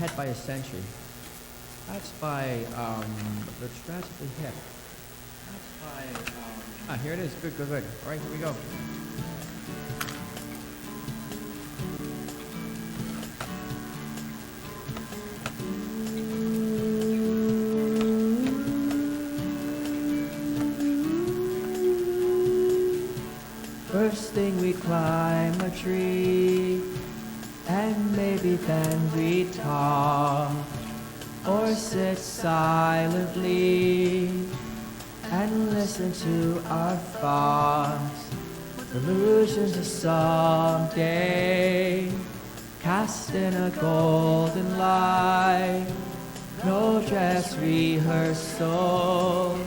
Head by a Century. That's by the Tragically Hip. That's by here it is. Good. All right, here we go. First thing we'd climb a tree, and maybe then we'd talk, or sit silently and listen to our thoughts, illusions of someday, cast in a golden light, no dress rehearsal,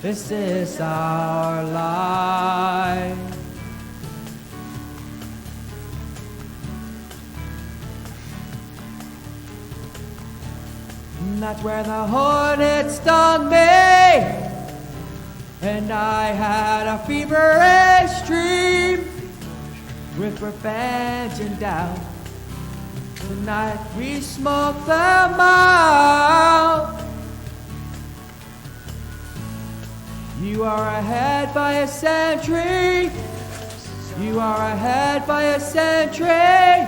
this is our life. And that's where the hornet stung me, and I had a feverish dream with revenge and doubt. Tonight we smoked them out. You are ahead by a century. You are ahead by a century.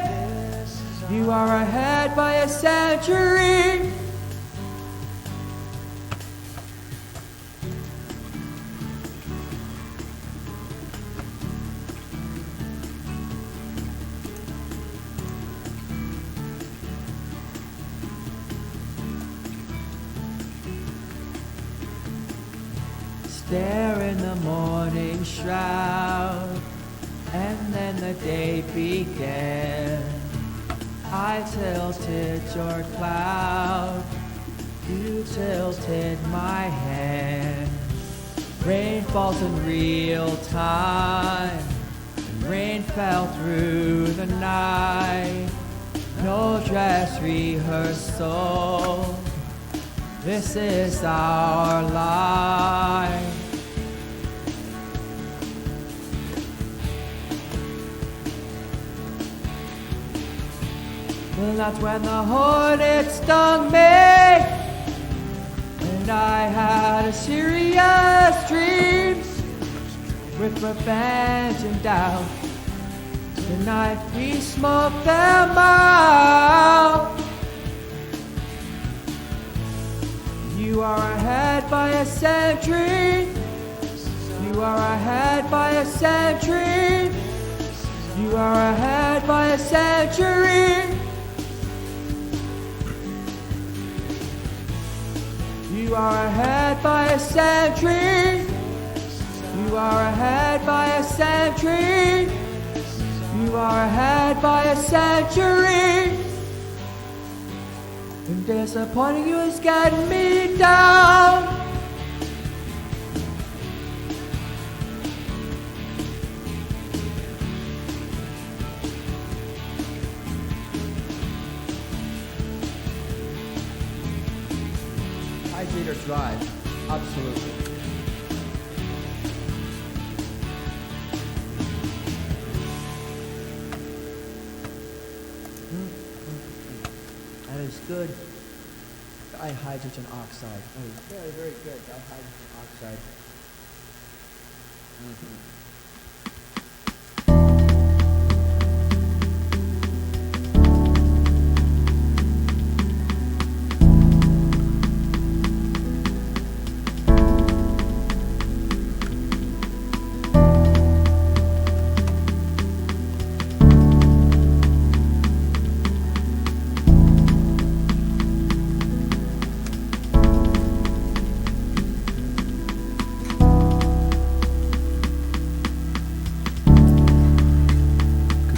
You are ahead by a century. There in the morning shroud, and then the day began. I tilted your cloud, you tilted my hand. Rain falls in real time, and rain fell through the night. No dress rehearsal, this is our life. Well, that's when the hornet stung me, and I had a serious dreams with revenge and doubt. Tonight we smoked them out. You are ahead by a century. You are ahead by a century. You are ahead by a century. You are ahead by a century. You are ahead by a century. You are ahead by a century. And disappointing you is getting me down. Hydrate or drive, absolutely. That is good. Dihydrogen oxide. That is very, very good. Dihydrogen oxide.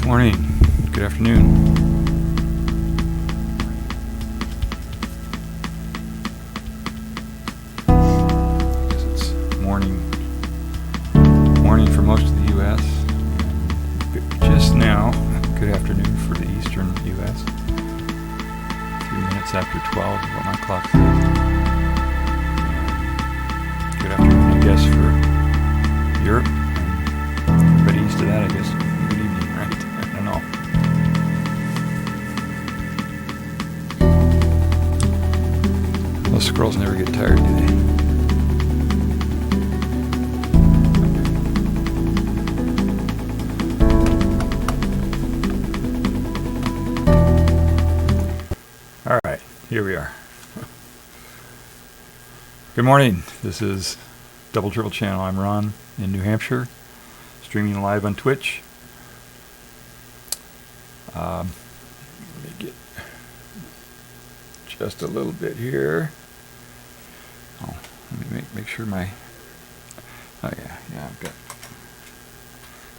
Morning. Good afternoon. I guess it's morning for most of the U.S. Just now, good afternoon for the eastern U.S. 3 minutes after 12 is what my clock says. Good afternoon, I guess, for Europe. And everybody east of that, I guess. Good evening, right? I don't know. squirrels never get tired, do they? All right, here we are. Good morning. This is Double Triple Channel. I'm Ron in New Hampshire, streaming live on Twitch. Let me get just a little bit here. Oh, let me make sure my. Oh yeah, I've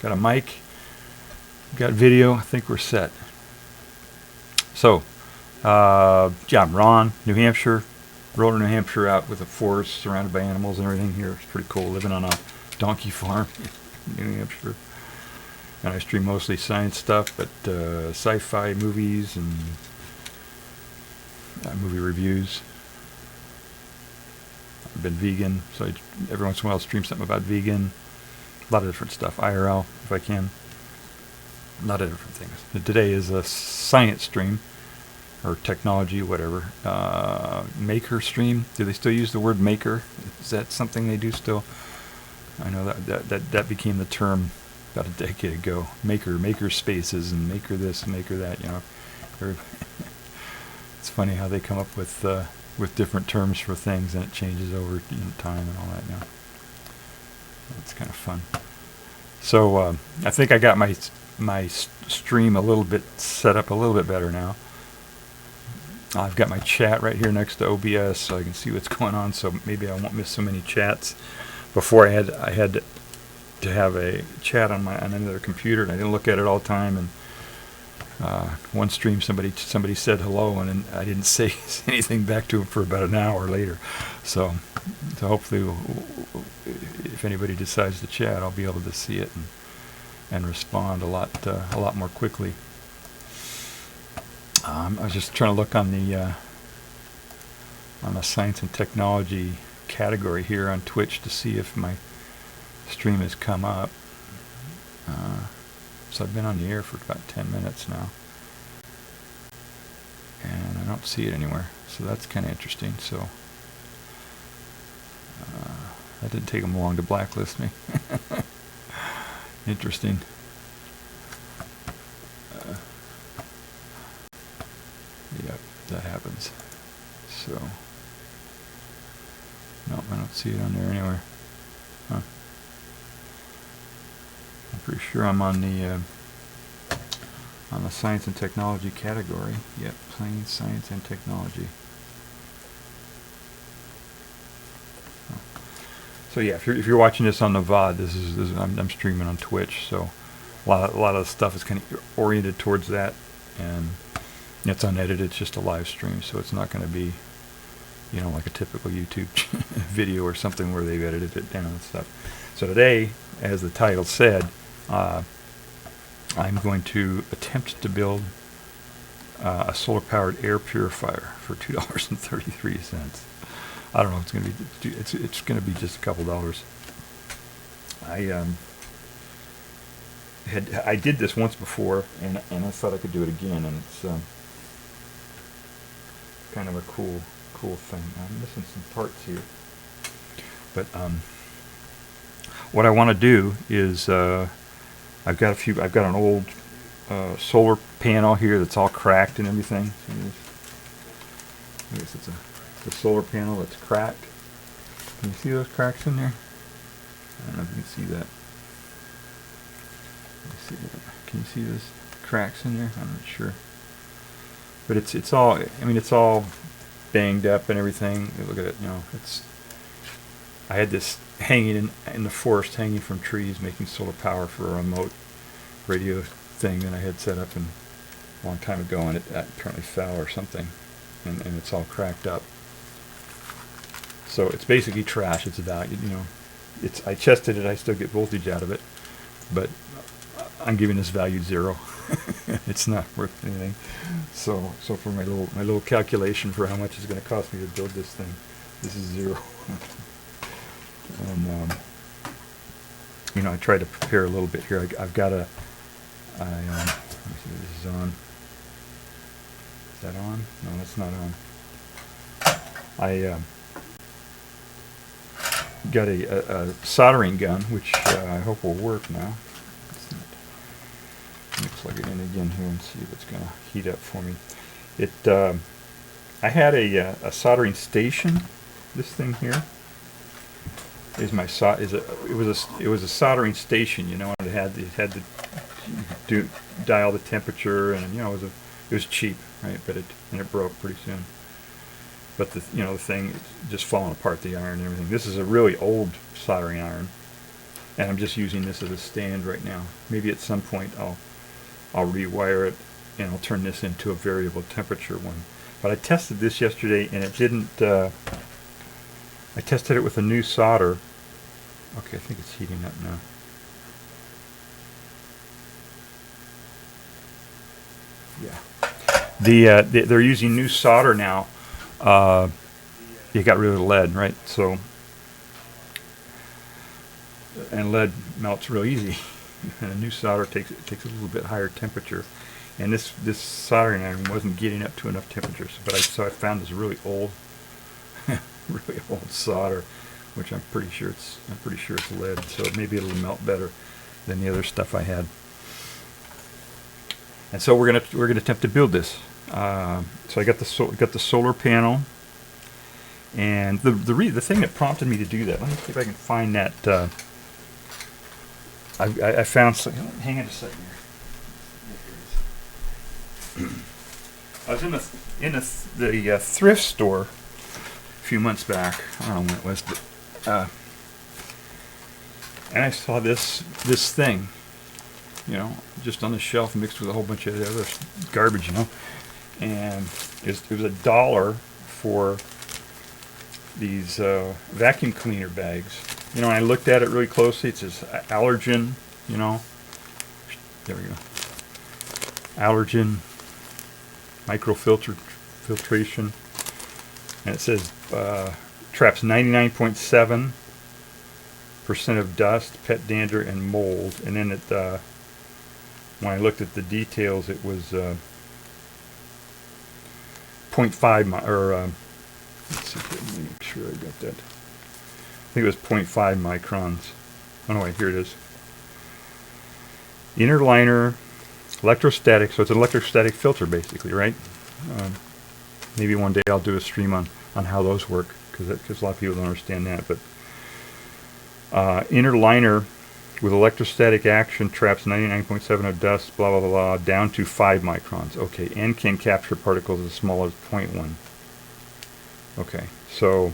got a mic, got video. I think we're set. So, I'm Ron, New Hampshire. Rural New Hampshire, out with a forest surrounded by animals and everything here. It's pretty cool living on a donkey farm in New Hampshire. And I stream mostly science stuff, but sci-fi movies and movie reviews. I've been vegan, so every once in a while I stream something about vegan. A lot of different stuff. IRL, if I can. A lot of different things. Today is a science stream. Or technology, whatever. Maker stream. Do they still use the word maker? Is that something they do still? I know that became the term about a decade ago. Maker spaces and maker this and maker that. You know, it's funny how they come up with different terms for things, and it changes over time and all that. Now, it's kind of fun. So I think I got my stream a little bit set up a little bit better now. I've got my chat right here next to OBS, so I can see what's going on. So maybe I won't miss so many chats. Before I had to have a chat on another computer, and I didn't look at it all the time. And one stream, somebody said hello, and I didn't say anything back to him for about an hour later. So hopefully, if anybody decides to chat, I'll be able to see it and respond a lot more quickly. I was just trying to look on the science and technology category here on Twitch to see if my stream has come up. So I've been on the air for about 10 minutes now, and I don't see it anywhere. So that's kind of interesting. So that didn't take them long to blacklist me. Interesting. Yep, that happens. So, no, I don't see it on there anywhere. Huh. I'm pretty sure I'm on the science and technology category. Yep, plain science and technology. Oh. So yeah, if you're watching this on the VOD, this is I'm streaming on Twitch. So a lot of the stuff is kind of oriented towards that, and it's unedited. It's just a live stream, so it's not going to be, like a typical YouTube video or something where they've edited it down and stuff. So today, as the title said, I'm going to attempt to build a solar-powered air purifier for $2.33. I don't know if it's going to be. It's going to be just a couple dollars. I did this once before, and I thought I could do it again, and it's kind of a cool thing. I'm missing some parts here, but what I want to do is I've got an old solar panel here that's all cracked and everything. I guess it's a solar panel that's cracked. Can you see those cracks in there? I don't know if you can see that. Can you see those cracks in there? I'm not sure. But it's all banged up and everything. Look at it, I had this hanging in the forest, hanging from trees, making solar power for a remote radio thing that I had set up a long time ago, and it apparently fell or something, and it's all cracked up. So it's basically trash. It's valued, I tested it. I still get voltage out of it, but I'm giving this value 0. It's not worth anything. So for my little calculation for how much it's going to cost me to build this thing, this is 0. And I tried to prepare a little bit here. I've got let me see if this is on. Is that on? No, that's not on. I got a soldering gun, which I hope will work now. Let's plug it in again here and see if it's going to heat up for me. I had a soldering station. This thing here is my it was a soldering station, you know, and it had to dial the temperature, and you know it was cheap, right? But it broke pretty soon. But the thing is just falling apart, the iron and everything. This is a really old soldering iron, and I'm just using this as a stand right now. Maybe at some point I'll rewire it and I'll turn this into a variable temperature one. But I tested this yesterday and it didn't. I tested it with a new solder. Okay, I think it's heating up now. Yeah. They're using new solder now. You got rid of the lead, right? So, and lead melts real easy. And a new solder takes a little bit higher temperature. And this soldering iron wasn't getting up to enough temperatures. So I found this really old, really old solder, which I'm pretty sure it's lead. So maybe it'll melt better than the other stuff I had. And so we're gonna attempt to build this. So I got the solar panel, and the thing that prompted me to do that. Let me see if I can find that. I found something. Hang on a second here. I was in the thrift store a few months back. I don't know when it was, but and I saw this thing, you know, just on the shelf mixed with a whole bunch of other garbage, you know. And it was $1 for these vacuum cleaner bags. You know, and I looked at it really closely. It says allergen, you know. There we go. Allergen, microfiltration, and it says traps 99.7% of dust, pet dander, and mold. And then when I looked at the details, it was 0.5 or let's see, let me make sure I got that. I think it was 0.5 microns. Oh no, wait, here it is. Inner liner, electrostatic. So it's an electrostatic filter, basically, right? Maybe one day I'll do a stream on how those work, because a lot of people don't understand that. But inner liner with electrostatic action traps 99.7 of dust, blah, blah, blah, blah, down to 5 microns. Okay, and can capture particles as small as 0.1. Okay, so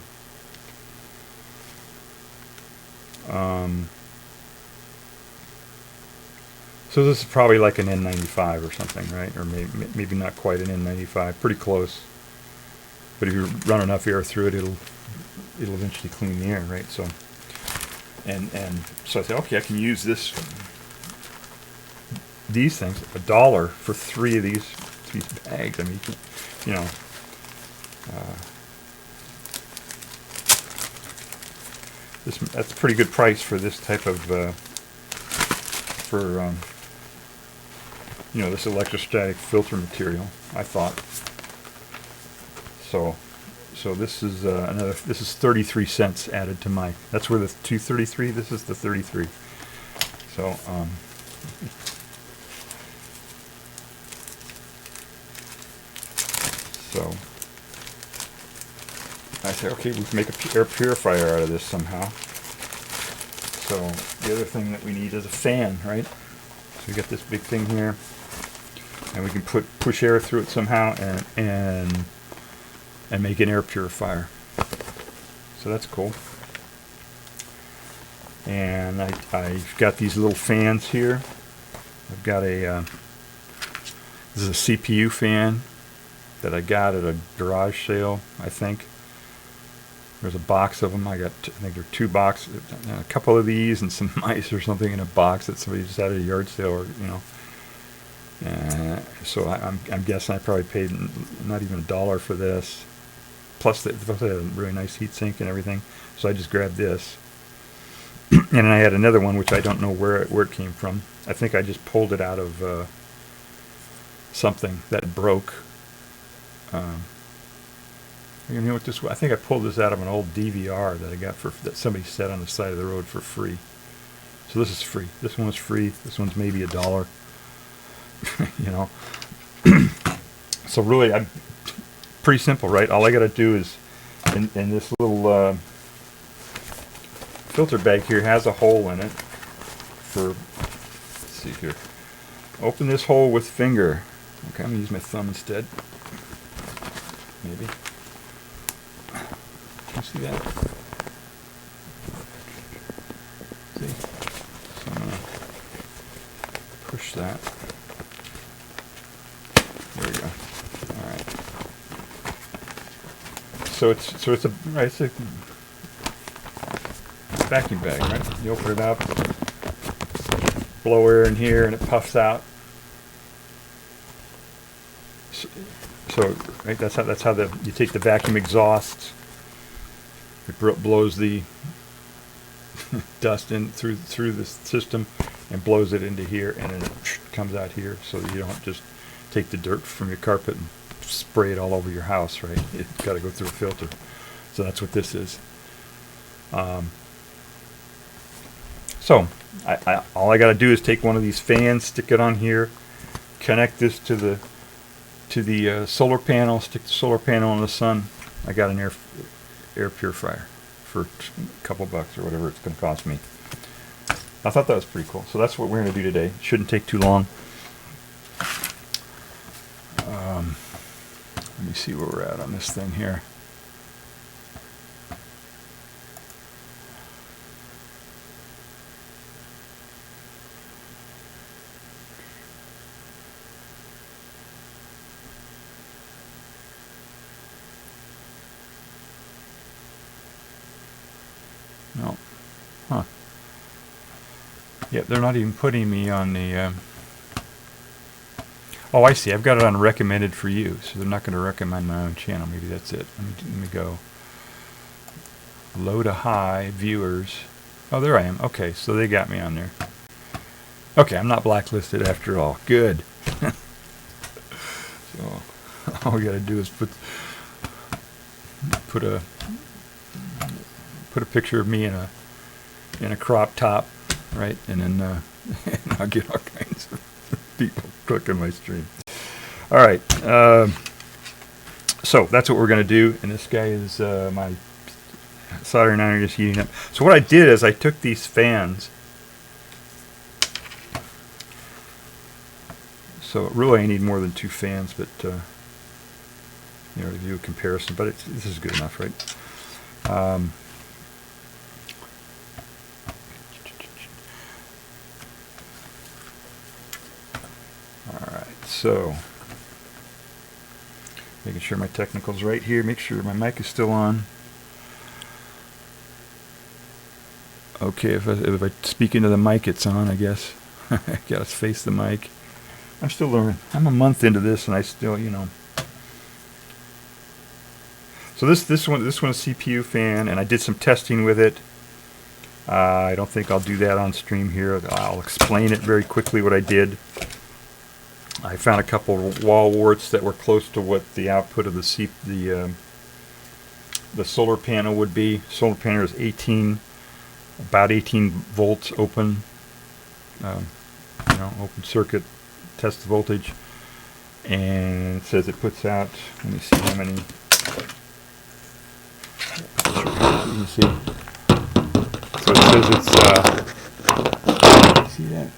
so this is probably like an N95 or something, right? Or maybe not quite an N95, pretty close. But if you run enough air through it, it'll eventually clean the air, right? So and so I said, okay, I can use these things, $1 for 3 of these bags. I mean, you know, that's a pretty good price for this type of you know, this electrostatic filter material, I thought. So this is this is 33 cents added to my. That's where the 233. This is the 33. So so I said, okay, we can make a air purifier out of this somehow. So the other thing that we need is a fan, right? So we got this big thing here, and we can push air through it somehow and make an air purifier. So that's cool. And I've got these little fans here. I've got this is a CPU fan that I got at a garage sale, I think. There's a box of them. I think there are 2 boxes, a couple of these, and some mice or something in a box that somebody just had at a yard sale, or you know. So I'm guessing I probably paid not even $1 for this. Plus, they had a really nice heat sink and everything. So I just grabbed this, and then I had another one which I don't know where it came from. I think I just pulled it out of something that broke. You know what this? I think I pulled this out of an old DVR that I got that somebody set on the side of the road for free. So this is free. This one is free. This one's maybe $1. You know. So really, I'm pretty simple, right? All I got to do is, in this little filter bag here has a hole in it. Let's see here. Open this hole with finger. Okay, I'm gonna use my thumb instead. Maybe. Can you see that? See? So I'm gonna push that. There we go. All right. So it's a vacuum bag, right? You open it up, blow air in here, and it puffs out. So right, that's how you take the vacuum exhaust. It blows the dust in through the system and blows it into here, and then it comes out here, so that you don't just take the dirt from your carpet and spray it all over your house, right? It's got to go through a filter. So that's what this is. So all I got to do is take one of these fans, stick it on here, connect this to the solar panel, stick the solar panel in the sun. I got an air purifier for a couple bucks or whatever it's going to cost me. I thought that was pretty cool. So that's what we're going to do today. Shouldn't take too long. Let me see where we're at on this thing here. No. Huh. Yeah, they're not even putting me on the... Oh, I see. I've got it on recommended for you, so they're not going to recommend my own channel. Maybe that's it. Let me go. Low to high viewers. Oh, there I am. Okay, so they got me on there. Okay, I'm not blacklisted after all. Good. So all we got to do is put a picture of me in a crop top, right? And then and I'll get all kinds of people clicking my stream. All right, so that's what we're going to do. And this guy is my soldering iron just heating up. So what I did is I took these fans. So really I need more than 2 fans, but you know, to do a comparison. But this is good enough, right? So, making sure my technical's right here, make sure my mic is still on. Okay, if I speak into the mic, it's on, I guess. I gotta face the mic. I'm still learning. I'm a month into this, and I still, you know. So this one's a CPU fan, and I did some testing with it. I don't think I'll do that on stream here. I'll explain it very quickly what I did. I found a couple wall warts that were close to what the output of the solar panel would be. Solar panel is about 18 volts open, you know, open circuit, test the voltage, and it says it puts out. Let me see how many. You can see. So it says it's. See that?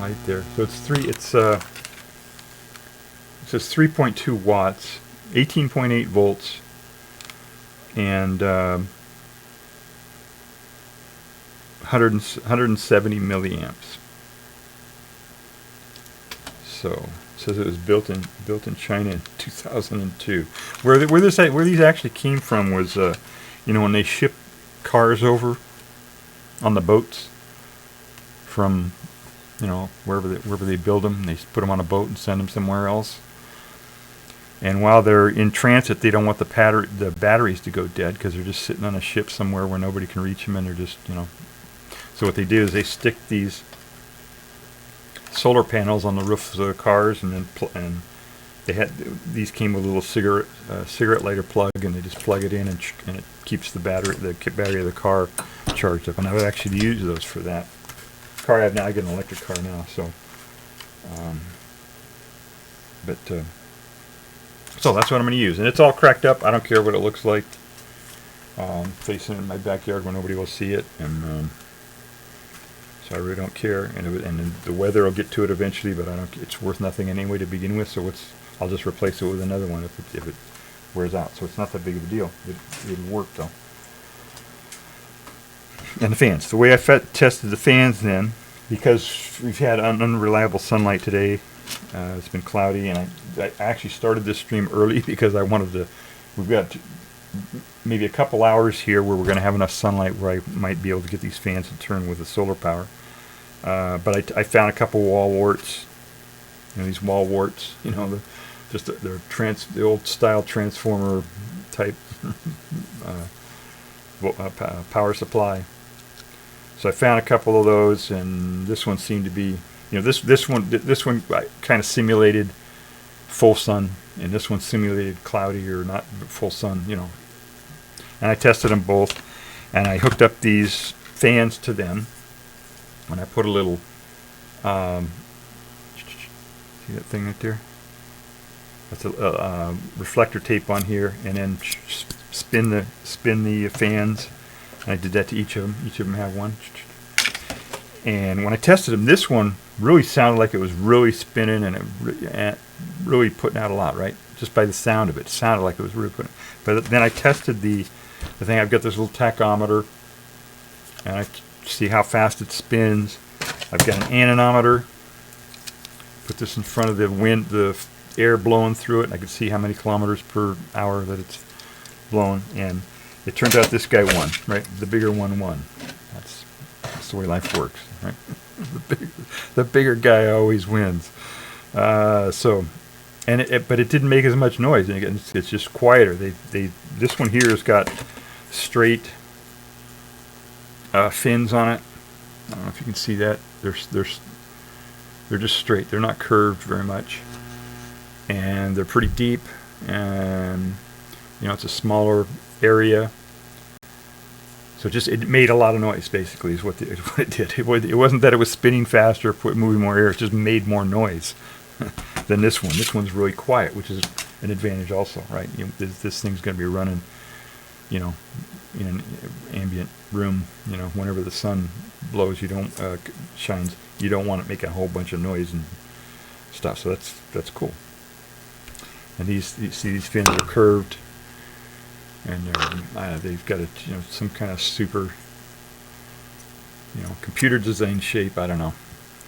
Light there. So it's it says 3.2 watts, 18.8 volts, and 170 milliamps. So it says it was built in China in 2002. Where these actually came from was you know, when they ship cars over on the boats from, you know, wherever they build them, they put them on a boat and send them somewhere else. And while they're in transit, they don't want the batteries to go dead, because they're just sitting on a ship somewhere where nobody can reach them, and they're just, you know. So what they do is they stick these solar panels on the roofs of the cars, and then these came with a little cigarette lighter plug, and they just plug it in, and it keeps the battery of the car charged up. And I would actually use those for that. Car I have now, I get an electric car now, so. So that's what I'm going to use, and it's all cracked up. I don't care what it looks like. Placing it in my backyard where nobody will see it, and so I really don't care. And the weather will get to it eventually, but I don't. It's worth nothing anyway to begin with, so I'll just replace it with another one if it wears out. So it's not that big of a deal. It'll work though. And the fans. The way I tested the fans then, because we've had unreliable sunlight today. It's been cloudy, and I actually started this stream early because I wanted to. We've got maybe a couple hours here where we're going to have enough sunlight where I might be able to get these fans to turn with the solar power. But I found a couple wall warts. These wall warts. They're the old style transformer type power supply. So I found a couple of those, and this one seemed to be. This one kind of simulated full sun, and this one simulated cloudy or not full sun, And I tested them both, and I hooked up these fans to them, and I put a little, see that thing right there? That's a reflector tape on here, and then spin the fans. And I did that to each of them. Each of them have one. And when I tested them, this one really sounded like it was really spinning and really putting out a lot, right? Just by the sound of it. It sounded like it was really putting. But then I tested the thing. I've got this little tachometer, and I see how fast it spins. I've got an anemometer. Put this in front of the air blowing through it. And I can see how many kilometers per hour that it's blowing. And it turns out this guy won, right? The bigger one won. That's the way life works, right? The bigger guy always wins. But it didn't make as much noise. And again, it's just quieter. This one here has got straight fins on it. I don't know if you can see that. They're just straight. They're not curved very much, and they're pretty deep. And it's a smaller area. So it made a lot of noise, basically, is what it did. It wasn't that it was spinning faster, moving more air. It just made more noise than this one. This one's really quiet, which is an advantage also, right? This thing's going to be running, in an ambient room, whenever the sun blows, shines. You don't want it making a whole bunch of noise and stuff. So that's cool. And you see these fins are curved. And they've got some kind of super, computer design shape. I don't know.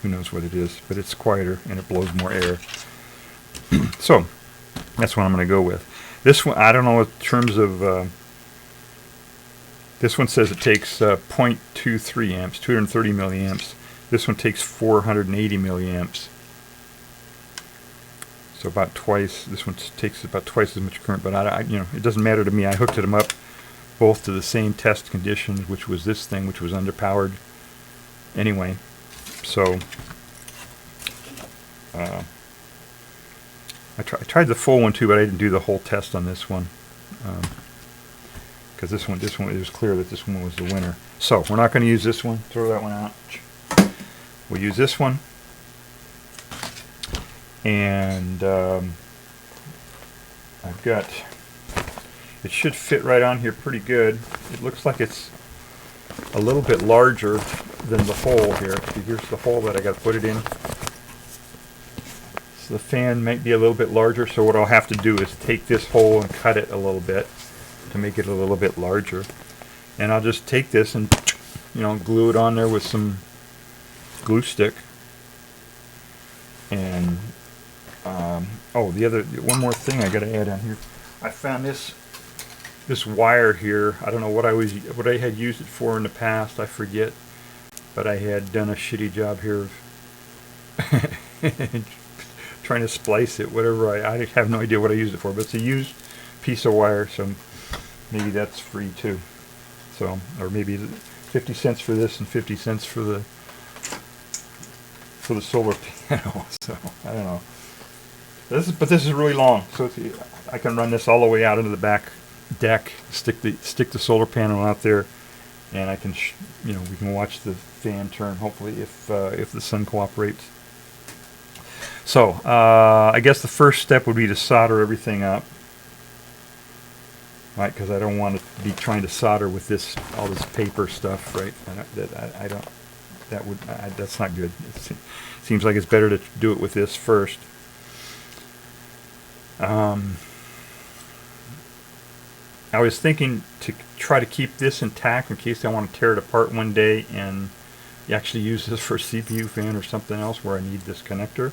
Who knows what it is. But it's quieter, and it blows more air. So, that's what I'm going to go with. This one, I don't know in terms of... this one says it takes 0.23 amps, 230 milliamps. This one takes 480 milliamps. So about twice. This one takes about twice as much current, but it doesn't matter to me. I hooked them up both to the same test conditions, which was this thing, which was underpowered anyway. So I tried the full one too, but I didn't do the whole test on this one because this one it was clear that this one was the winner. So we're not going to use this one. Throw that one out. We'll use this one. And I've got, it should fit right on here pretty good. It looks like it's a little bit larger than the hole here. See, here's the hole that I got to put it in. So the fan might be a little bit larger, so what I'll have to do is take this hole and cut it a little bit to make it a little bit larger. And I'll just take this and, glue it on there with some glue stick. And one more thing I got to add on here. I found this wire here. I don't know what I had used it for in the past. I forget, but I had done a shitty job here of trying to splice it. Whatever I have no idea what I used it for, but it's a used piece of wire, so maybe that's free too. So, or maybe 50 cents for this and 50 cents for for the solar panel. So I don't know. But this is really long, so I can run this all the way out into the back deck, stick the solar panel out there, and I can we can watch the fan turn, hopefully, if the sun cooperates. So I guess the first step would be to solder everything up, right? Because I don't want to be trying to solder with all this paper stuff, right? That's not good. It seems like it's better to do it with this first. I was thinking to try to keep this intact in case I want to tear it apart one day and actually use this for a CPU fan or something else where I need this connector.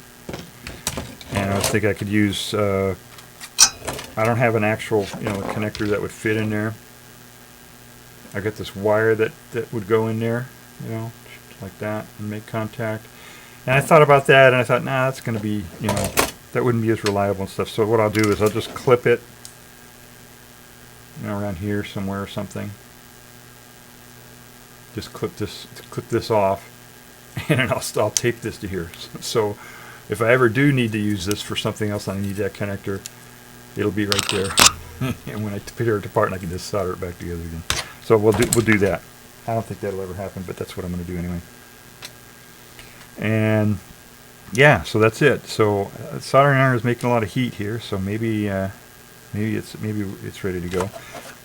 And I was thinking I could use, I don't have an actual, connector that would fit in there. I got this wire that would go in there, like that, and make contact. And I thought about that, and I thought, nah, that's going to be, that wouldn't be as reliable and stuff. So what I'll do is I'll just clip it, around here somewhere or something. Just clip this off, and I'll tape this to here. So if I ever do need to use this for something else and I need that connector, it'll be right there. And when I tear it apart, I can just solder it back together again. So we'll do that. I don't think that'll ever happen, but that's what I'm going to do anyway. And yeah, so that's it. So soldering iron is making a lot of heat here, so maybe it's ready to go.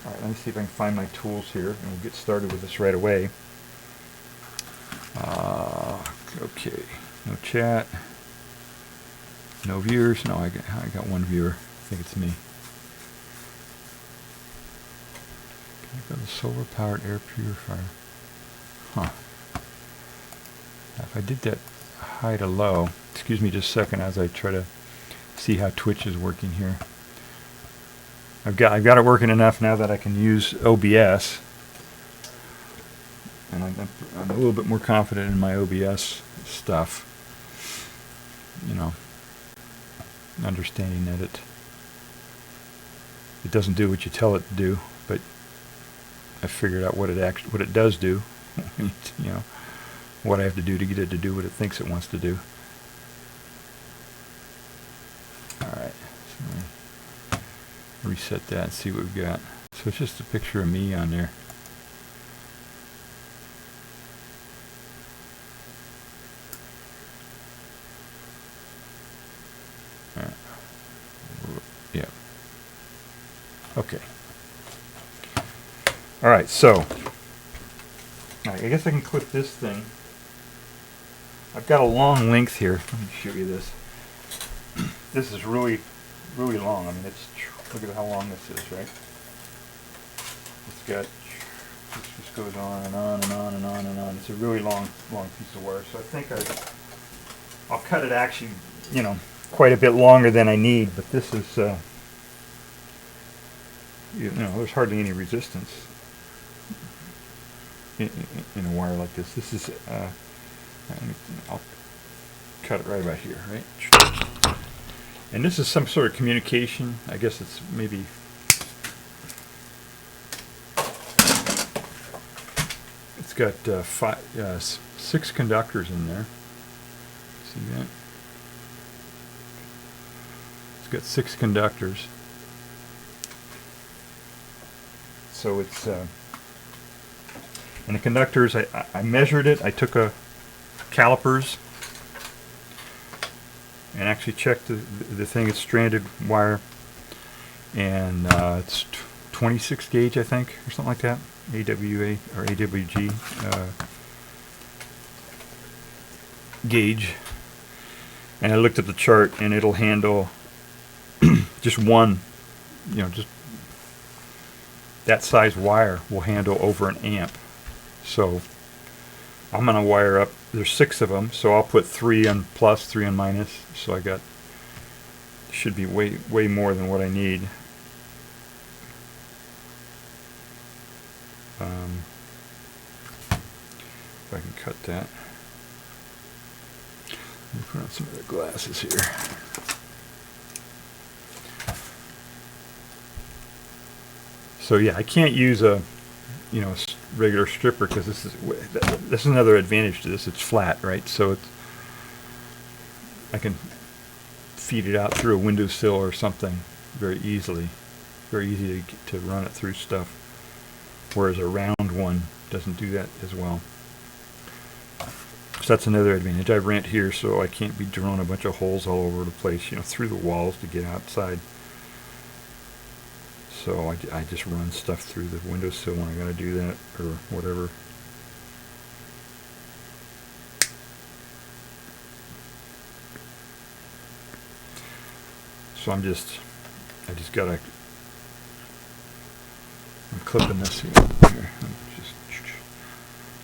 All right, let me see if I can find my tools here, and we'll get started with this right away. Okay, no chat, no viewers. No, I got one viewer. I think it's me. I got the solar-powered air purifier. Huh. Now, if I did that high to low, excuse me just a second as I try to see how Twitch is working here. I've got it working enough now that I can use OBS, and I'm a little bit more confident in my OBS stuff. Understanding that it doesn't do what you tell it to do, but I figured out what it does do. What I have to do to get it to do what it thinks it wants to do. All right. So reset that and see what we've got. So it's just a picture of me on there. Yeah. Okay. All right, so I guess I can clip this thing. I've got a long length here. Let me show you this. This is really, really long. I mean, look at how long this is, right? This just goes on and on and on and on and on. It's a really long piece of wire. So I think I'll cut it actually, quite a bit longer than I need. But this is, there's hardly any resistance in a wire like this. This is, I'll cut it right about here, right? And this is some sort of communication. I guess it's maybe it's got 6 conductors in there. See that? It's got 6 conductors. So it's and the conductors, I measured it. I took calipers and actually checked the thing. It's stranded wire, and it's 26 gauge, I think, or something like that. AWA or AWG gauge. And I looked at the chart, and it'll handle just one, just that size wire will handle over an amp. So I'm going to wire up, there's 6 of them, so I'll put 3 on plus, 3 on minus, so I got, should be way more than what I need. If I can cut that. Let me put on some of the glasses here. So yeah, I can't use a regular stripper because this is another advantage to this. It's flat, right? So I can feed it out through a windowsill or something very easily. Very easy to run it through stuff, whereas a round one doesn't do that as well. So that's another advantage. I rent here, so I can't be drilling a bunch of holes all over the place, you know, through the walls to get outside. So I just run stuff through the windowsill when I gotta do that or whatever. So I just gotta, I'm clipping this here. I'm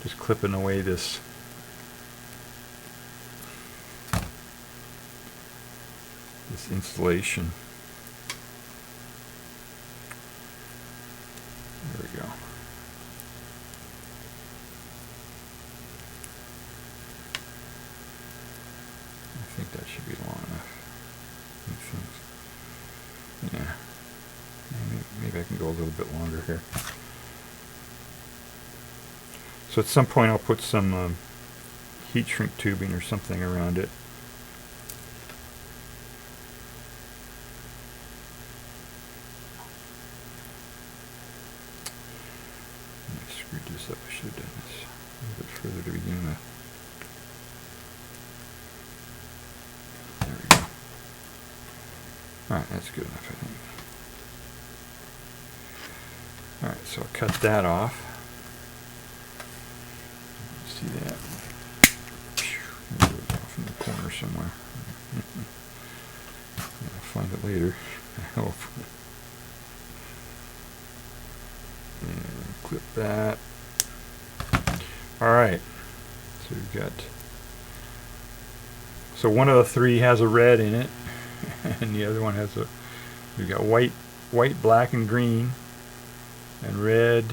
just clipping away this insulation. There we go. I think that should be long enough. Yeah. Maybe I can go a little bit longer here. So at some point I'll put some heat shrink tubing or something around it. I screwed this up. I should have done this a little bit further to begin with. There we go. Alright, that's good enough, I think. Alright, so I'll cut that off. See that? Off in the corner somewhere. I'll find it later, I hope. And clip that. Alright, so we've got, so one of the three has a red in it, and the other one has a, we've got white, black, and green, and red,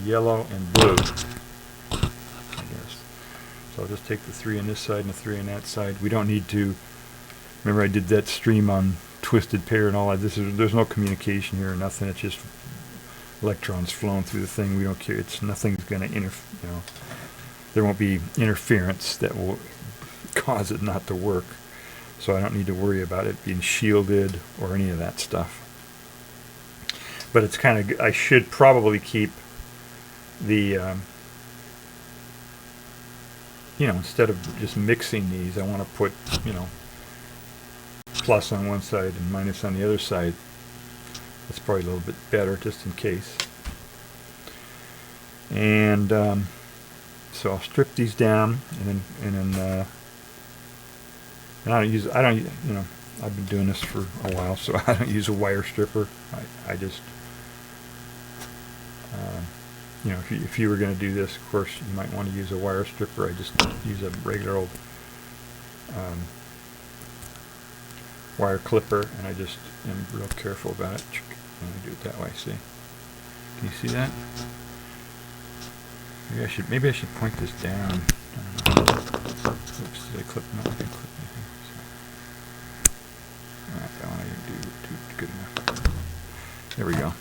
yellow, and blue, I guess. So I'll just take the 3 on this side and the 3 on that side. We don't need to, remember I did that stream on twisted pair and all that. There's no communication here or nothing. It's just electrons flowing through the thing. We don't care. It's nothing's going to interfere. You know, there won't be interference that will cause it not to work. So I don't need to worry about it being shielded or any of that stuff. But it's kind of, I should probably keep the, you know, instead of just mixing these, I want to put, you know, plus on one side and minus on the other side. That's probably a little bit better, just in case. And so I'll strip these down, and then I don't, you know, I've been doing this for a while, so I don't use a wire stripper. I just, you know, if you were going to do this, of course, you might want to use a wire stripper. I just use a regular old wire clipper, and I just am real careful about it. And I do it that way. See? Can you see that? Maybe I should point this down. I don't know. Oops, did I clip? No, I didn't clip anything. Alright, that one I didn't do good enough. There we go.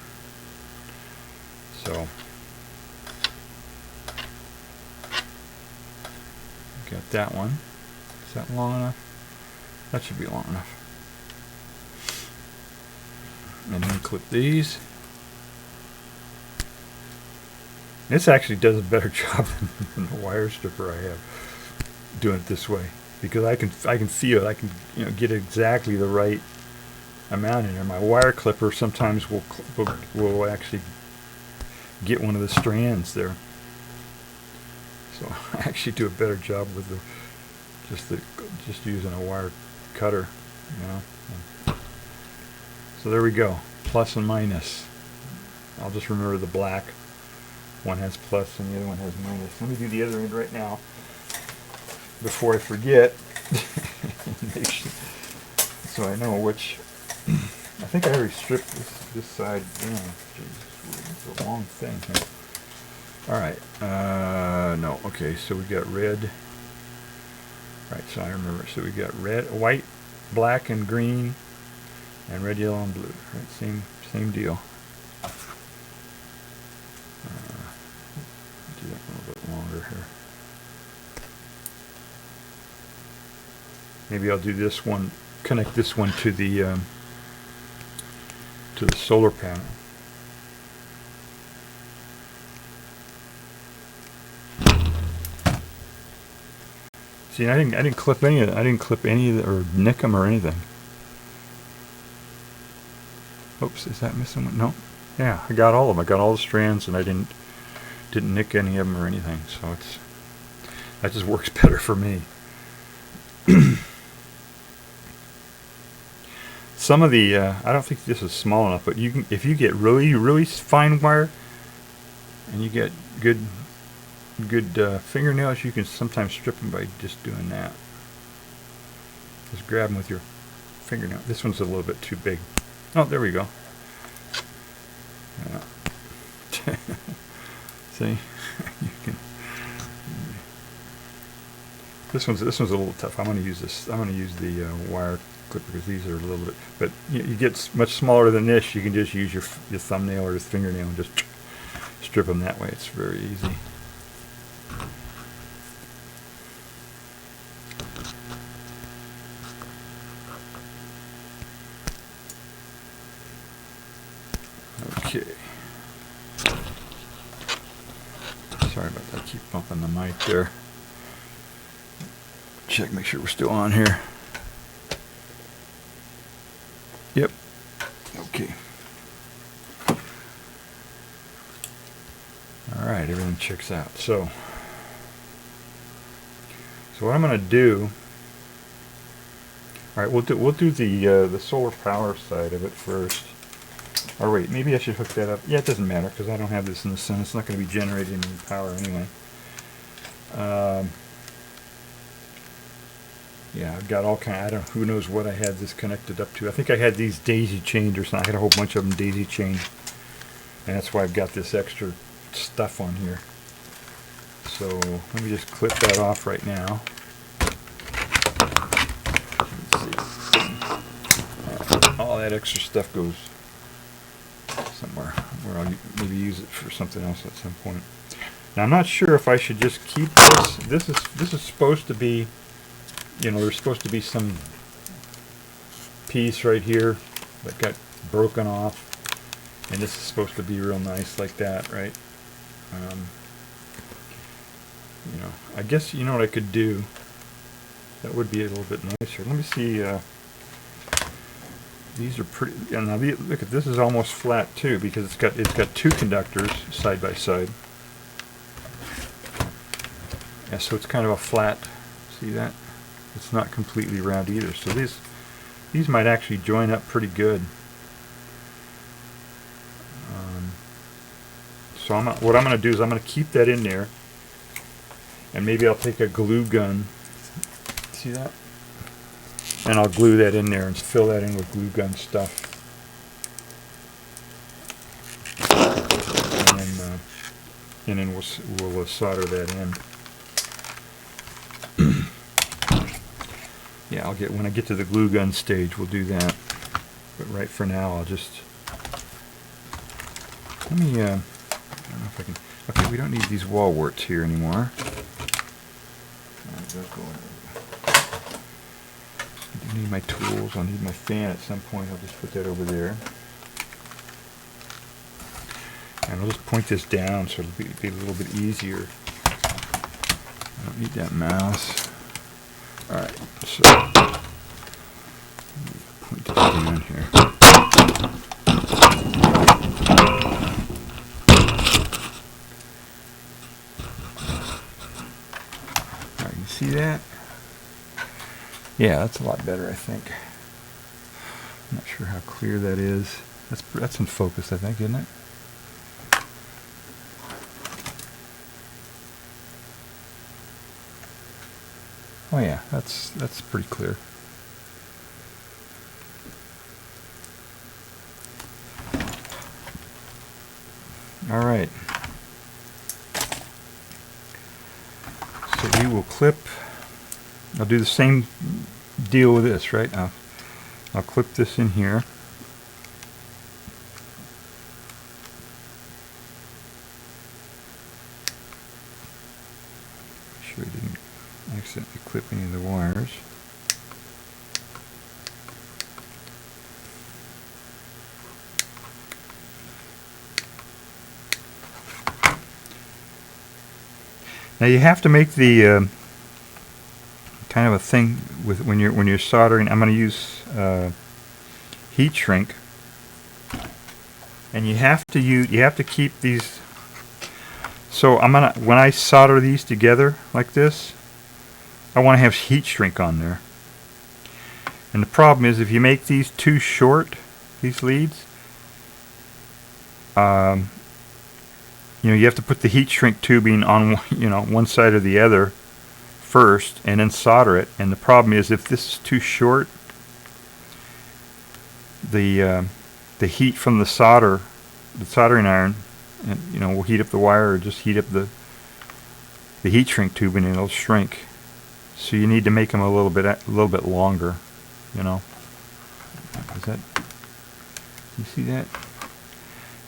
So got that one. Is that long enough? That should be long enough. And then clip these. This actually does a better job than the wire stripper I have doing it this way, because I can feel it. I can, you know, get exactly the right amount in there. My wire clipper sometimes will actually get one of the strands there. So I actually do a better job with just using a wire cutter, you know. So there we go, plus and minus. I'll just remember the black one has plus and the other one has minus. Let me do the other end right now before I forget. So I know which. I think I already stripped this side down. Jeez, it's a long thing here. Alright, no, okay, so we got red. Right, so I remember. So we got red, white, black, and green, and red, yellow, and blue. Right, same deal. Do that a little bit longer here. Maybe I'll do this one, connect this one to the solar panel. See, I didn't clip any of it. I didn't clip any of it or nick them or anything. Oops, is that missing one? No. Yeah, I got all of them. I got all the strands, and I didn't nick any of them or anything. So that just works better for me. Some of the I don't think this is small enough, but you can, if you get really fine wire, and you get good fingernails, you can sometimes strip them by just doing that. Just grab them with your fingernail. This one's a little bit too big. Oh, there we go. Yeah. See, you can. This one's a little tough. I'm going to use this. I'm going to use the wire clipper because these are a little bit. But you get much smaller than this. You can just use your thumbnail or your fingernail and just strip them that way. It's very easy. Okay. Sorry about that. I keep bumping the mic there. Check, make sure we're still on here. Yep. Okay. All right, everything checks out. So what I'm going to do. All right, we'll do the solar power side of it first. Or wait, maybe I should hook that up. Yeah, it doesn't matter because I don't have this in the sun. It's not going to be generating any power anyway. Yeah, I've got all kind. I don't. Who knows what I had this connected up to? I think I had these daisy chained or something. I had a whole bunch of them daisy chained, and that's why I've got this extra stuff on here. So let me just clip that off right now. Let's see. All that extra stuff goes somewhere where I'll maybe use it for something else at some point. Now I'm not sure if I should just keep this. This is supposed to be, you know, there's supposed to be some piece right here that got broken off, and this is supposed to be real nice like that, right? You know, I guess you know what I could do. That would be a little bit nicer. Let me see. These are pretty. Yeah, now look at this is almost flat too because it's got two conductors side by side. Yeah, so it's kind of a flat. See that? It's not completely round either. So these might actually join up pretty good. So what I'm going to do is I'm going to keep that in there, and maybe I'll take a glue gun. See that? And I'll glue that in there and fill that in with glue gun stuff. And then we'll solder that in. Yeah, when I get to the glue gun stage, we'll do that. But right for now, I'll just let me. I don't know if I can. Okay, we don't need these wall warts here anymore. I need my tools. I'll need my fan at some point. I'll just put that over there. And I'll just point this down so it'll be a little bit easier. I don't need that mouse. Alright, so point this down here. Alright, you see that? Yeah, that's a lot better, I think. I'm not sure how clear that is. That's in focus, I think, isn't it? Oh yeah, that's pretty clear. All right. So we will clip. I'll do the same deal with this, right? I'll clip this in here. Make sure I didn't accidentally clip any of the wires. Now you have to make the kind of a thing with when you're soldering. I'm going to use heat shrink, and you have to keep these. So when I solder these together like this, I want to have heat shrink on there. And the problem is if you make these too short, these leads, you have to put the heat shrink tubing on one side or the other first, and then solder it. And the problem is if this is too short, the heat from the soldering iron, and will heat up the wire, or just heat up the heat shrink tubing, and it'll shrink. So you need to make them a little bit longer. Is that? You see that?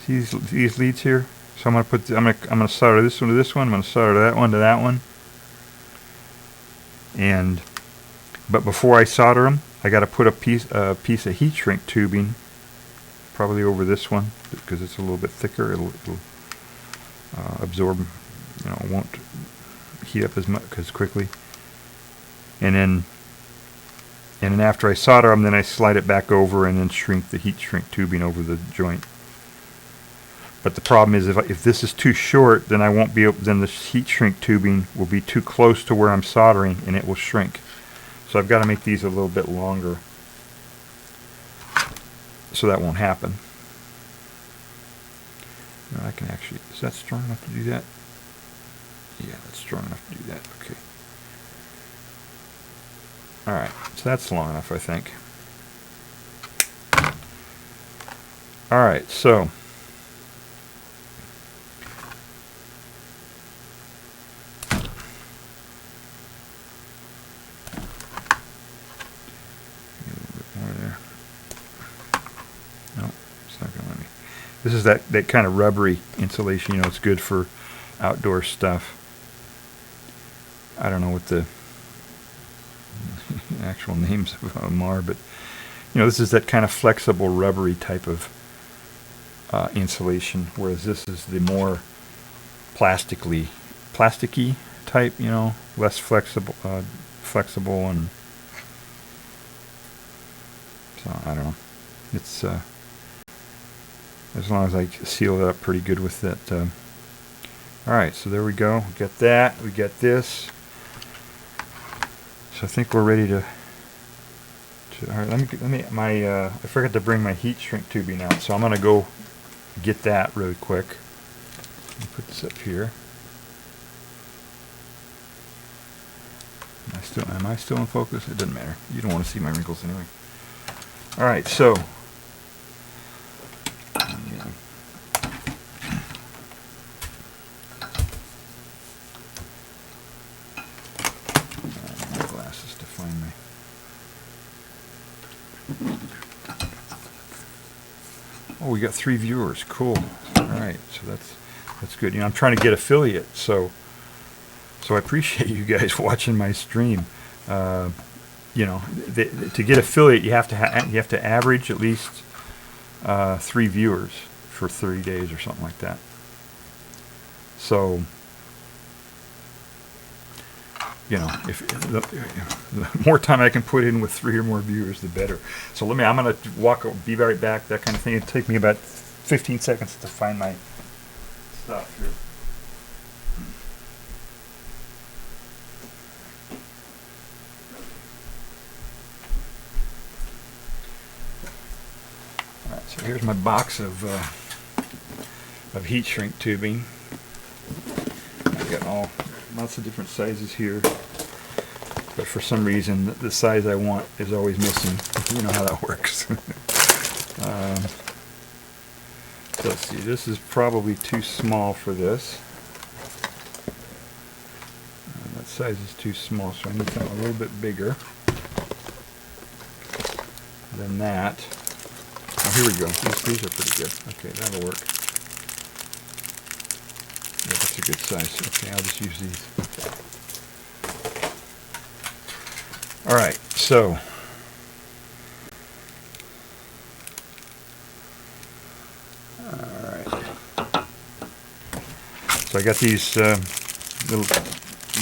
See these leads here? So I'm gonna solder this one to this one. I'm gonna solder that one to that one. But before I solder them, I got to put a piece of heat shrink tubing, probably over this one because it's a little bit thicker. It'll absorb, won't heat up as quickly. And then after I solder them, then I slide it back over and then shrink the heat shrink tubing over the joint. But the problem is if this is too short, then I won't be able. Then the heat shrink tubing will be too close to where I'm soldering, and it will shrink. So I've got to make these a little bit longer, so that won't happen. I can actually. Is that strong enough to do that? Yeah, that's strong enough to do that. Okay. All right. So that's long enough, I think. All right. So. This is that kind of rubbery insulation. It's good for outdoor stuff. I don't know what the actual names of them are, but this is that kind of flexible, rubbery type of insulation, whereas this is the more plasticky type. Less flexible, and so I don't know. It's as long as I seal it up pretty good with that. Alright, so there we go. We got that. We got this. So I think we're ready to alright, let me I forgot to bring my heat shrink tubing out, so I'm gonna go get that really quick. Let me put this up here. Am I still in focus? It doesn't matter. You don't want to see my wrinkles anyway. Alright, so oh, we got 3 viewers. Cool. All right, so that's good. I'm trying to get affiliate, so I appreciate you guys watching my stream. To get affiliate, you have to average at least 3 viewers for 30 days or something like that. So if the more time I can put in with 3 or more viewers, the better. So I'm going to be right back, that kind of thing. It'll take me about 15 seconds to find my stuff here. All right, so here's my box of heat shrink tubing. I've got lots of different sizes here, but for some reason the size I want is always missing. You know how that works. Let's see, this is probably too small for this. That size is too small, so I need something a little bit bigger than that. Oh, here we go. These are pretty good. Okay, that'll work. Yeah, that's a good size. Okay, I'll just use these. Alright, so I got these little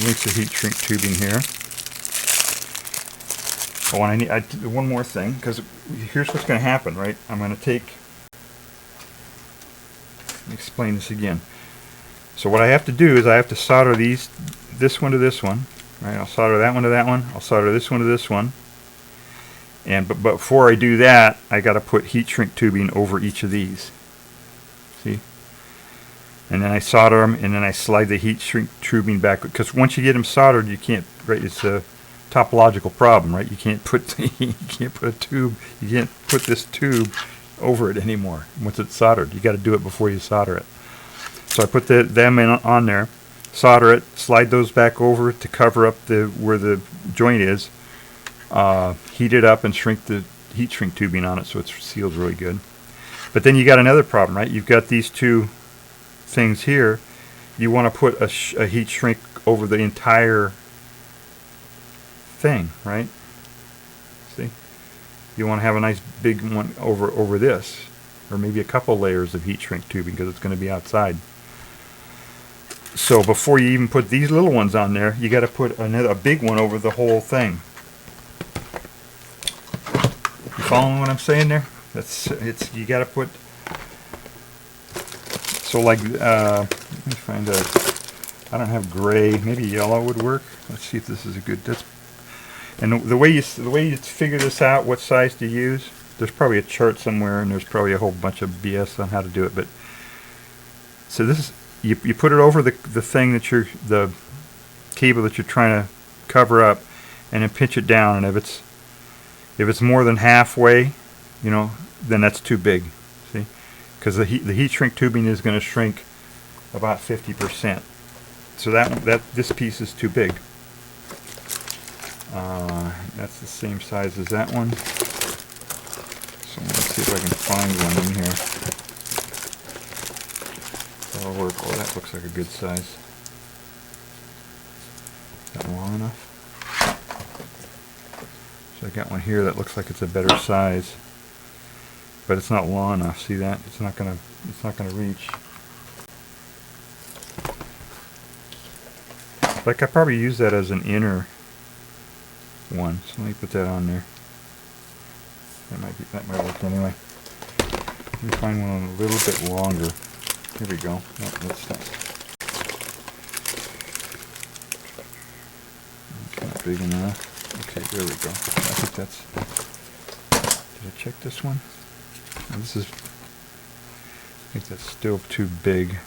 lengths of heat shrink tubing here. Oh, and I need one more thing, because here's what's going to happen, right? I'm going to take, let me explain this again. So what I have to do is I have to solder this one to this one, right? I'll solder that one to that one. I'll solder this one to this one. And but before I do that, I got to put heat shrink tubing over each of these. See? And then I solder them, and then I slide the heat shrink tubing back, because once you get them soldered, you can't, right? It's a topological problem, right? You can't put this tube over it anymore once it's soldered. You got to do it before you solder it. So I put them on there, solder it, slide those back over to cover up where the joint is, heat it up and shrink the heat shrink tubing on it so it seals really good. But then you got another problem, right? You've got these two things here. You want to put a heat shrink over the entire thing, right? See? You want to have a nice big one over this, or maybe a couple layers of heat shrink tubing because it's going to be outside. So before you even put these little ones on there, you got to put a big one over the whole thing. You following what I'm saying there? You got to put. So like, let me find a. I don't have gray. Maybe yellow would work. Let's see if this is a good. And the way you figure this out, what size to use. There's probably a chart somewhere, and there's probably a whole bunch of BS on how to do it. But so this is. You put it over the thing that the cable that you're trying to cover up, and then pinch it down. And if it's more than halfway, then that's too big. See, because the heat shrink tubing is going to shrink about 50%. So this piece is too big. That's the same size as that one. So let's see if I can find one in here. That'll work. Oh, that looks like a good size. Is that long enough? So I got one here that looks like it's a better size, but it's not long enough. See that? It's not gonna reach. Like I probably use that as an inner one. So let me put that on there. That might work anyway. Let me find one a little bit longer. Here we go. No, that's not. Kind of big enough. Okay, there we go. I think that's. Did I check this one? No, this is. I think that's still too big.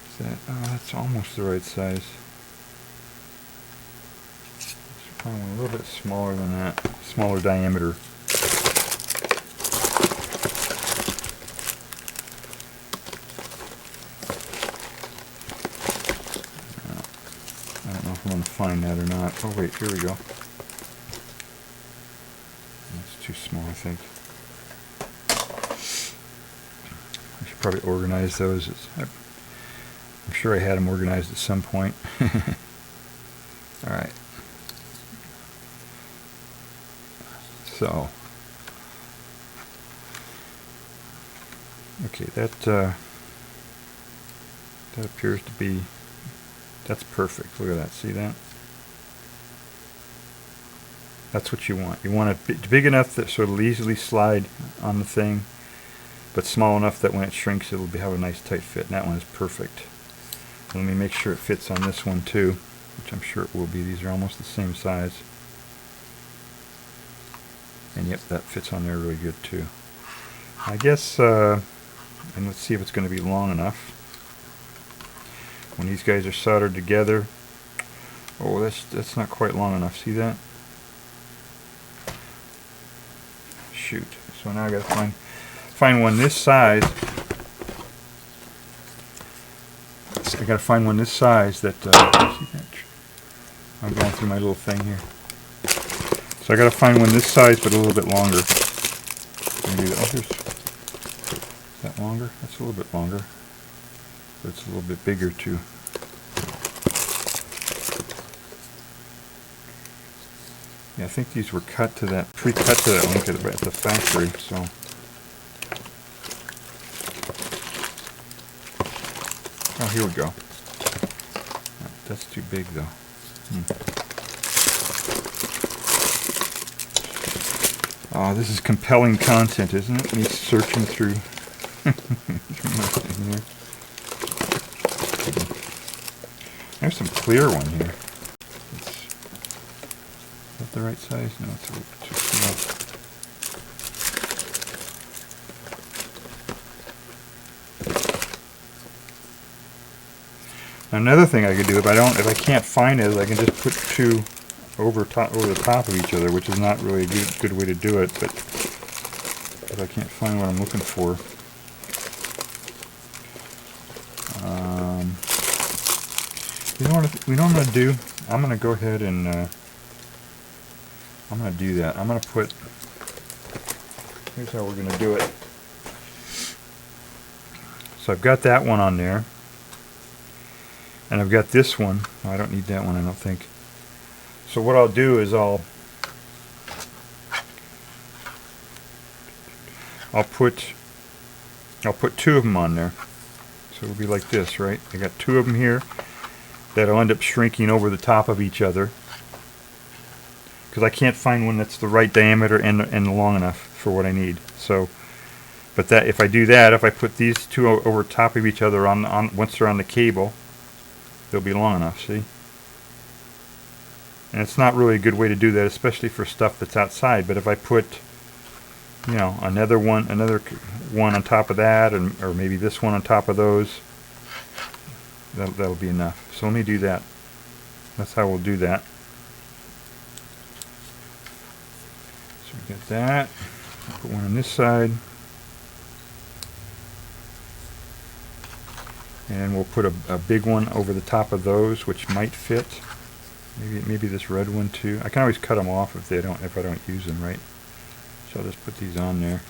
Is that? Oh, that's almost the right size. Let's find one a little bit smaller than that. Smaller diameter. I'm going to find that or not. Oh wait, here we go. That's too small, I think. I should probably organize those. I'm sure I had them organized at some point. Alright. So. Okay, that appears to be. That's perfect. Look at that. See that? That's what you want. You want it big enough that so it'll easily slide on the thing, but small enough that when it shrinks it'll have a nice tight fit. And that one is perfect. Let me make sure it fits on this one too, which I'm sure it will be. These are almost the same size. And yep, that fits on there really good too. I guess, and let's see if it's going to be long enough. When these guys are soldered together, oh, that's not quite long enough. See that? Shoot. So now I got to find one this size. I got to find one this size that. See that? I'm going through my little thing here. So I got to find one this size, but a little bit longer. Maybe is that longer? That's a little bit longer. But it's a little bit bigger too. Yeah, I think these were pre-cut to that length at the factory. So Oh, here we go. That's too big though. Oh, this is compelling content, isn't it? Me searching through. There's some clear one here. Is that the right size? No, it's a little too small. Another thing I could do if I can't find it, is I can just put two over the top of each other, which is not really a good way to do it. But if I can't find what I'm looking for, you know what I'm going to do? I'm going to go ahead and I'm going to do that. I'm going to put. Here's how we're going to do it. So I've got that one on there. And I've got this one. Oh, I don't need that one, I don't think. So what I'll do is I'll put two of them on there. So it'll be like this, right? I got two of them here that'll end up shrinking over the top of each other, because I can't find one that's the right diameter and long enough for what I need. So, but that if I do that, if I put these two over top of each other on once they're on the cable, they'll be long enough, see? And it's not really a good way to do that, especially for stuff that's outside. But if I put, you know, another one on top of that, or maybe this one on top of those, that'll be enough. So let me do that. That's how we'll do that. So we got that. I'll put one on this side. And we'll put a big one over the top of those, which might fit. Maybe this red one too. I can always cut them off if I don't use them, right? So I'll just put these on there.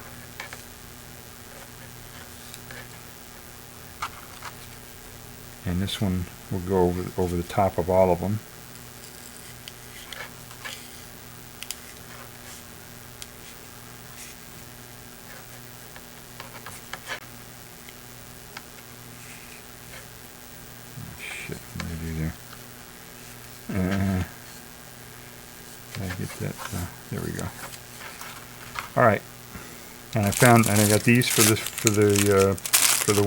And this one will go over the top of all of them. There we go. All right, and I got these for the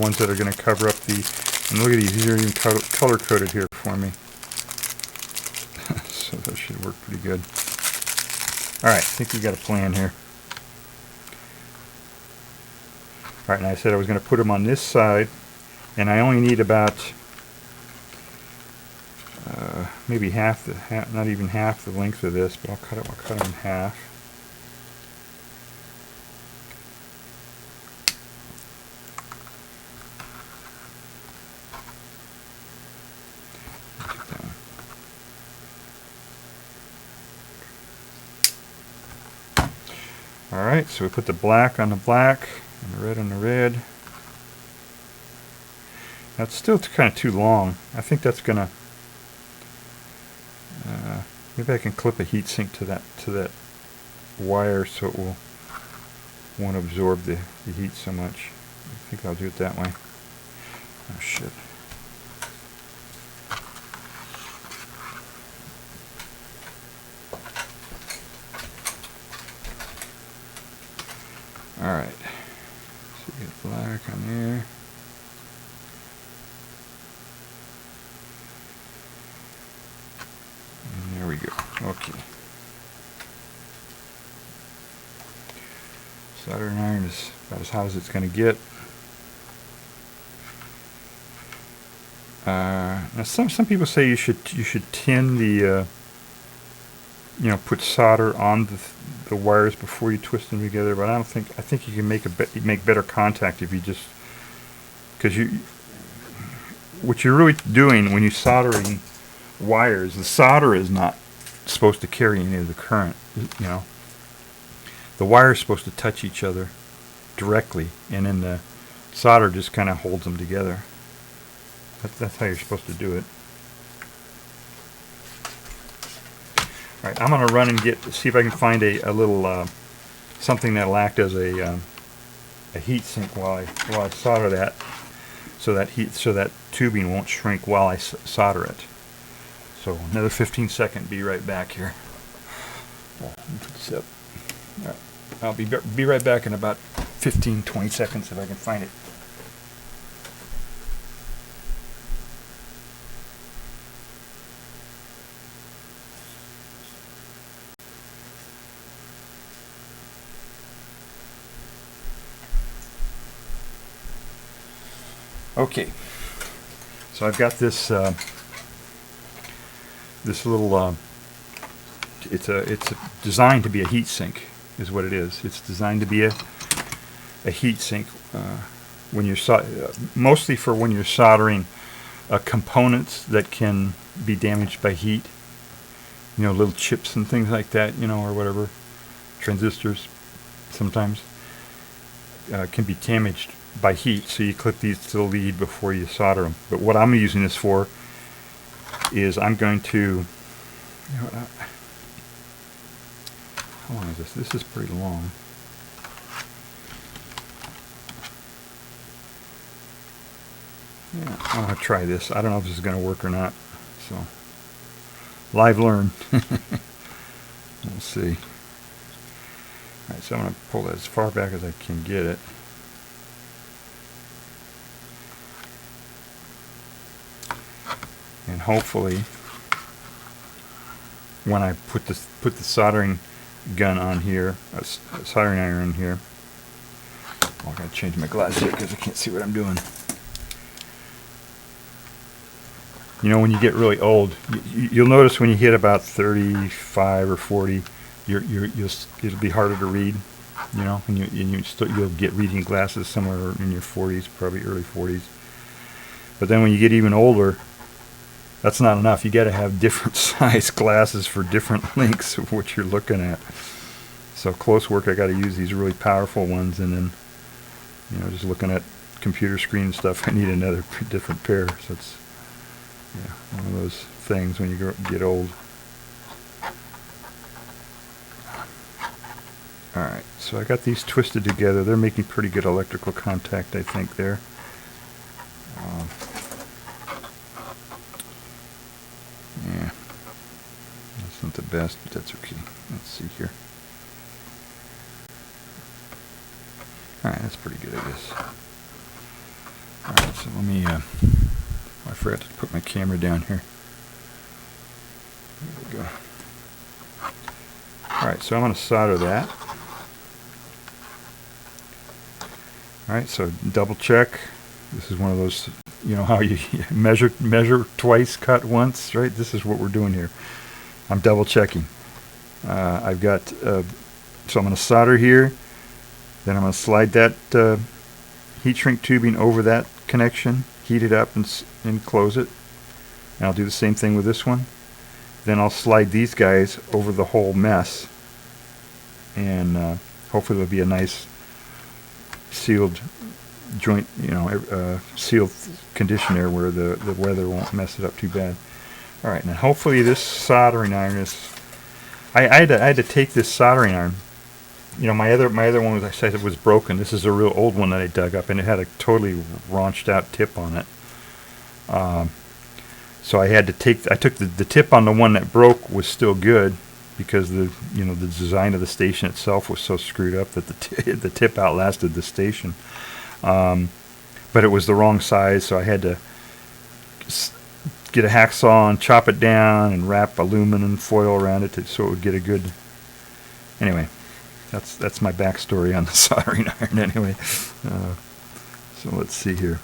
ones that are going to cover up the. And look at these are even color coded here for me. So that should work pretty good. All right, I think we got a plan here. All right, and I said I was going to put them on this side, and I only need about maybe not even half the length of this, but I'll cut them in half. All right, so we put the black on the black and the red on the red. That's still kind of too long. I think that's gonna. Maybe I can clip a heat sink to that wire so it won't absorb the heat so much. I think I'll do it that way. Oh shit. All right. So we get black on there. And there we go. Okay. Soldering iron is about as hot as it's going to get. Now some people say you should tin the put solder on the wires before you twist them together, but I think you can make better contact if you just, because what you're really doing when you're soldering wires, the solder is not supposed to carry any of the current. The wire is supposed to touch each other directly, and then the solder just kind of holds them together. That's how you're supposed to do it. All right, I'm going to run and see if I can find a little something that'll act as a heat sink while I solder that, so that tubing won't shrink while I solder it. So another 15-second, be right back here. Let me put this up. All right. I'll be right back in about 15-20 seconds if I can find it. Okay, so I've got this this little it's designed to be a heat sink, is what it is. It's designed to be a heat sink when you're mostly for when you're soldering components that can be damaged by heat. You know, little chips and things like that, you know, or whatever. Transistors sometimes can be damaged by heat, so you clip these to the lead before you solder them. But what I'm using this for is I'm going to, you know, how long is this? This is pretty long. Yeah, I'm going to try this. I don't know if this is going to work or not. So, live learn. We'll see. Alright, so I'm going to pull that as far back as I can get it. And hopefully, when I put the soldering gun on here, soldering iron on here, oh, I gotta change my glasses here because I can't see what I'm doing. You know, when you get really old, you'll notice when you hit about 35 or 40, it'll be harder to read. You know, and you'll get reading glasses somewhere in your 40s, probably early 40s. But then when you get even older, that's not enough. You got to have different size glasses for different lengths of what you're looking at. So close work, I got to use these really powerful ones, and then, you know, just looking at computer screen and stuff, I need another different pair. So it's, yeah, one of those things when you get old. All right, so I got these twisted together. They're making pretty good electrical contact, I think, there. Yeah, that's not the best, but that's okay. Let's see here. Alright, that's pretty good, I guess. Alright, so let me, I forgot to put my camera down here. There we go. Alright, so I'm going to solder that. Alright, so double check. This is one of those, you know how you measure twice, cut once, right? This is what we're doing here. I'm double checking. I've got, so I'm going to solder here. Then I'm going to slide that heat shrink tubing over that connection, heat it up and close it. And I'll do the same thing with this one. Then I'll slide these guys over the whole mess. And hopefully there'll be a nice sealed joint, you know, sealed condition there where the weather won't mess it up too bad. All right, now hopefully this soldering iron is. I had to take this soldering iron. You know, my other one was, I said, it was broken. This is a real old one that I dug up, and it had a totally raunched out tip on it. So I had to take. I took the tip on the one that broke was still good, because the design of the station itself was so screwed up that the tip outlasted the station. But it was the wrong size, so I had to get a hacksaw and chop it down and wrap aluminum foil around it so it would get a good. Anyway, that's my backstory on the soldering iron. Anyway, so let's see here.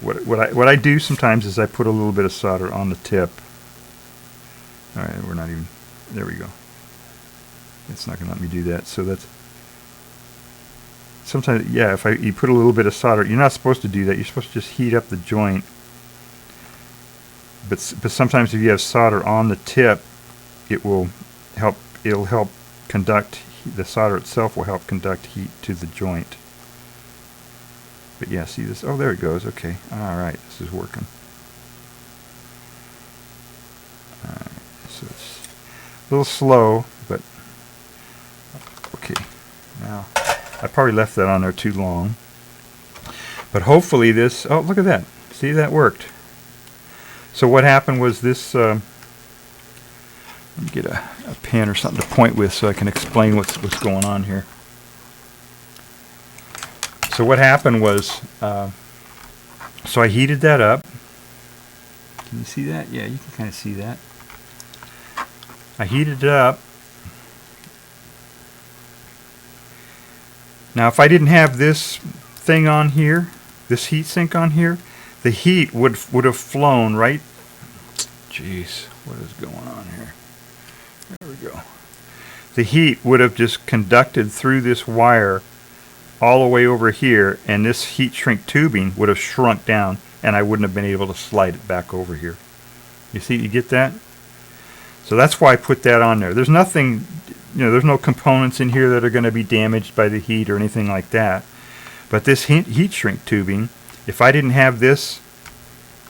What I do sometimes is I put a little bit of solder on the tip. All right, we're not even. There we go. It's not going to let me do that. So that's. Sometimes, yeah, if you put a little bit of solder, you're not supposed to do that. You're supposed to just heat up the joint. But sometimes if you have solder on the tip, it'll help conduct, the solder itself will help conduct heat to the joint. But yeah, see this? Oh, there it goes. Okay. All right, this is working. All right, so it's a little slow, but okay. Now, I probably left that on there too long. But hopefully this, oh, look at that. See, that worked. So what happened was this, let me get a pen or something to point with so I can explain what's going on here. So what happened was, so I heated that up. Can you see that? Yeah, you can kind of see that. I heated it up. Now if I didn't have this thing on here, this heat sink on here, the heat would have flown right. Jeez, what is going on here? There we go. The heat would have just conducted through this wire all the way over here, and this heat shrink tubing would have shrunk down, and I wouldn't have been able to slide it back over here. You see, you get that? So that's why I put that on there. There's nothing, there's no components in here that are going to be damaged by the heat or anything like that. But this heat shrink tubing, if I didn't have this,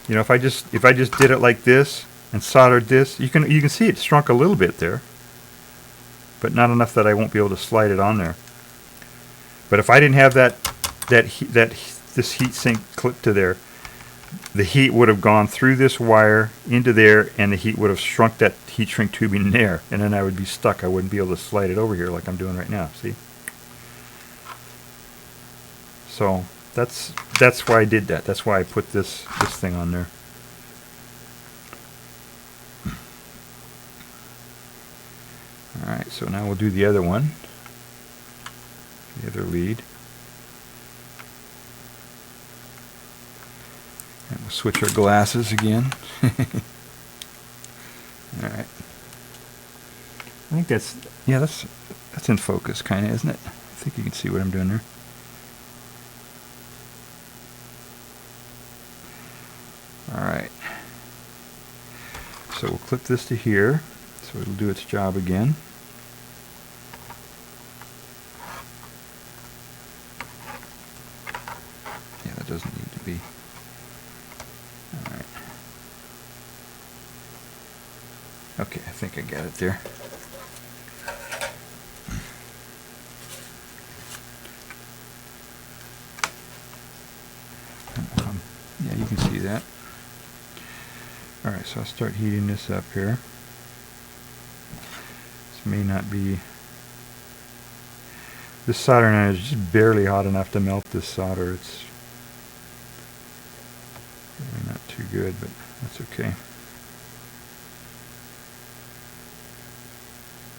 if I just did it like this and soldered this, you can see it shrunk a little bit there, but not enough that I won't be able to slide it on there. But if I didn't have this heat sink clip to there, the heat would have gone through this wire into there, and the heat would have shrunk that heat shrink tubing in there, and then I would be stuck. I wouldn't be able to slide it over here like I'm doing right now. See? So that's why I did that. That's why I put this thing on there. All right, so now we'll do the other one, the other lead. And we'll switch our glasses again. All right. I think that's in focus, kind of, isn't it? I think you can see what I'm doing there. All right. So we'll clip this to here, so it'll do its job again. Yeah, that doesn't need to be. All right. Okay, I think I got it there. Yeah, you can see that. Alright, so I'll start heating this up here. This may not be... This soldering iron is just barely hot enough to melt this solder. It's really not too good, but that's okay.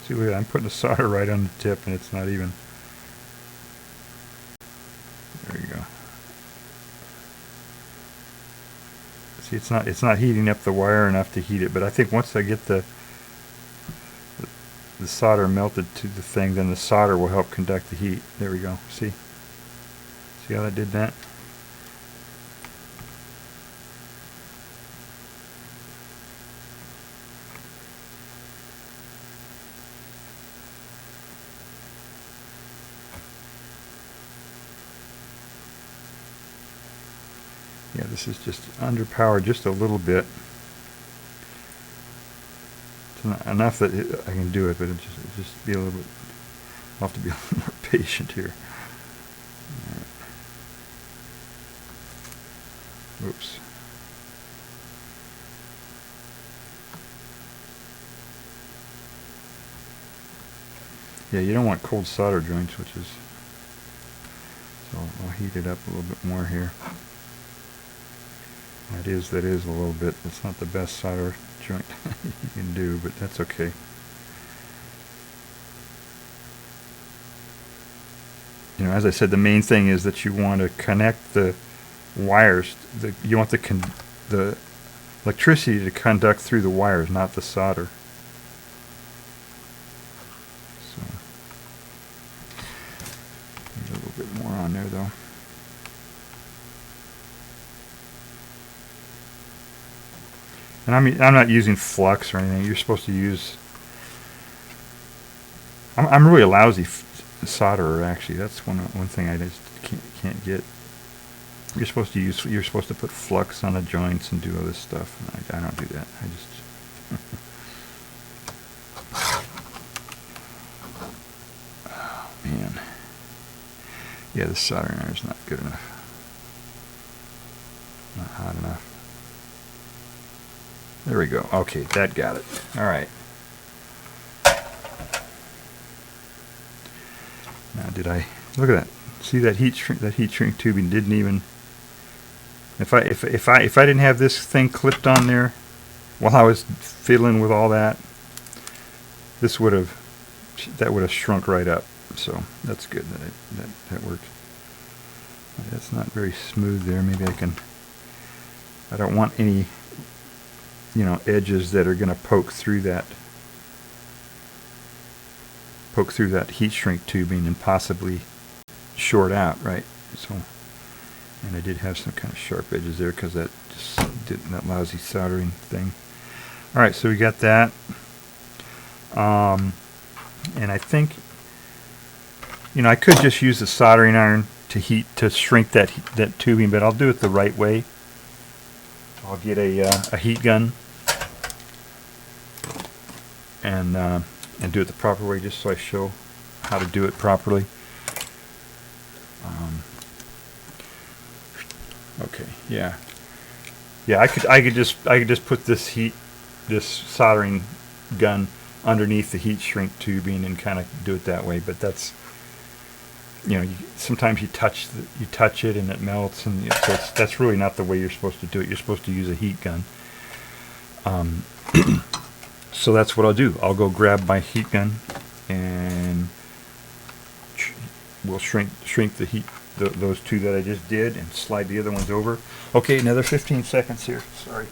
See, look at that. I'm putting the solder right on the tip, and it's not even... There you go. See, it's not heating up the wire enough to heat it, but I think once I get the solder melted to the thing, then the solder will help conduct the heat. There we go. See how that did that? Yeah, this is just underpowered just a little bit. It's not enough that I can do it, but it just be a little bit. I'll have to be a little more patient here. Right. Oops. Yeah, you don't want cold solder joints, which is. So I'll heat it up a little bit more here. That is a little bit. It's not the best solder joint you can do, but that's okay. As I said, the main thing is that you want to connect the wires. You want the electricity to conduct through the wires, not the solder. So, there's a little bit more on there, though. And I'm not using flux or anything. You're supposed to use... I'm really a lousy solderer, actually. That's one thing I just can't get. You're supposed to put flux on the joints and do all this stuff. And I don't do that. I just... Oh, man. Yeah, the soldering iron is not good enough. I don't know. There we go. Okay, that got it. All right. Now, did I look at that? See that heat shrink tubing didn't even. If I didn't have this thing clipped on there while I was fiddling with all that, that would have shrunk right up. So that's good that worked. That's not very smooth there. Maybe I don't want any, edges that are going to poke through that heat shrink tubing and possibly short out, right? So, and I did have some kind of sharp edges there because that just did that lousy soldering thing. All right, so we got that, and I think, I could just use the soldering iron to shrink that tubing, but I'll do it the right way. I'll get a heat gun and do it the proper way, just so I show how to do it properly. Okay, yeah. I could just put this soldering gun underneath the heat shrink tubing and kind of do it that way. But that's, sometimes you touch it and it melts, and so that's really not the way you're supposed to do it. You're supposed to use a heat gun. So that's what I'll do. I'll go grab my heat gun and we'll shrink those two that I just did and slide the other ones over. Okay, another 15 seconds here. Sorry.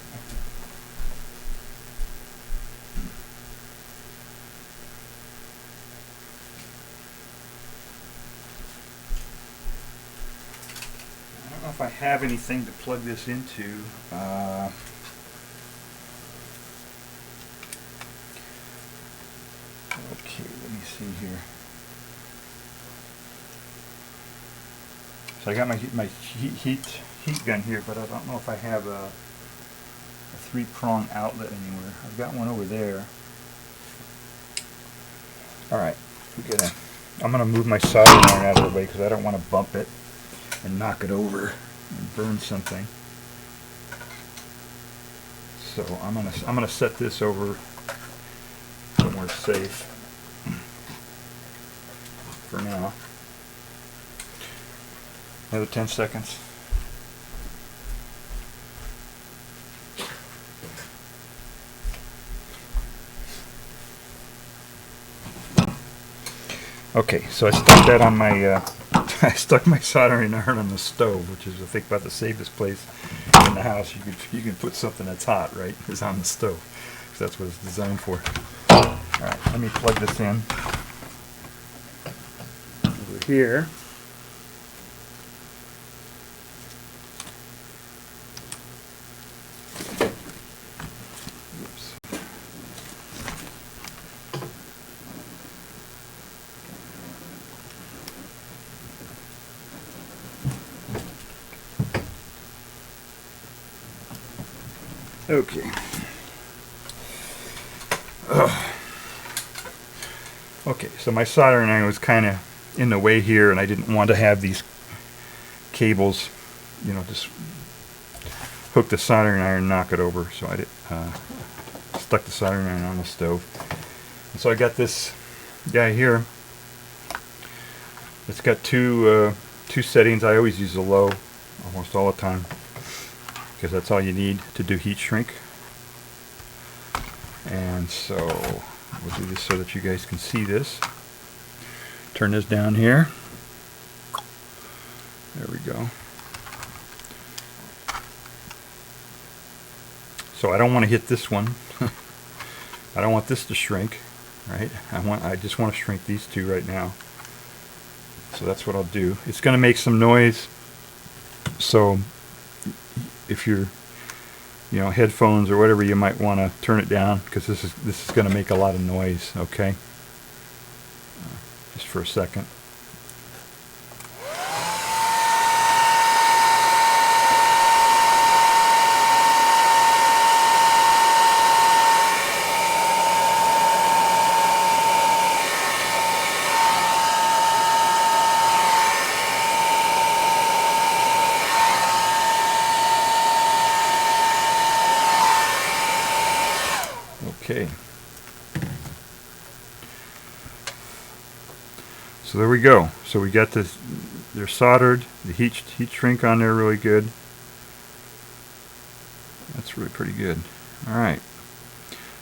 I don't know if I have anything to plug this into. Okay, let me see here. So I got my heat gun here, but I don't know if I have a 3-prong outlet anywhere. I've got one over there. All right, I'm gonna move my soldering iron out of the way because I don't want to bump it and knock it over and burn something. So I'm gonna set this over somewhere safe for now. Another 10 seconds. Okay, so I stuck that on my I stuck my soldering iron on the stove, which is I think about the safest place in the house. You can put something that's hot, right? Is on the stove, because that's what it's designed for. All right, let me plug this in over here. Okay. Okay, so my soldering iron was kind of in the way here, and I didn't want to have these cables, just hook the soldering iron and knock it over. So I stuck the soldering iron on the stove. And so I got this guy here. It's got two settings. I always use the low almost all the time, because that's all you need to do heat shrink. And so we'll do this so that you guys can see this. Turn this down here. There we go. So I don't want to hit this one. I don't want this to shrink, right? I just want to shrink these two right now. So that's what I'll do. It's going to make some noise. So if you're, headphones or whatever, you might want to turn it down, because this is going to make a lot of noise. Okay, just for a second. Okay. So there we go. So we got this, they're soldered, the heat shrink on there really good. That's really pretty good. All right.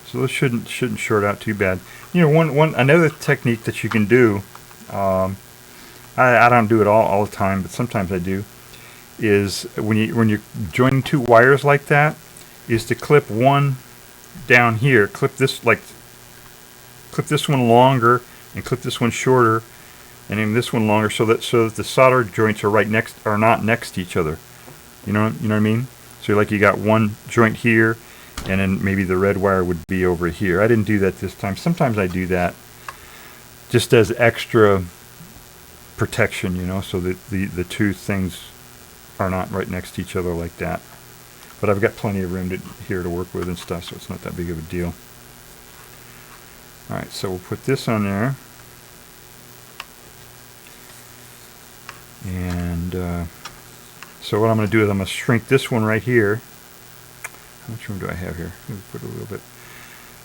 So those shouldn't short out too bad. You know, another technique that you can do, I don't do it all the time, but sometimes I do, is when you're joining two wires like that, is to clip one down here, clip this one longer and clip this one shorter, and then this one longer, so that the solder joints are not next to each other. You know what I mean? So like you got one joint here, and then maybe the red wire would be over here. I didn't do that this time. Sometimes I do that just as extra protection, you know, so that the two things are not right next to each other like that. But I've got plenty of room here to work with and stuff, so it's not that big of a deal. Alright, so we'll put this on there. And so what I'm going to do is I'm going to shrink this one right here. How much room do I have here? Let me put a little bit.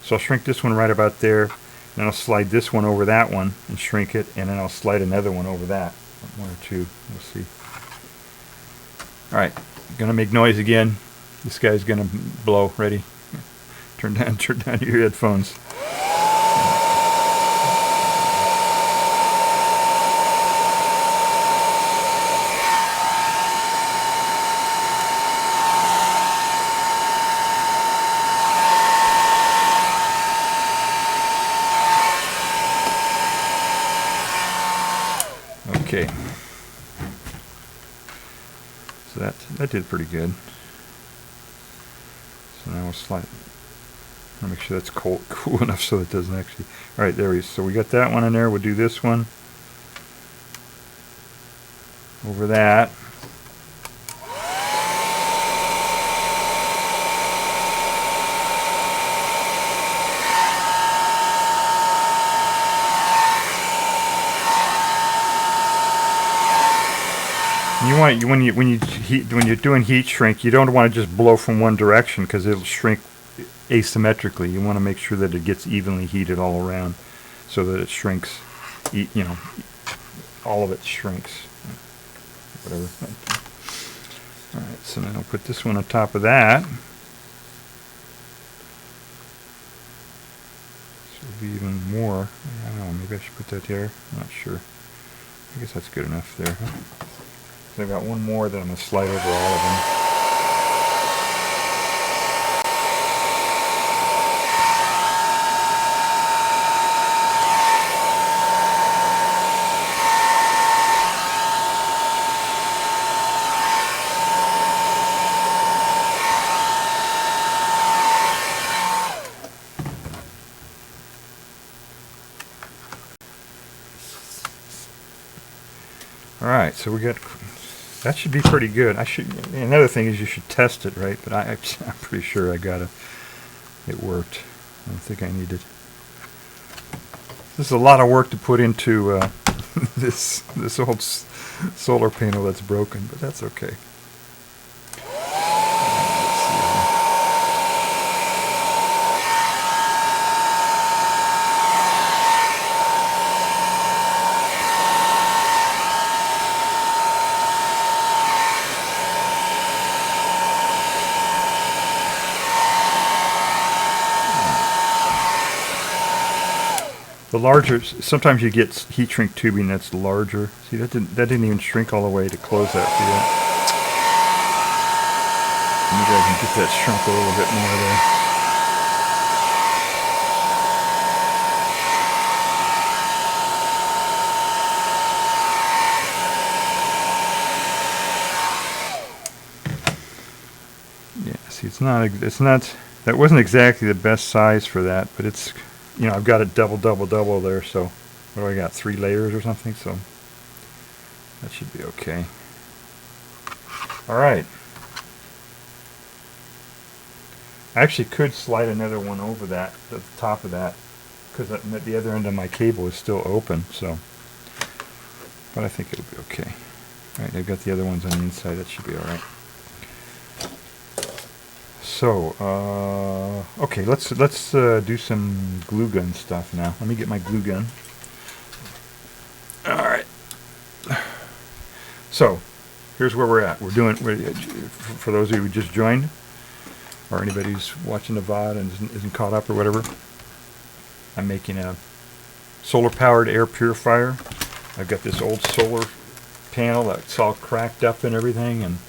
So I'll shrink this one right about there. Then I'll slide this one over that one and shrink it, and then I'll slide another one over that. One or two. We'll see. Alright, gonna make noise again. This guy's gonna blow. Ready? Turn down your headphones. Okay. So that did pretty good. So now we'll slide. I'll make sure that's cool enough so it doesn't actually. All right, there we go. So we got that one in there. We'll do this one over that. You want when you're doing heat shrink, you don't want to just blow from one direction because it'll shrink asymmetrically. You want to make sure that it gets evenly heated all around, so that it shrinks. You know, all of it shrinks. Whatever. All right. So now I'll put this one on top of that. So it'll be even more. I don't know. Maybe I should put that there. I'm not sure. I guess that's good enough there. Huh? So I've got one more that I'm going to slide over all of them. All right, so we got. That should be pretty good. Another thing is you should test it, right? But I'm pretty sure it worked. I don't think I needed. This is a lot of work to put into this old solar panel that's broken, but that's okay. The larger, sometimes you get heat shrink tubing that's larger. See, that didn't even shrink all the way to close that yet. Maybe I can get that shrunk a little bit more there. Yeah, see, it's not, that wasn't exactly the best size for that, but it's, you know, I've got it double there, so what do I got, 3 layers or something, so that should be okay. All right. I actually could slide another one over that, at the top of that, because the other end of my cable is still open, so, but I think it'll be okay. All right, I've got the other ones on the inside, that should be all right. So, okay, let's do some glue gun stuff now. Let me get my glue gun. All right. So, here's where we're at. For those of you who just joined, or anybody who's watching the VOD and isn't caught up or whatever, I'm making a solar-powered air purifier. I've got this old solar panel that's all cracked up and everything, and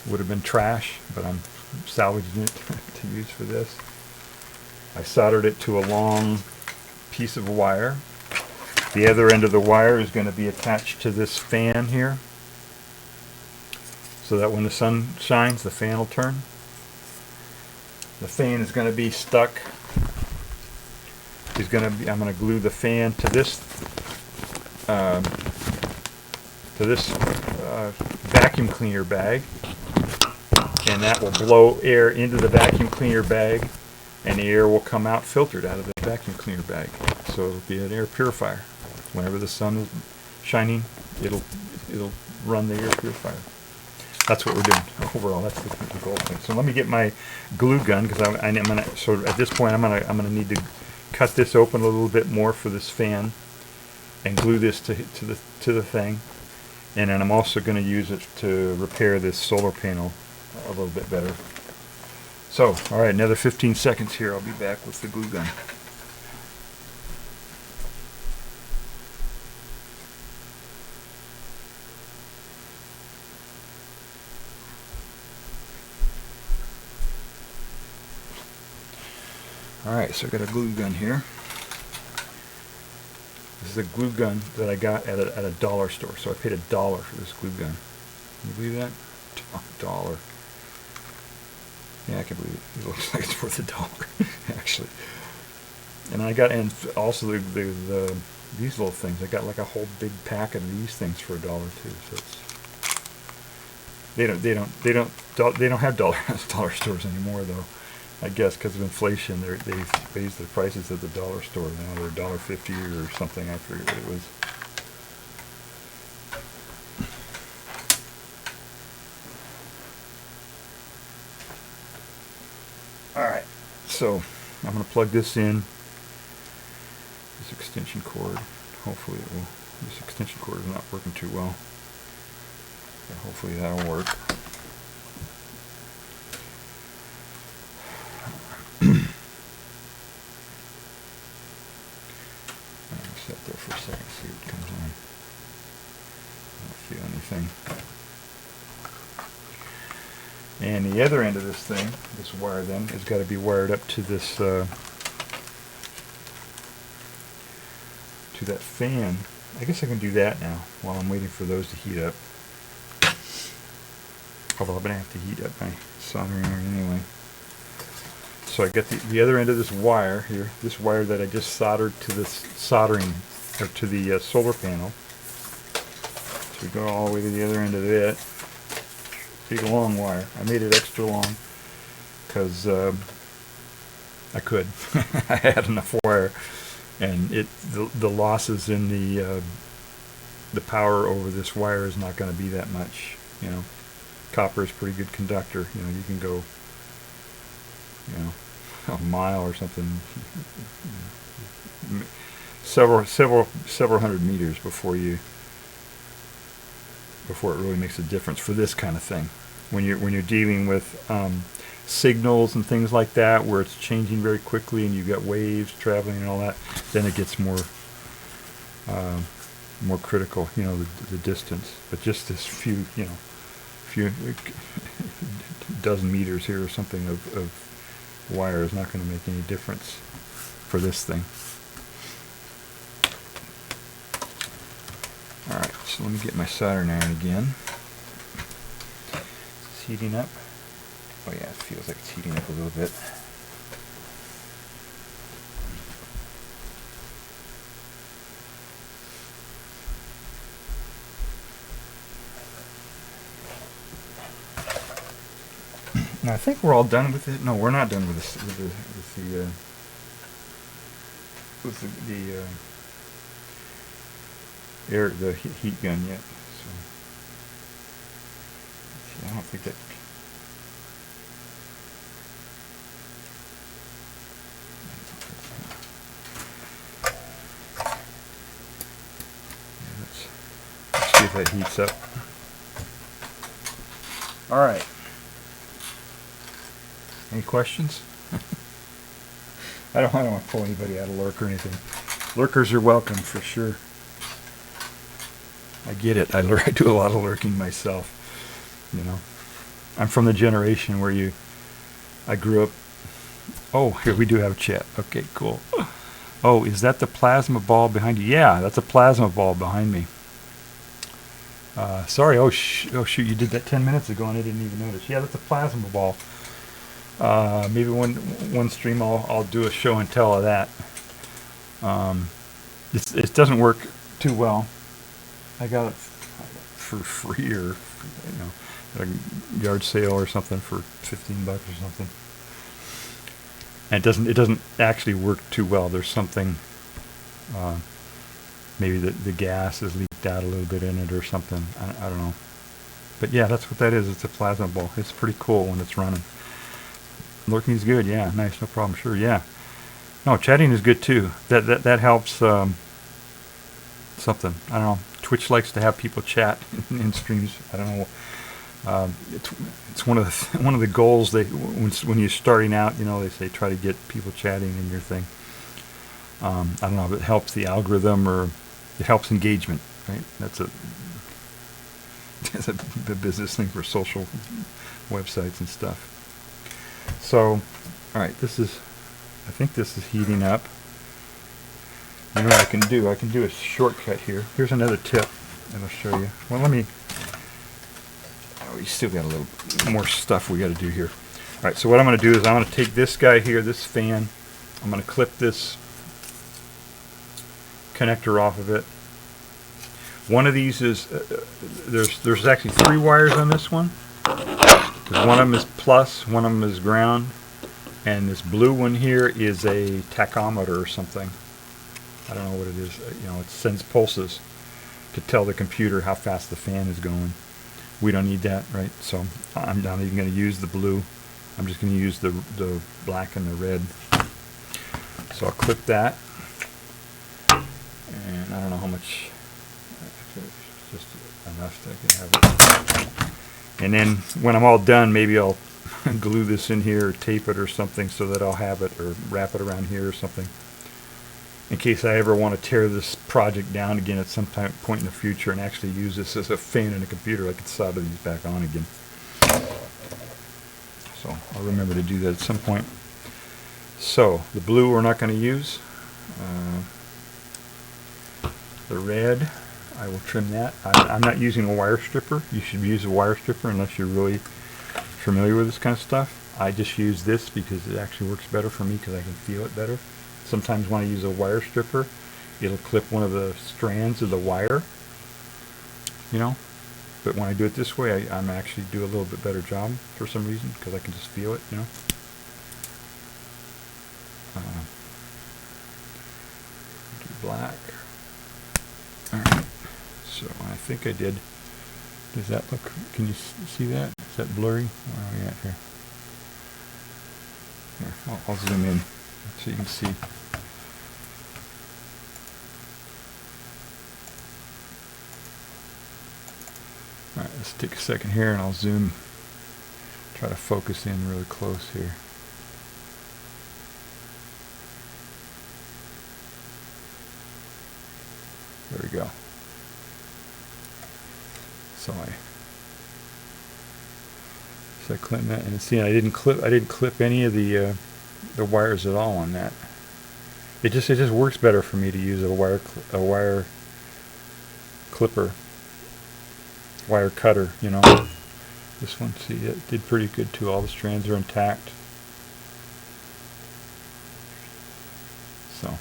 would have been trash, but I'm salvaging it to use for this. I soldered it to a long piece of wire. The other end of the wire is going to be attached to this fan here, so that when the sun shines, the fan will turn. The fan is going to be stuck. I'm going to glue the fan to this vacuum cleaner bag, and that will blow air into the vacuum cleaner bag, and the air will come out filtered out of the vacuum cleaner bag. So it'll be an air purifier. Whenever the sun is shining, it'll run the air purifier. That's what we're doing overall. That's the goal thing. So let me get my glue gun, because I'm gonna. So at this point, I'm gonna need to cut this open a little bit more for this fan, and glue this to the thing. And then I'm also going to use it to repair this solar panel a little bit better. So, all right, another 15 seconds here. I'll be back with the glue gun. All right, so I got a glue gun here. This is a glue gun that I got at a dollar store. So I paid $1 for this glue gun. Can you believe that? $1. Yeah, I can believe it. It looks like it's worth $1, actually. And also these little things. I got like a whole big packet of these things for $1 too. So it's they don't have dollar stores anymore though. I guess because of inflation, they've raised the prices at the dollar store. Now they're $1.50 or something. I forget what it was. All right, so I'm going to plug this in. This extension cord. Hopefully it will. This extension cord is not working too well. But hopefully that'll work. Set there for a second, see what comes on. I don't feel anything. And the other end of this thing, this wire then, has got to be wired up to this, to that fan. I guess I can do that now while I'm waiting for those to heat up. Although I'm going to have to heat up my soldering iron anyway. So I got the other end of this wire here, this wire that I just soldered to this to the solar panel. So we go all the way to the other end of it. Big long wire. I made it extra long because I could. I had enough wire, and the losses in the power over this wire is not going to be that much. You know, copper is a pretty good conductor. You know, you can go, you know, a mile or something, several hundred meters before it really makes a difference for this kind of thing. When you're dealing with signals and things like that, where it's changing very quickly and you've got waves traveling and all that, then it gets more critical. You know, the distance. But just this few dozen meters here or something of wire is not going to make any difference for this thing. Alright, so let me get my soldering iron again. It's heating up. Oh yeah, it feels like it's heating up a little bit. Now I think we're all done with it. No, we're not done with this. The heat gun yet. So I don't think that. that heats up. All right. Any questions? I don't want to pull anybody out of lurk or anything. Lurkers are welcome for sure. I get it. I do a lot of lurking myself. You know, I'm from the generation where I grew up. Oh, here we do have a chat. Okay, cool. Oh, is that the plasma ball behind you? Yeah, that's a plasma ball behind me. Sorry. Oh shoot, you did that 10 minutes ago and I didn't even notice. Yeah, that's a plasma ball. Maybe one stream I'll do a show and tell of that. It doesn't work too well. I got it for free, or at a yard sale or something for $15 or something. And it doesn't actually work too well. There's something, maybe the gas is leaked out a little bit in it or something. I don't know. But yeah, that's what that is. It's a plasma ball. It's pretty cool when it's running. Lurking's good. Yeah, nice, no problem. Sure, yeah. No, chatting is good too. That helps. Something, I don't know. Twitch likes to have people chat in streams. I don't know. It's one of the goals. When you're starting out, they say try to get people chatting in your thing. I don't know if it helps the algorithm or it helps engagement. Right? That's a business thing for social websites and stuff. So, all right, I think this is heating up. You know what I can do? I can do a shortcut here. Here's another tip that I'll show you. Well, we still got a little more stuff we got to do here. All right, so what I'm going to do is I'm going to take this guy here, this fan. I'm going to clip this connector off of it. One of these is, there's actually 3 wires on this one. One of them is plus, one of them is ground, and this blue one here is a tachometer or something. I don't know what it is. It sends pulses to tell the computer how fast the fan is going. We don't need that, right? So I'm not even going to use the blue. I'm just going to use the black and the red. So I'll clip that. And I don't know how much. Just enough that I can have it. And then when I'm all done, maybe I'll glue this in here or tape it or something so that I'll have it, or wrap it around here or something, in case I ever want to tear this project down again at some point in the future and actually use this as a fan in a computer. I could solder these back on again. So I'll remember to do that at some point. So the blue we're not going to use. The red, I will trim that. I'm not using a wire stripper. You should use a wire stripper unless you're really familiar with this kind of stuff. I just use this because it actually works better for me because I can feel it better. Sometimes when I use a wire stripper, it'll clip one of the strands of the wire, But when I do it this way, I'm actually do a little bit better job for some reason because I can just feel it, Do black. All right. So I think I did. Does that look? Can you see that? Is that blurry? Where are we at here? Here, I'll zoom in so you can see. Alright, let's take a second here and I'll zoom, try to focus in really close here. There we go. So I clip that, and see, I didn't clip any of the wires at all on that. It just works better for me to use a wire clipper, wire cutter. This one, see, it did pretty good too. All the strands are intact. So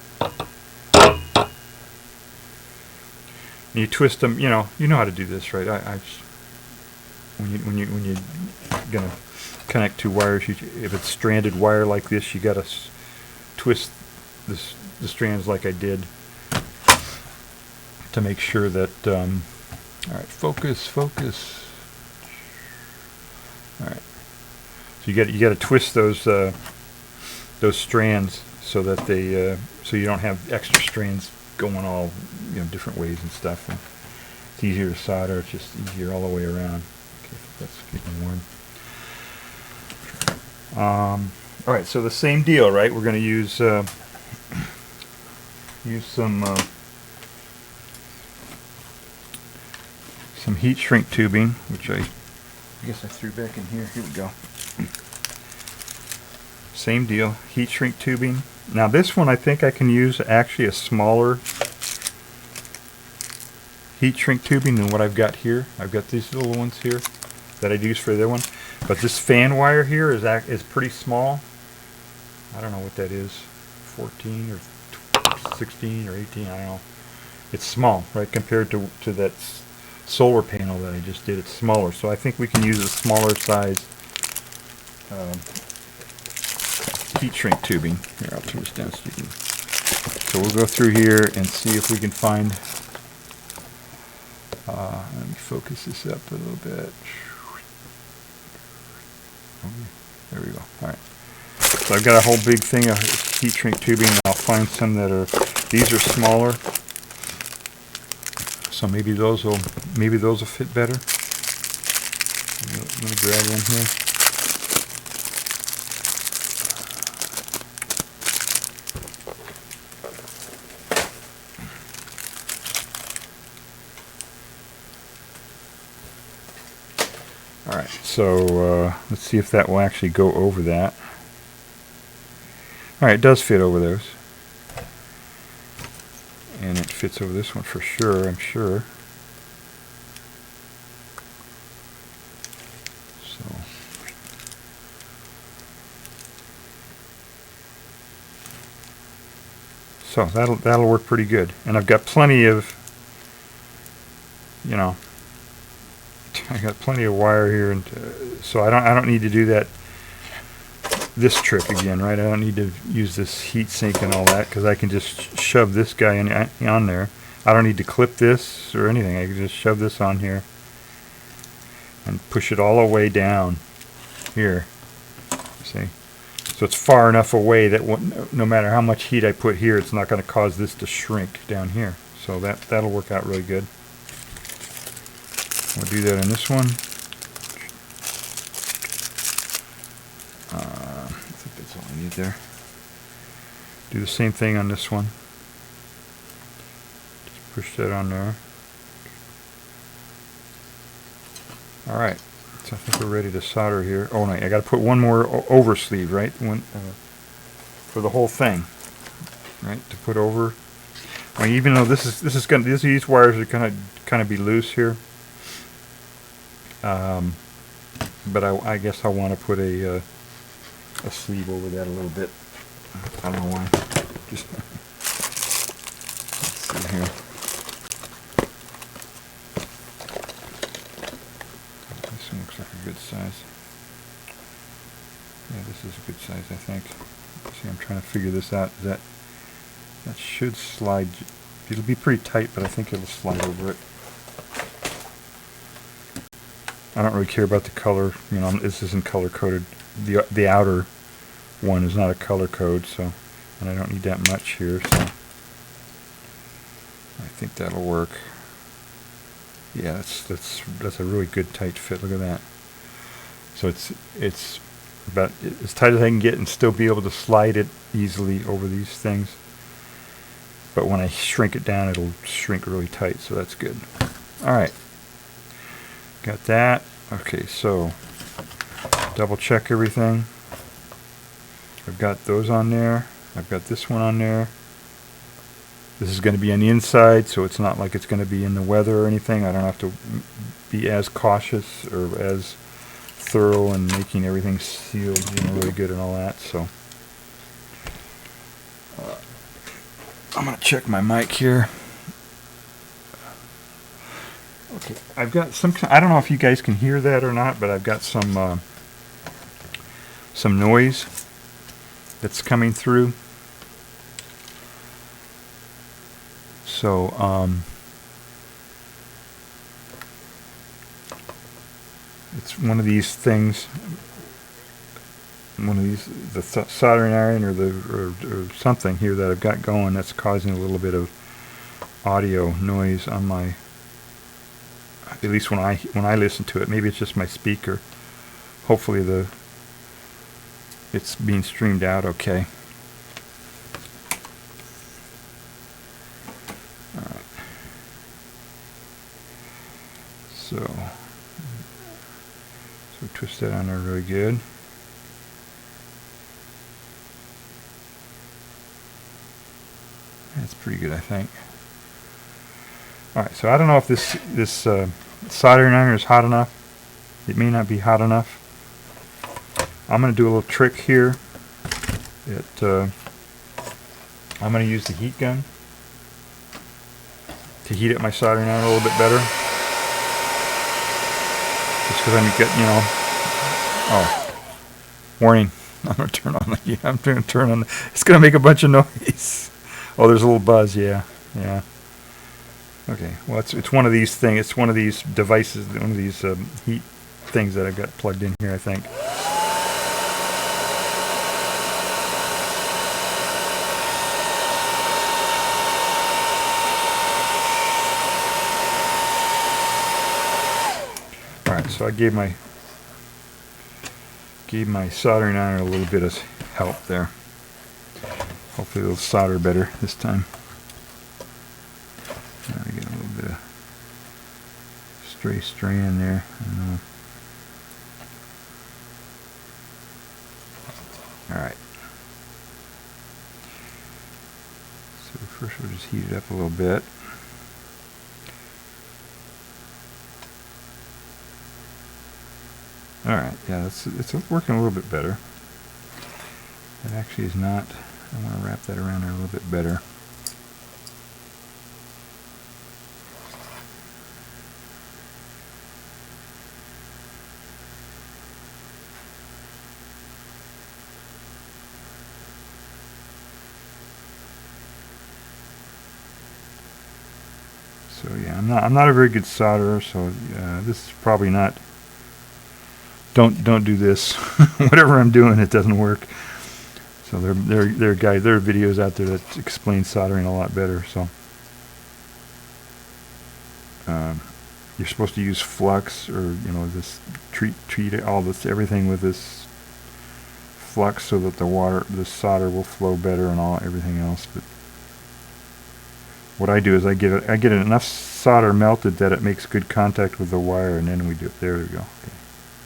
and you twist them. You know how to do this, right? When you're gonna connect 2 wires, if it's stranded wire like this, you gotta twist the strands like I did to make sure that. All right, focus. All right, so you got to twist those strands so that they so you don't have extra strands going all different ways and stuff. It's easier to solder. It's just easier all the way around. Okay, that's getting warm. All right, so the same deal, right? We're going to use some heat shrink tubing, which I guess I threw back in here. Here we go. Same deal, heat shrink tubing. Now this one I think I can use actually a smaller heat shrink tubing than what I've got here. I've got these little ones here that I use for the other one. But this fan wire here is pretty small. I don't know what that is, 14 or 16 or 18, I don't know. It's small, right, compared to that solar panel that I just did. It's smaller, so I think we can use a smaller size heat shrink tubing. Here, I'll turn this down so you can. So we'll go through here and see if we can find. Let me focus this up a little bit. There we go. All right. So I've got a whole big thing of heat shrink tubing. I'll find some that are. These are smaller. So maybe those will fit better. I'm gonna grab one here. All right, so let's see if that will actually go over that. All right, it does fit over those. And it fits over this one for sure, I'm sure. So that'll work pretty good. And I've got plenty of, you know, I got plenty of wire here, and so I don't need to do this trick again, right? I don't need to use this heat sink and all that, because I can just shove this guy on there. I don't need to clip this or anything. I can just shove this on here and push it all the way down here. See? So it's far enough away that no matter how much heat I put here, it's not going to cause this to shrink down here. So that'll work out really good. We'll do that on this one. I think that's all I need there. Do the same thing on this one. Just push that on there. All right. So I think we're ready to solder here. Oh no, I got to put one more over sleeve, right? For the whole thing, right? To put over. I mean, even though these wires are kind of be loose here. But I guess I want to put a sleeve over that a little bit. I don't know why. Just let's see here. This one looks like a good size. Yeah, this is a good size, I think. See, I'm trying to figure this out. That should slide. It'll be pretty tight, but I think it'll slide over it. I don't really care about the color. You know, this isn't color coded. The outer one is not a color code, so, and I don't need that much here, so I think that'll work. Yeah, that's a really good tight fit. Look at that. So it's about as tight as I can get and still be able to slide it easily over these things. But when I shrink it down, it'll shrink really tight, so that's good. All right. Got that. Okay, so double check everything. I've got those on there. I've got this one on there. This is going to be on the inside, so it's not like it's going to be in the weather or anything. I don't have to be as cautious or as thorough in making everything sealed, you know, really good and all that. So I'm going to check my mic here. Okay, I've got some. I don't know if you guys can hear that or not, but I've got some noise that's coming through. So it's one of these things. One of these, the soldering iron or something here that I've got going that's causing a little bit of audio noise on my at least when I listen to it. Maybe it's just my speaker. Hopefully it's being streamed out okay. All right. So twist that on there really good. That's pretty good, I think. All right, so I don't know if this soldering iron is hot enough. It may not be hot enough. I'm going to do a little trick here. I'm going to use the heat gun to heat up my soldering iron a little bit better. Just because I'm getting, you know. Oh, warning! I'm going to turn on the. I'm going to turn on. It's going to make a bunch of noise. Oh, there's a little buzz. Yeah. Okay. Well, it's one of these things. It's one of these devices. One of these heat things that I've got plugged in here, I think. All right. So I gave my soldering iron a little bit of help there. Hopefully it'll solder better this time. Now I get a little bit of stray strand there. I know. Alright. So first we'll just heat it up a little bit. Alright, yeah, it's working a little bit better. It actually is not. I want to wrap that around there a little bit better. So yeah, I'm not a very good solderer, so this is probably not. Don't do this. Whatever I'm doing, it doesn't work. So there are videos out there that explain soldering a lot better. So you're supposed to use flux, or this treat all this everything with this flux so that the solder will flow better and everything else. But what I do is I get enough solder melted that it makes good contact with the wire, and then we do it. There we go. Okay.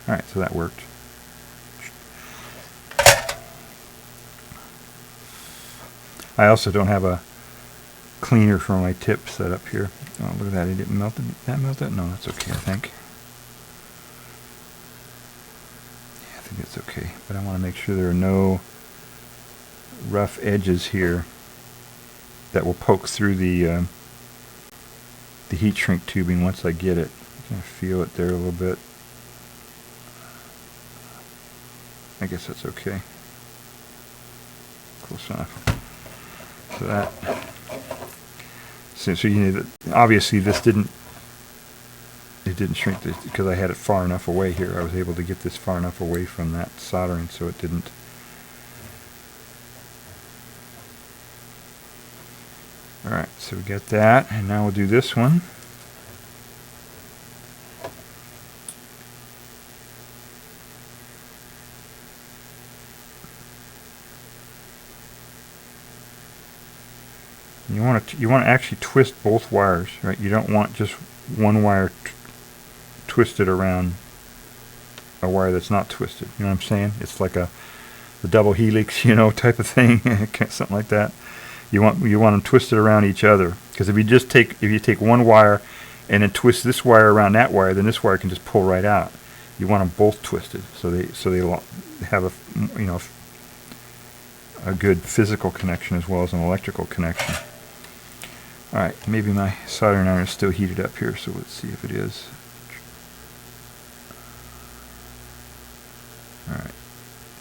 All right, so that worked. I also don't have a cleaner for my tip set up here. Oh, look at that. It didn't melt it. Did that melt it? No, that's okay, I think. Yeah, I think it's okay. But I want to make sure there are no rough edges here that will poke through the heat shrink tubing once I get it. You can feel it there a little bit. I guess that's okay. Close enough. So that. So obviously this didn't shrink because I had it far enough away here. I was able to get this far enough away from that soldering, so it didn't. All right, so we got that, and now we'll do this one. You want to actually twist both wires, right? You don't want just one wire twisted around a wire that's not twisted. You know what I'm saying? It's like the double helix, type of thing, something like that. You want them twisted around each other, because if you take one wire and then twist this wire around that wire, then this wire can just pull right out. You want them both twisted so they have a good physical connection as well as an electrical connection. All right, maybe my soldering iron is still heated up here, so let's see if it is. All right,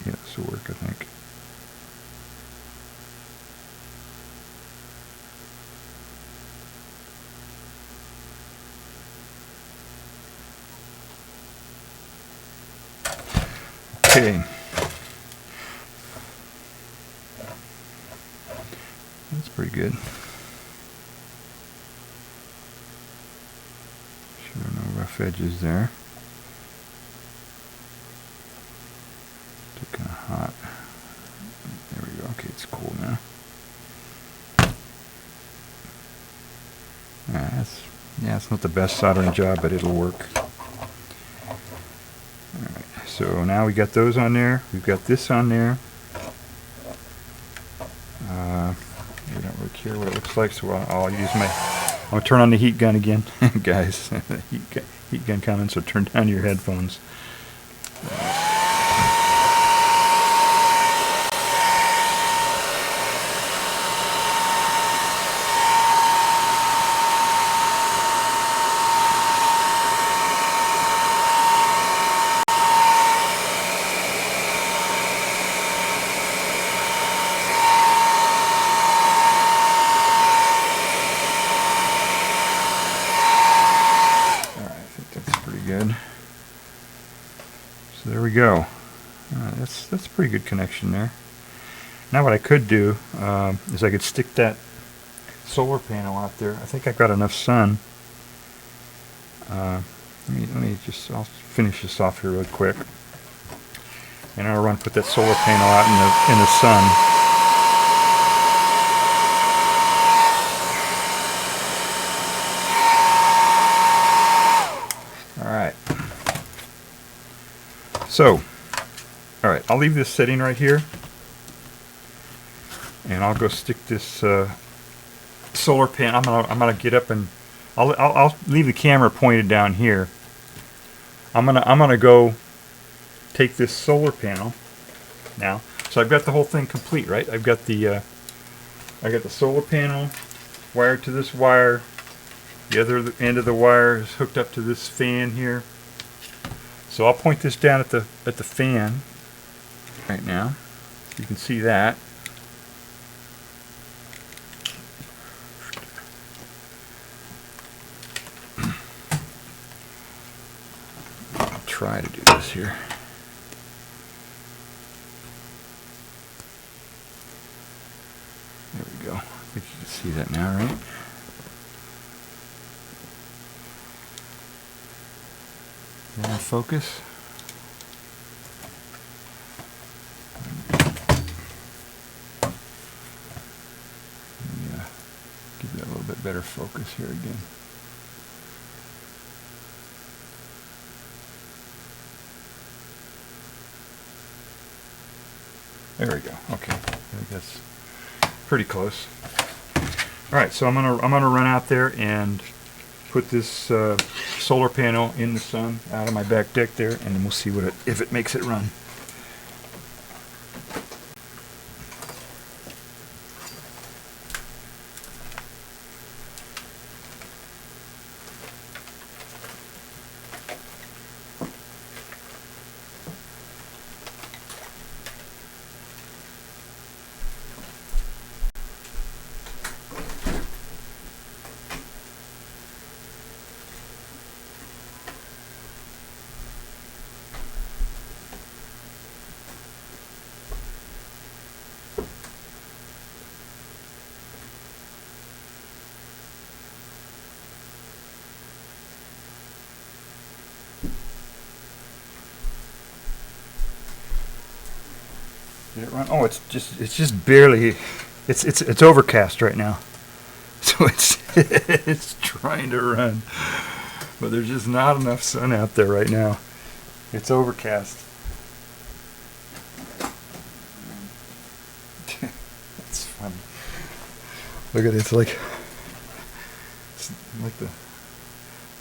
yeah, this will work, I think. Okay. That's pretty good. Sure, no rough edges there. Still kind of hot. There we go. Okay, it's cool now. Yeah, it's not the best soldering job, but it'll work. Alright, so now we got those on there. We've got this on there. We don't really care what it looks like, so I'll use my... I'm going to turn on the heat gun again, guys. heat gun coming, so turn down your headphones. Good. So there we go. That's a pretty good connection there. Now what I could do is I could stick that solar panel out there. I think I got enough sun. I'll finish this off here real quick, and I'll put that solar panel out in the sun. So, alright, I'll leave this sitting right here, and I'll go stick this solar panel. I'm gonna get up and I'll leave the camera pointed down here. I'm gonna go take this solar panel now. So I've got the whole thing complete, right? I've got the solar panel wired to this wire. The other end of the wire is hooked up to this fan here. So I'll point this down at the fan right now. You can see that. I'll try to do this here. There we go. I think you can see that now, right? Now focus. Yeah, give that a little bit better focus here again. There we go. Okay, I think that's pretty close. All right, so I'm gonna run out there and put this solar panel in the sun out of my back deck there, and then we'll see if it makes it run. Did it run? Oh, it's just barely. It's overcast right now, so it's trying to run, but there's just not enough sun out there right now. It's overcast. That's funny. Look at it. It's like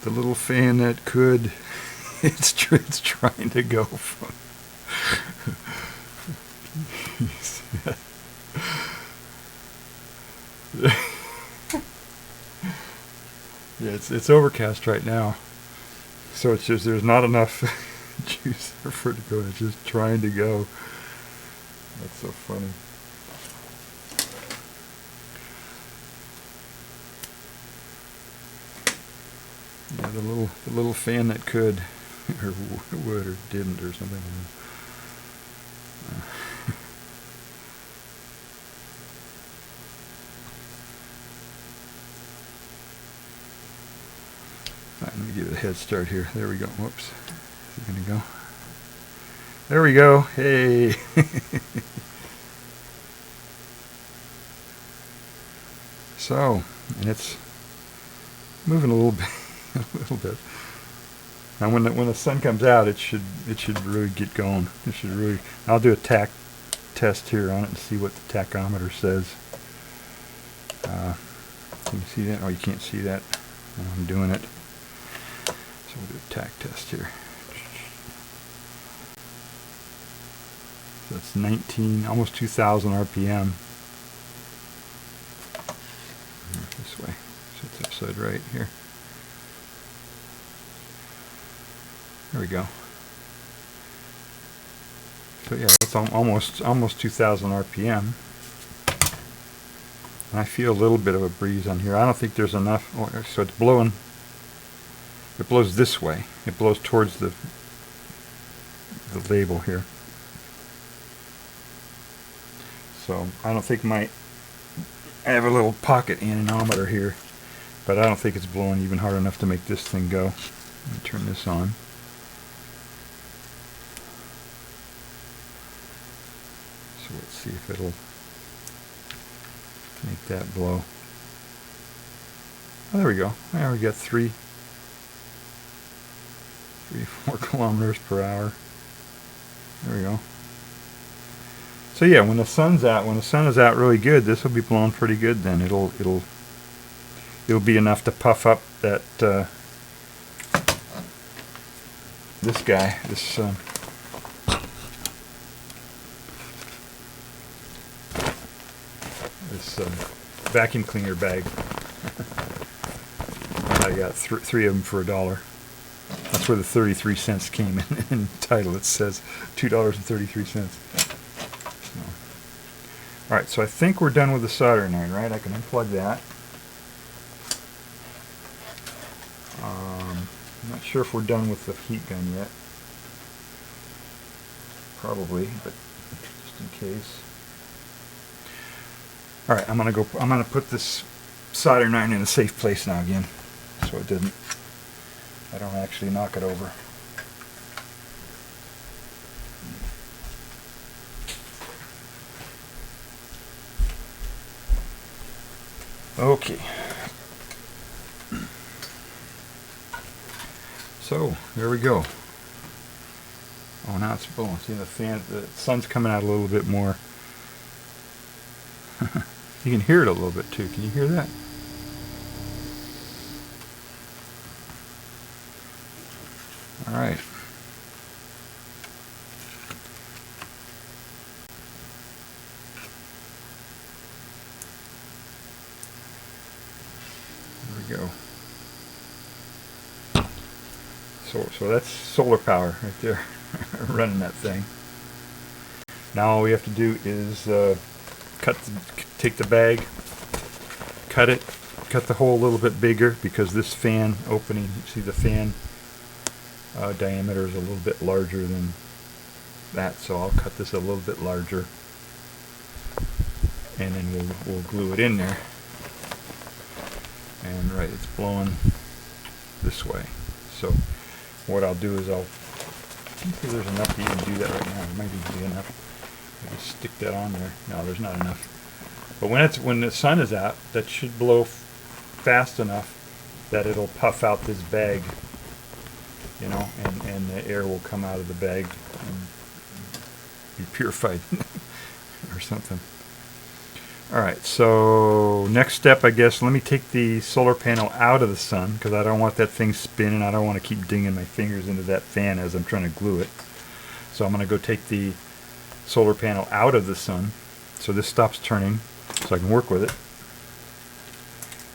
the little fan that could. It's trying to go from. Yeah, it's overcast right now, so it's just there's not enough juice there for it to go. It's just trying to go. That's so funny. Yeah, the little fan that could, or would, or didn't, or something. Let me give it a head start here. There we go. Whoops. Is it going to go? There we go. Hey. So, and it's moving a little bit. A little bit. Now, when the sun comes out, it should really get going. It should really. I'll do a tack test here on it and see what the tachometer says. Can you see that? Oh, you can't see that. I'm doing it. So we'll do a tack test here. So it's 19, almost 2,000 RPM. This way. So it's upside right here. There we go. So yeah, that's almost 2,000 RPM. And I feel a little bit of a breeze on here. I don't think there's enough. Oh, so it's blowing. It blows this way. It blows towards the label here. So I don't think I have a little pocket anemometer here, but I don't think it's blowing even hard enough to make this thing go. Let me turn this on. So let's see if it'll make that blow. Oh, there we go. There we got 4 kilometers per hour. There we go. So yeah, when the sun is out really good, this will be blowing pretty good. Then it'll be enough to puff up that this guy, this vacuum cleaner bag. I got three of them for $1. That's where the 33 cents came in the title. It says $2.33. Alright, so I think we're done with the soldering iron, right? I can unplug that. I'm not sure if we're done with the heat gun yet. Probably, but just in case. Alright, I'm gonna put this soldering iron in a safe place now again, so I don't actually knock it over. Okay. So, there we go. Oh, now it's blowing. See, the sun's coming out a little bit more. You can hear it a little bit too. Can you hear that? All right. There we go. So that's solar power right there, running that thing. Now all we have to do is take the bag, cut the hole a little bit bigger, because this fan opening, you see the fan diameter is a little bit larger than that, so I'll cut this a little bit larger, and then we'll glue it in there. And right, it's blowing this way. So what I'll do is I'll see if there's enough to even do that right now. It might even be enough. I just stick that on there. No, there's not enough. But when the sun is out, that should blow fast enough that it'll puff out this bag, you know, and the air will come out of the bag and be purified or something. Alright, so next step, I guess, let me take the solar panel out of the sun, because I don't want that thing spinning. I don't want to keep dinging my fingers into that fan as I'm trying to glue it. So I'm going to go take the solar panel out of the sun, so this stops turning, so I can work with it.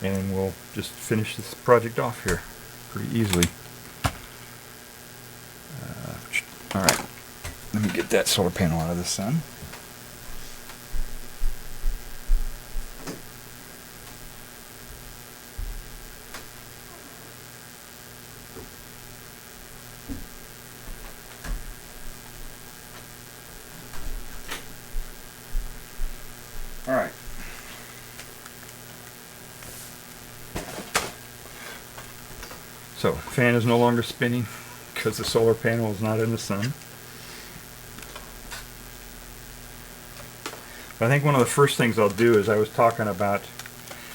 And then we'll just finish this project off here pretty easily. Alright, let me get that solar panel out of the sun. Alright. So fan is no longer spinning because the solar panel is not in the sun. But I think one of the first things I'll do is I was talking about,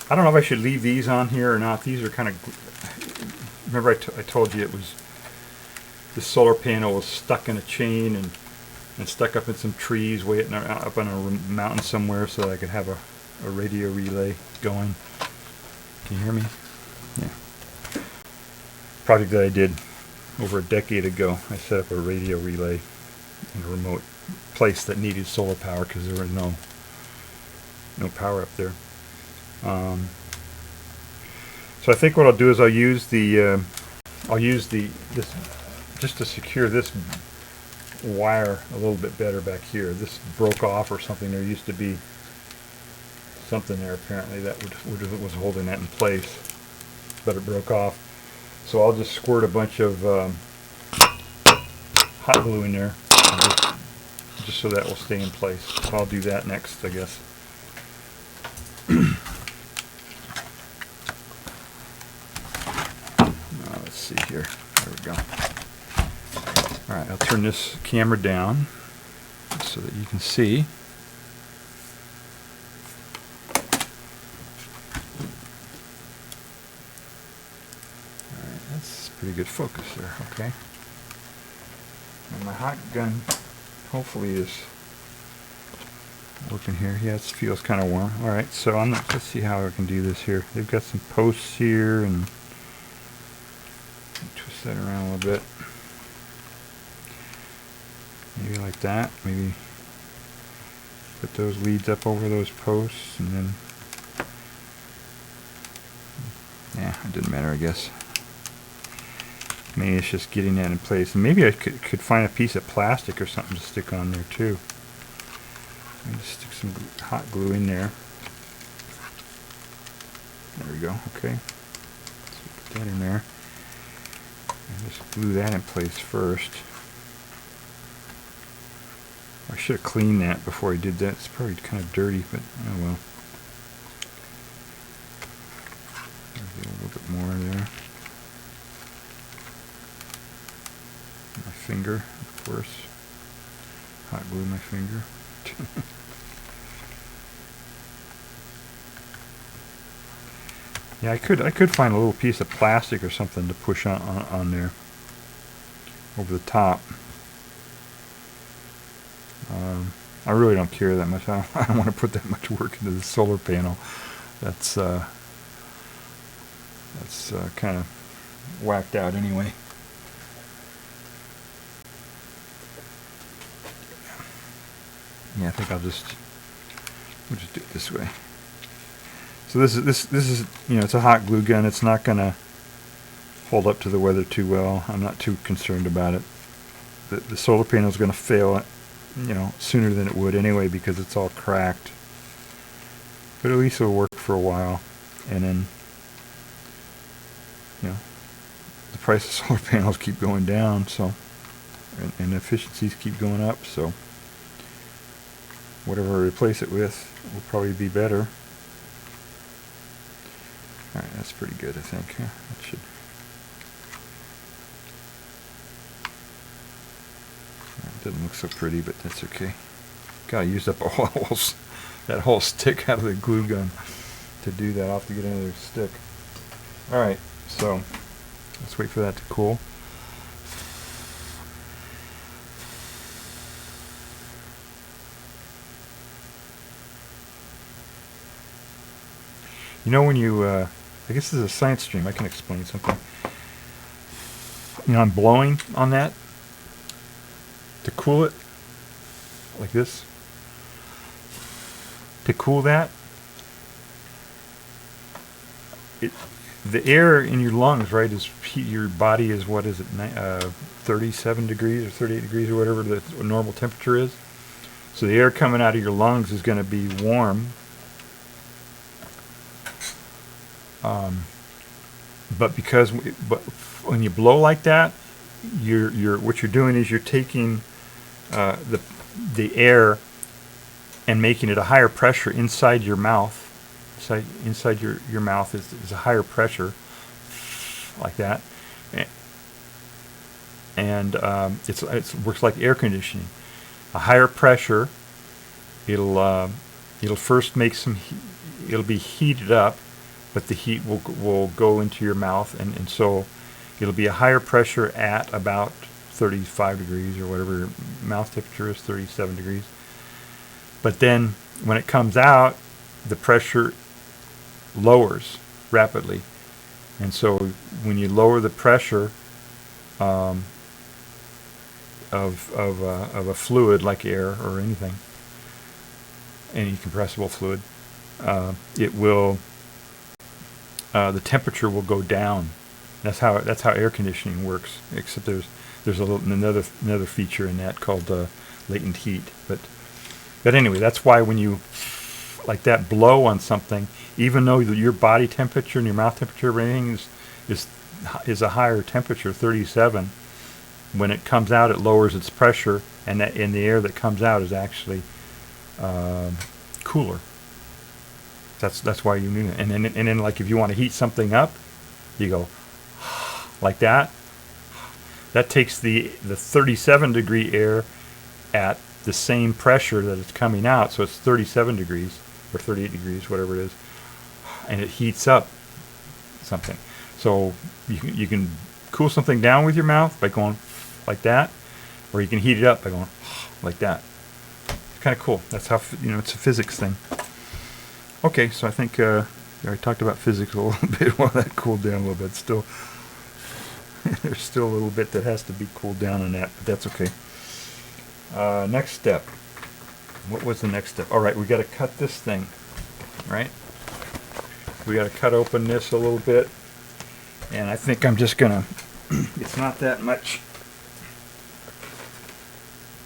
I don't know if I should leave these on here or not. These are kind of, remember I told you it was, the solar panel was stuck in a chain and stuck up in some trees way up on a mountain somewhere so that I could have a radio relay going. Can you hear me? Yeah. Project that I did over a decade ago. I set up a radio relay in a remote place that needed solar power because there was no power up there. So I think what I'll do is I'll use this just to secure this wire a little bit better back here. This broke off or something. There used to be something there apparently that was holding that in place, but it broke off. So I'll just squirt a bunch of hot glue in there, just so that will stay in place. So I'll do that next, I guess. Let's see here. There we go. Alright, I'll turn this camera down so that you can see. Alright, that's pretty good focus there, okay. And my hot gun hopefully is working here. Yeah, it feels kind of warm. Alright, so let's see how I can do this here. They've got some posts here, and twist that around a little bit. Maybe like that. Maybe put those leads up over those posts, and then yeah, it didn't matter, I guess. Maybe it's just getting that in place. And maybe I could find a piece of plastic or something to stick on there too. And just stick some hot glue in there. There we go. Okay. So put that in there. And just glue that in place first. I should have cleaned that before I did that. It's probably kind of dirty, but oh well. Maybe a little bit more there. My finger, of course. Hot glue my finger. Yeah, I could find a little piece of plastic or something to push on there over the top. I really don't care that much. I don't want to put that much work into the solar panel. That's kind of whacked out anyway. Yeah, I think we'll just do it this way. So this is it's a hot glue gun. It's not gonna hold up to the weather too well. I'm not too concerned about it. The solar panel is gonna fail, sooner than it would anyway because it's all cracked. But at least it'll work for a while, and then the price of solar panels keep going down, so and efficiencies keep going up, so whatever I replace it with will probably be better. Alright, that's pretty good, I think. Yeah, that should. It doesn't look so pretty, but that's okay. God, I used up that whole stick out of the glue gun to do that. I'll have to get another stick. Alright, so let's wait for that to cool. When you, I guess this is a science stream, I can explain something. I'm blowing on that to cool it, like this. To cool that, the air in your lungs, right, is your body is, what is it, 37 degrees or 38 degrees or whatever the normal temperature is. So the air coming out of your lungs is going to be warm. But when you blow like that, what you're doing is you're taking the air and making it a higher pressure inside your mouth. Inside your mouth is a higher pressure, like that, and it works like air conditioning. A higher pressure, it'll first make it'll be heated up, but the heat will go into your mouth, and so it'll be a higher pressure at about 35 degrees or whatever your mouth temperature is, 37 degrees. But then when it comes out, the pressure lowers rapidly. And so when you lower the pressure of a fluid like air or anything, any compressible fluid, the temperature will go down. That's how air conditioning works. Except there's another feature in that called latent heat. But anyway, that's why when you like that blow on something, even though your body temperature and your mouth temperature and everything is a higher temperature, 37, when it comes out, it lowers its pressure, and that in the air that comes out is actually cooler. That's why you need it. And then like if you want to heat something up, you go like that. That takes the 37 degree air at the same pressure that it's coming out, so it's 37 degrees or 38 degrees, whatever it is, and it heats up something. So you can cool something down with your mouth by going like that, or you can heat it up by going like that. It's kind of cool. That's how it's a physics thing. Okay, so I think I talked about physics a little bit while that cooled down a little bit. Still, there's still a little bit that has to be cooled down in that, but that's okay. Next step. What was the next step? All right, we got to cut this thing, right? We got to cut open this a little bit, and I think I'm just gonna. It's not that much.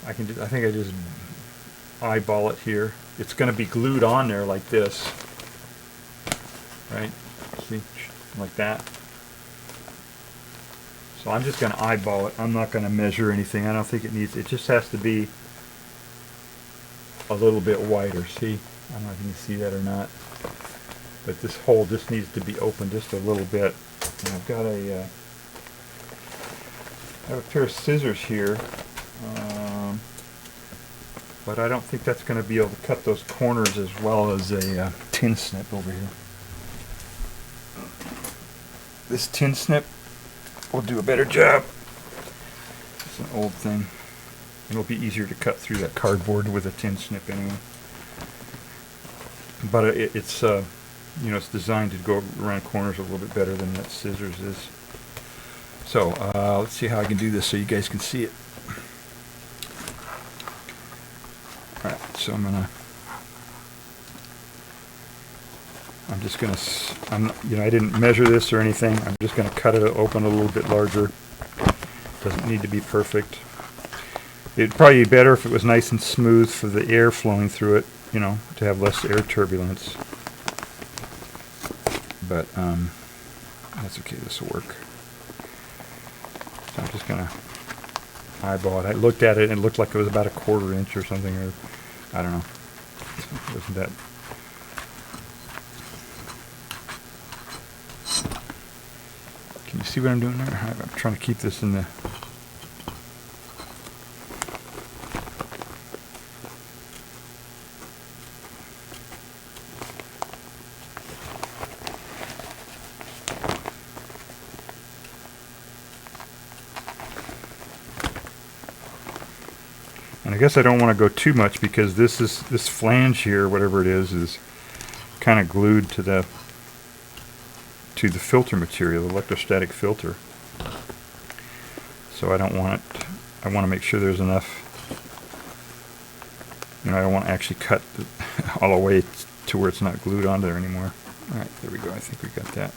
I think I just eyeball it here. It's going to be glued on there like this, right? See, like that. So I'm just going to eyeball it. I'm not going to measure anything. I don't think it needs. It just has to be a little bit wider. See, I don't know if you can see that or not, but this hole just needs to be opened just a little bit. And I've got I have a pair of scissors here. But I don't think that's going to be able to cut those corners as well as a tin snip over here. This tin snip will do a better job. It's an old thing. It'll be easier to cut through that cardboard with a tin snip anyway. But it's it's designed to go around corners a little bit better than that scissors is. So let's see how I can do this so you guys can see it. Alright, so I didn't measure this or anything. I'm just going to cut it open a little bit larger. Doesn't need to be perfect. It'd probably be better if it was nice and smooth for the air flowing through it, to have less air turbulence. But that's okay, this will work. So I'm just going to eyeball it. I looked at it and it looked like it was about 1/4 inch or something, or I don't know. It wasn't that. Can you see what I'm doing there? I'm trying to keep this in the. And I guess I don't want to go too much because this flange here, whatever it is kind of glued to the filter material, the electrostatic filter. So I don't want it. I want to make sure there's enough. I don't want to actually cut all the way to where it's not glued onto there anymore. All right, there we go. I think we got that.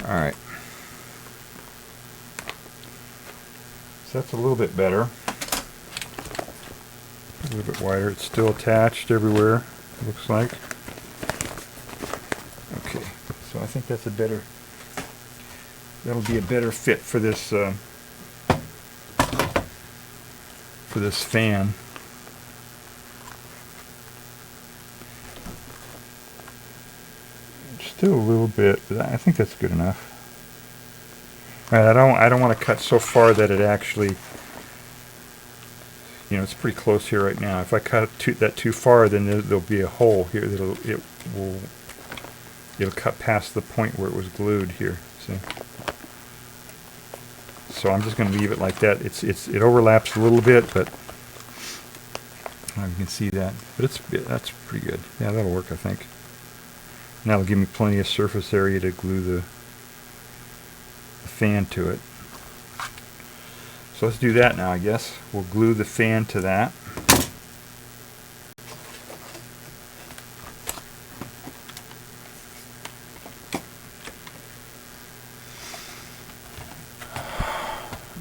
All right. So that's a little bit better. A little bit wider. It's still attached everywhere, it looks like. Okay, so I think that'll be a better fit for this fan. Still a little bit, but I think that's good enough. Right, I don't want to cut so far that it actually, you know, it's pretty close here right now. If I cut that too far, then there'll be a hole here. It'll cut past the point where it was glued here. See? So I'm just going to leave it like that. It overlaps a little bit, but you can see that. But that's pretty good. Yeah, that'll work, I think. And that'll give me plenty of surface area to glue the fan to it. So let's do that now, I guess. We'll glue the fan to that.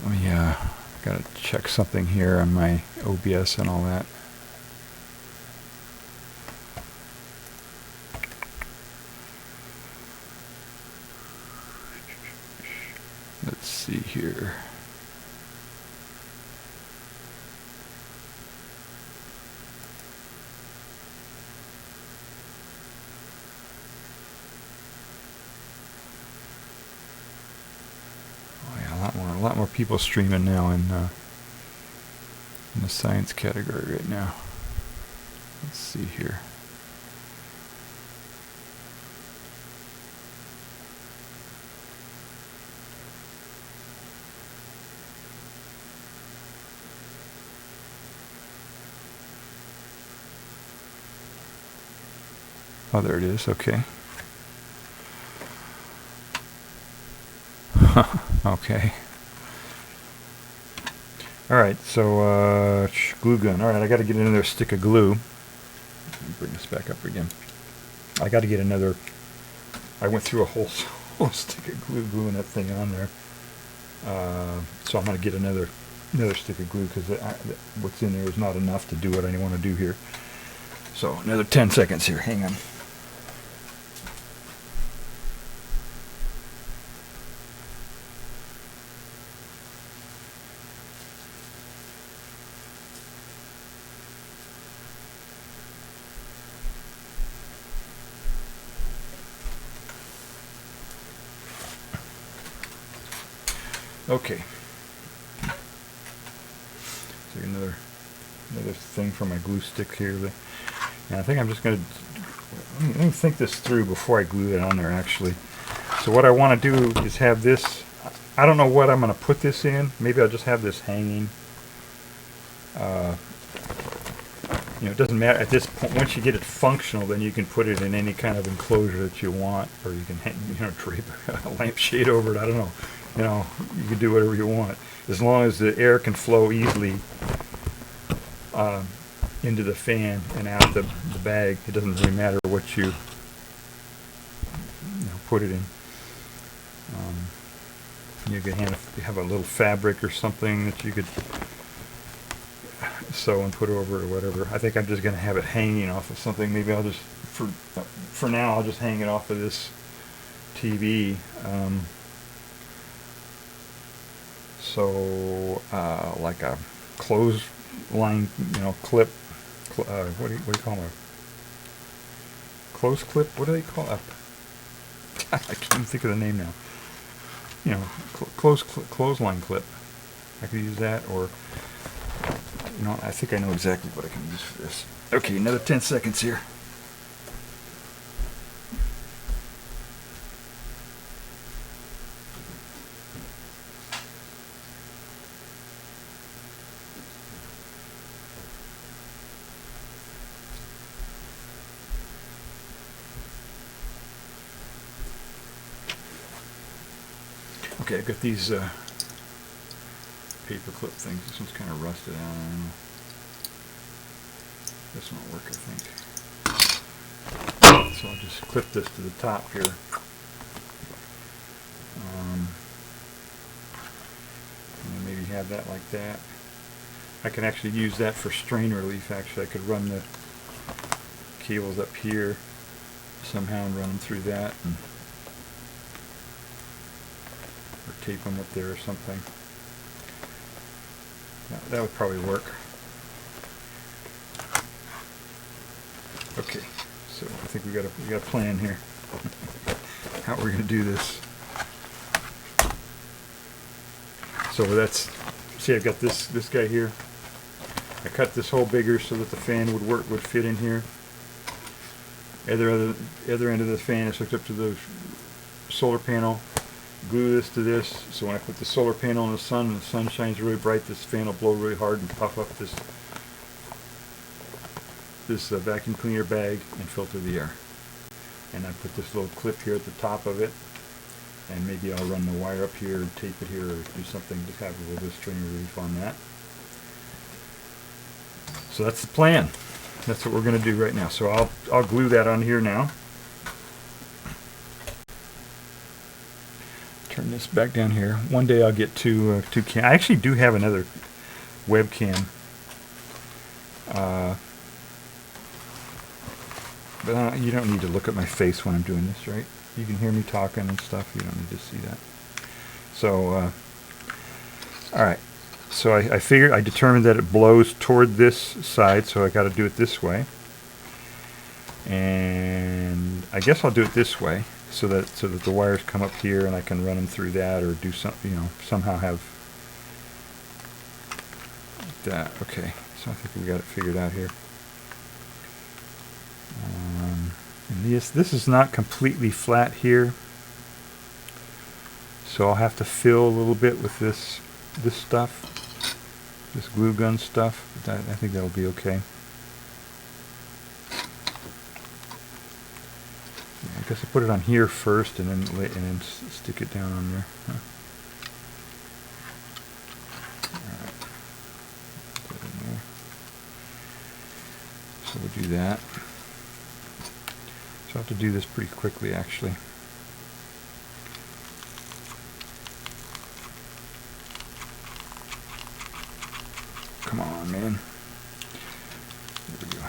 Let me gotta check something here on my OBS and all that. Let's see here. A lot more people streaming now in the science category right now. Let's see here. Oh, there it is. Okay. Okay. Alright, so glue gun. Alright, I got to get another stick of glue. Let me bring this back up again. I got to get another. I went through a whole stick of glue gluing that thing on there. So I'm going to get another stick of glue because what's in there is not enough to do what I want to do here. So another 10 seconds here. Hang on. Okay. So another thing for my glue stick here. And I think I'm just going to let me think this through before I glue it on there. Actually, so what I want to do is have this. I don't know what I'm going to put this in. Maybe I'll just have this hanging. You know, it doesn't matter at this point. Once you get it functional, then you can put it in any kind of enclosure that you want, or you can drape a lampshade over it. I don't know. You know, you can do whatever you want as long as the air can flow easily into the fan and out the bag. It doesn't really matter what you put it in. You could have a little fabric or something that you could sew and put over it or whatever. I think I'm just going to have it hanging off of something. Maybe I'll just for now I'll just hang it off of this TV. So like a clothesline, clip. What do you call them? A clothes clip? What do they call it? I can't even think of the name now. Clothesline clip. I could use that, or I think I know exactly what I can use for this. Okay, another 10 seconds here. Okay, I've got these paper clip things. This one's kind of rusted out. I don't know. This won't work, I think. So I'll just clip this to the top here. And maybe have that like that. I can actually use that for strain relief. Actually, I could run the cables up here somehow and run them through that. Or tape them up there or something. That would probably work. Okay, so I think we got a plan here. How we're going to do this. So that's, see, I've got this guy here. I cut this hole bigger so that the fan would fit in here. Other end of the fan is hooked up to the solar panel. Glue this to this, so when I put the solar panel in the sun and the sun shines really bright, this fan will blow really hard and puff up this vacuum cleaner bag and filter the air. And I put this little clip here at the top of it, and maybe I'll run the wire up here and tape it here or do something to have a little bit of strain relief on that. So that's the plan. That's what we're going to do right now. So I'll glue that on here now. Turn this back down here. One day I'll get two cam. I actually do have another webcam. But you don't need to look at my face when I'm doing this, right? You can hear me talking and stuff. You don't need to see that. So, alright. So I determined that it blows toward this side, so I got to do it this way. And I guess I'll do it this way, so that the wires come up here and I can run them through that, or do something, somehow have that. Okay, so I think we got it figured out here. And this is not completely flat here, so I'll have to fill a little bit with this stuff, this glue gun stuff. But I think that'll be okay. I guess I put it on here first, and then stick it down on there. Huh. All right. Put it in there. So we'll do that. So I have to do this pretty quickly, actually. Come on, man. There we go.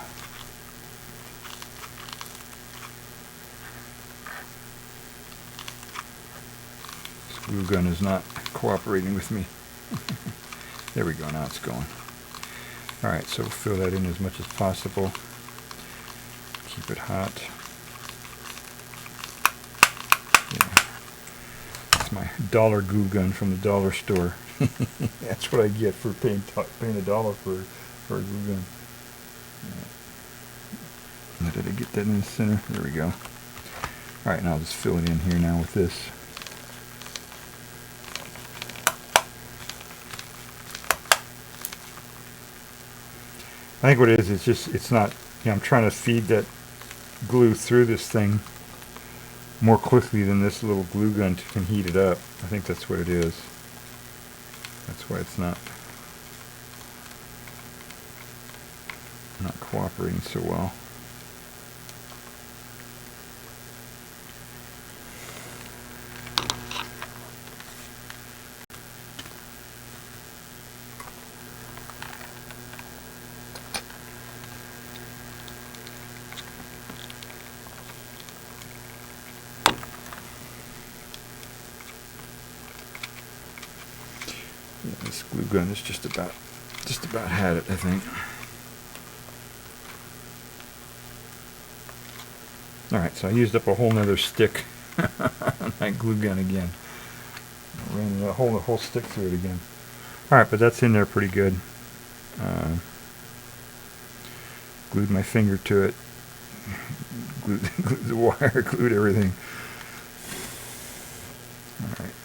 This glue gun is not cooperating with me. There we go, now it's going. Alright, so we'll fill that in as much as possible. Keep it hot. Yeah. That's my dollar glue gun from the dollar store. That's what I get for paying $1 for a glue gun. Right. Did I get that in the center? There we go. Alright, now I'll just fill it in here now with this. I think what it is, it's not, I'm trying to feed that glue through this thing more quickly than this little glue gun can heat it up. I think that's what it is. That's why it's not cooperating so well. Yeah, this glue gun is just about had it, I think. Alright, so I used up a whole nother stick on that glue gun again. I ran the whole stick through it again. Alright, but that's in there pretty good. Glued my finger to it. Glued the wire, glued everything. Alright.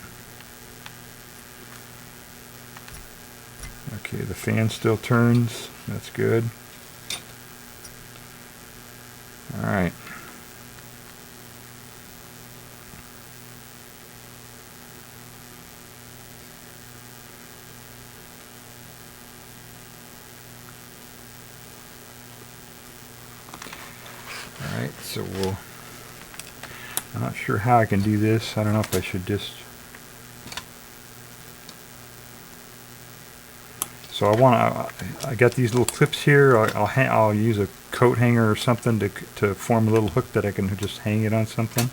Okay, the fan still turns. That's good. Alright. Alright, so I'm not sure how I can do this. I don't know if I should just... So I got these little clips here. I'll use a coat hanger or something to form a little hook that I can just hang it on something.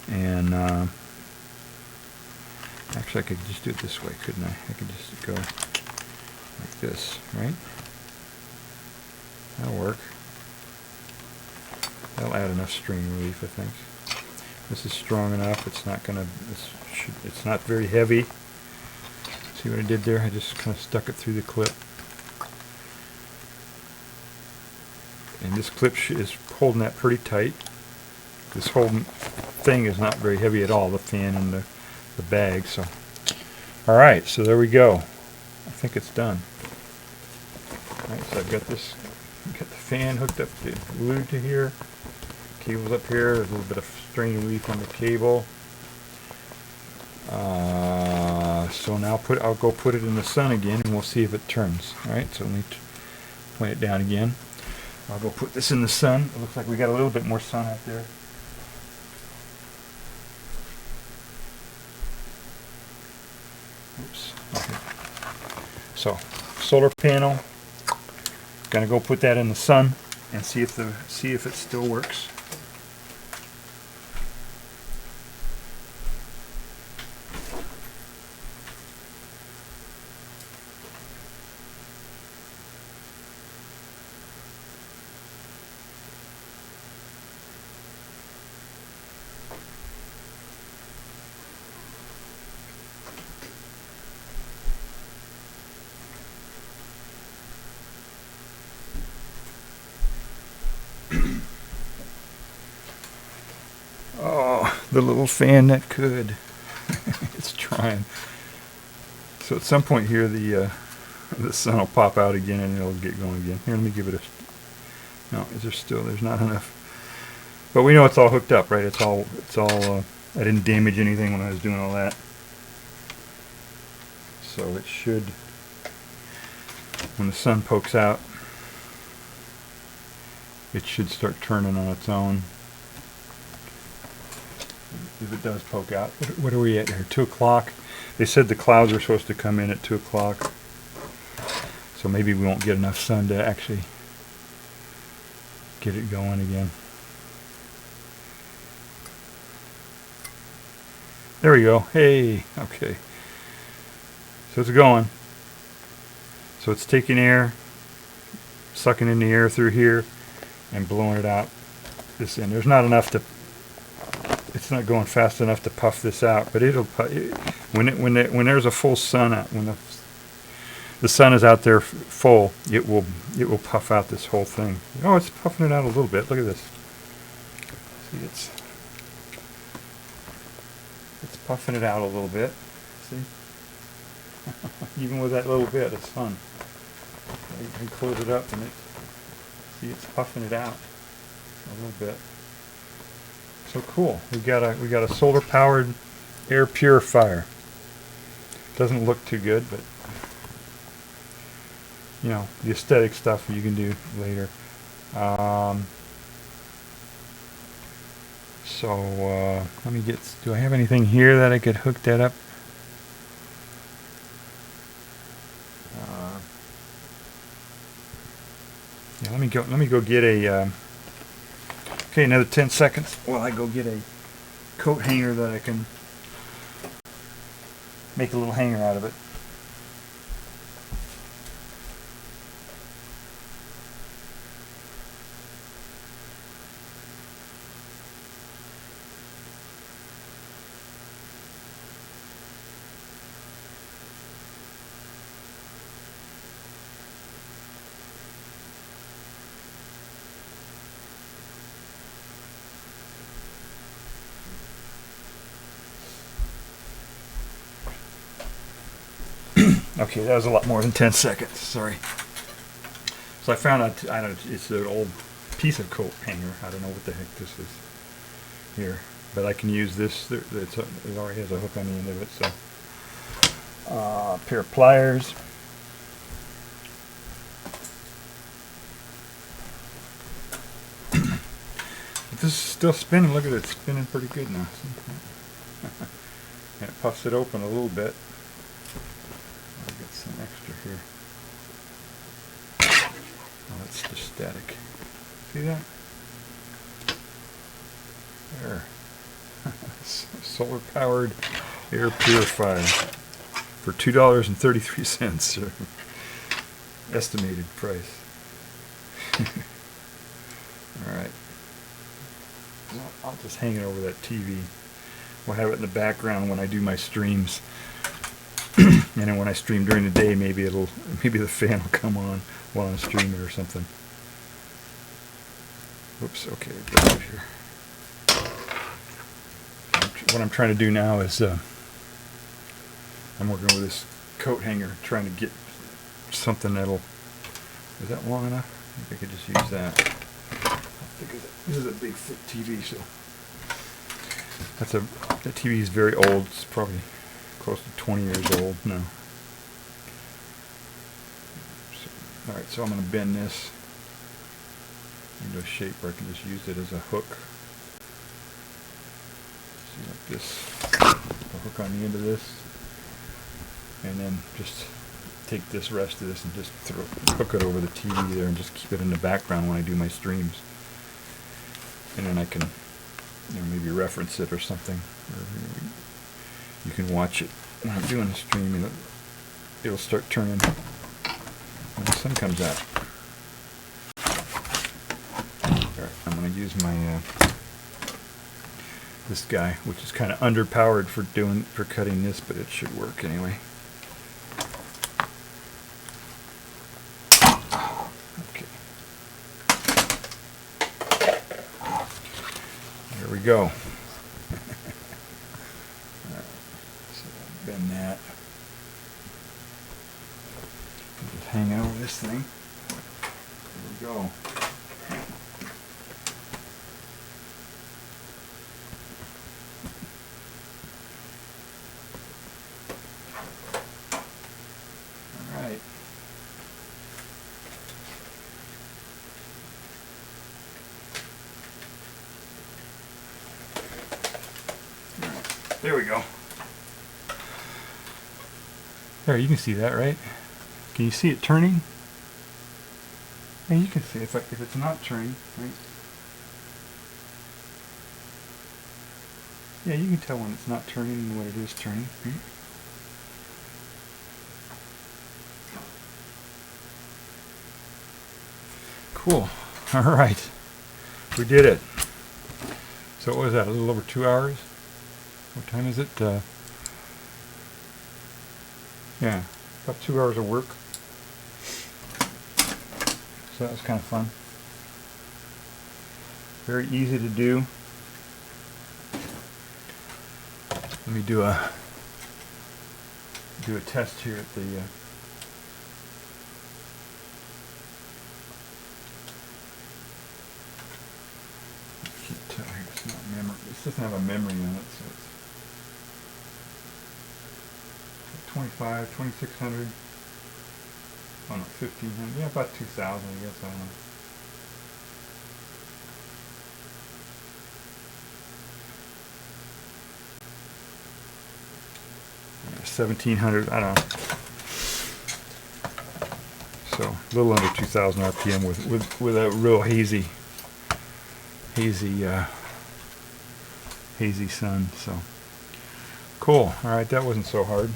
And actually, I could just do it this way, couldn't I? I could just go like this, right? That'll work. That'll add enough strain relief, I think. This is strong enough. It's not gonna. It's not very heavy. See what I did there? I just kind of stuck it through the clip. And this clip is holding that pretty tight. This whole thing is not very heavy at all, the fan and the bag. So, all right, so there we go. I think it's done. All right, so I've got this, got the fan hooked up, glued to here. Cable's up here. There's a little bit of strain relief on the cable. So now I'll go put it in the sun again, and we'll see if it turns. All right, so let me point it down again. I'll go put this in the sun. It looks like we got a little bit more sun out there. Oops. Okay. So, solar panel. Gonna go put that in the sun and see if it still works. Oh, the little fan that could. It's trying. So at some point here, the sun will pop out again and it'll get going again. Here, let me give it a. No, is there still? There's not enough. But we know it's all hooked up, right? It's all. I didn't damage anything when I was doing all that. So it should. When the sun pokes out, it should start turning on its own. If it does poke out. What are we at here? 2 o'clock. They said the clouds are supposed to come in at 2 o'clock. So maybe we won't get enough sun to actually get it going again. There we go. Hey, okay. So it's going. So it's taking air, sucking in the air through here, and blowing it out this end. There's not enough to. It's not going fast enough to puff this out, but it'll. When there's a full sun out, when the sun is out there full, it will puff out this whole thing. Oh, it's puffing it out a little bit. Look at this. See, it's puffing it out a little bit. See, even with that little bit, it's fun. I close it up and it's puffing it out a little bit. So cool. We got a solar powered air purifier. Doesn't look too good, but you know, the aesthetic stuff you can do later. Let me get. Do I have anything here that I could hook that up? Yeah, let me go get a. Okay, another 10 seconds while I go get a coat hanger that I can make a little hanger out of it. Okay, that was a lot more than 10 seconds. Sorry. So I found out, I don't know, it's an old piece of coat hanger. I don't know what the heck this is here, but I can use this. It already has a hook on the end of it. So, a pair of pliers. This is still spinning. Look at it, it's spinning pretty good now. And it puffs it open a little bit. I'll get some extra here. Oh, that's just static. See that? There. Solar powered air purifier for $2.33. Estimated price. Alright. I'll just hang it over that TV. We'll have it in the background when I do my streams. And then when I stream during the day, maybe the fan will come on while I'm streaming or something. Oops, okay, go over here. What I'm trying to do now is I'm working with this coat hanger, trying to get something that'll. Is that long enough? I think I could just use that. This is a big thick TV, so that TV is very old. It's probably close to 20 years old now. All right, so I'm going to bend this into a shape where I can just use it as a hook. See, like this, a hook on the end of this, and then just take this rest of this and just hook it over the TV there and just keep it in the background when I do my streams. And then I can, maybe reference it or something. Or you can watch it when I'm doing the stream. It'll start turning when the sun comes out. Alright, I'm going to use my this guy, which is kind of underpowered for cutting this, but it should work anyway. Okay. There we go. Alright, so bend that. Just hang over this thing. There we go. Alright. There we go. There, you can see that, right? Can you see it turning? Yeah, you can see if it's not turning, right? Yeah, you can tell when it's not turning and when it is turning, right? Cool. All right. We did it. So what was that, a little over 2 hours? What time is it? Yeah, about 2 hours of work. So that was kind of fun. Very easy to do. Let me do a test here at the can't tell here, it's not memory. This doesn't have a memory on it, so it's 2600. Oh no, 1500. Yeah, about 2000, I guess. I don't know. Yeah, 1700. I don't know. So a little under 2000 RPM with a real hazy sun. So cool. All right, that wasn't so hard.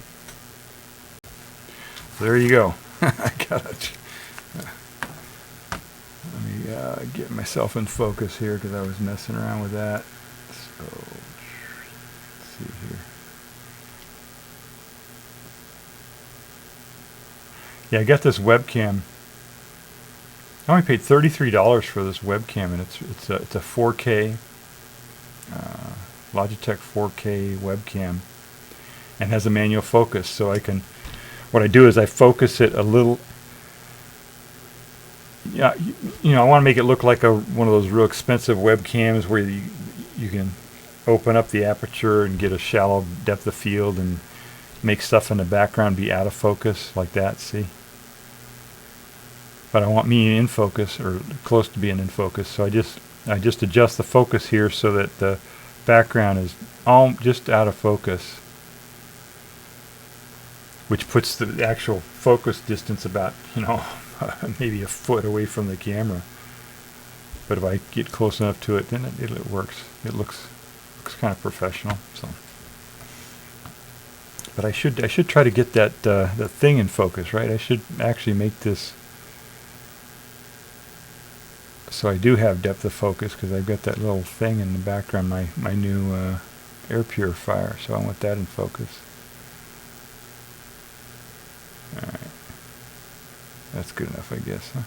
There you go. I got it. Let me get myself in focus here because I was messing around with that. So let's see here. Yeah, I got this webcam. I only paid $33 for this webcam, and it's a 4K Logitech 4K webcam, and has a manual focus, so I can. What I do is I focus it a little. Yeah, I want to make it look like one of those real expensive webcams where you can open up the aperture and get a shallow depth of field and make stuff in the background be out of focus like that. See, but I want me in focus or close to being in focus, so I just adjust the focus here so that the background is all just out of focus, which puts the actual focus distance about, maybe a foot away from the camera. But if I get close enough to it, then it works. It looks kind of professional. So, but I should try to get that thing in focus, right? I should actually make this so I do have depth of focus because I've got that little thing in the background, my new air purifier. So I want that in focus. That's good enough, I guess, huh?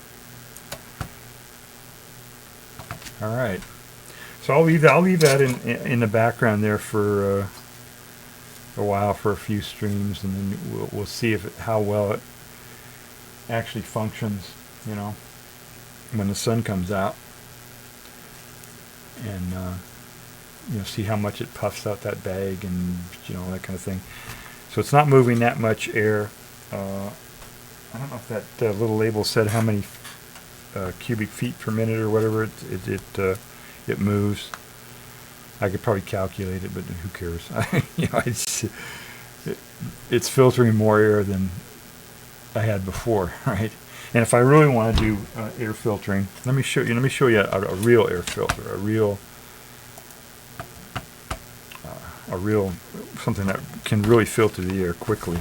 All right. So I'll leave that in the background there for a while, for a few streams, and then we'll see how well it actually functions, you know, when the sun comes out, and you know, see how much it puffs out that bag, and you know, that kind of thing. So it's not moving that much air. I don't know if that little label said how many cubic feet per minute or whatever it moves. I could probably calculate it, but who cares? You know, it's filtering more air than I had before, right? And if I really want to do air filtering, let me show you a real air filter, a real something that can really filter the air quickly.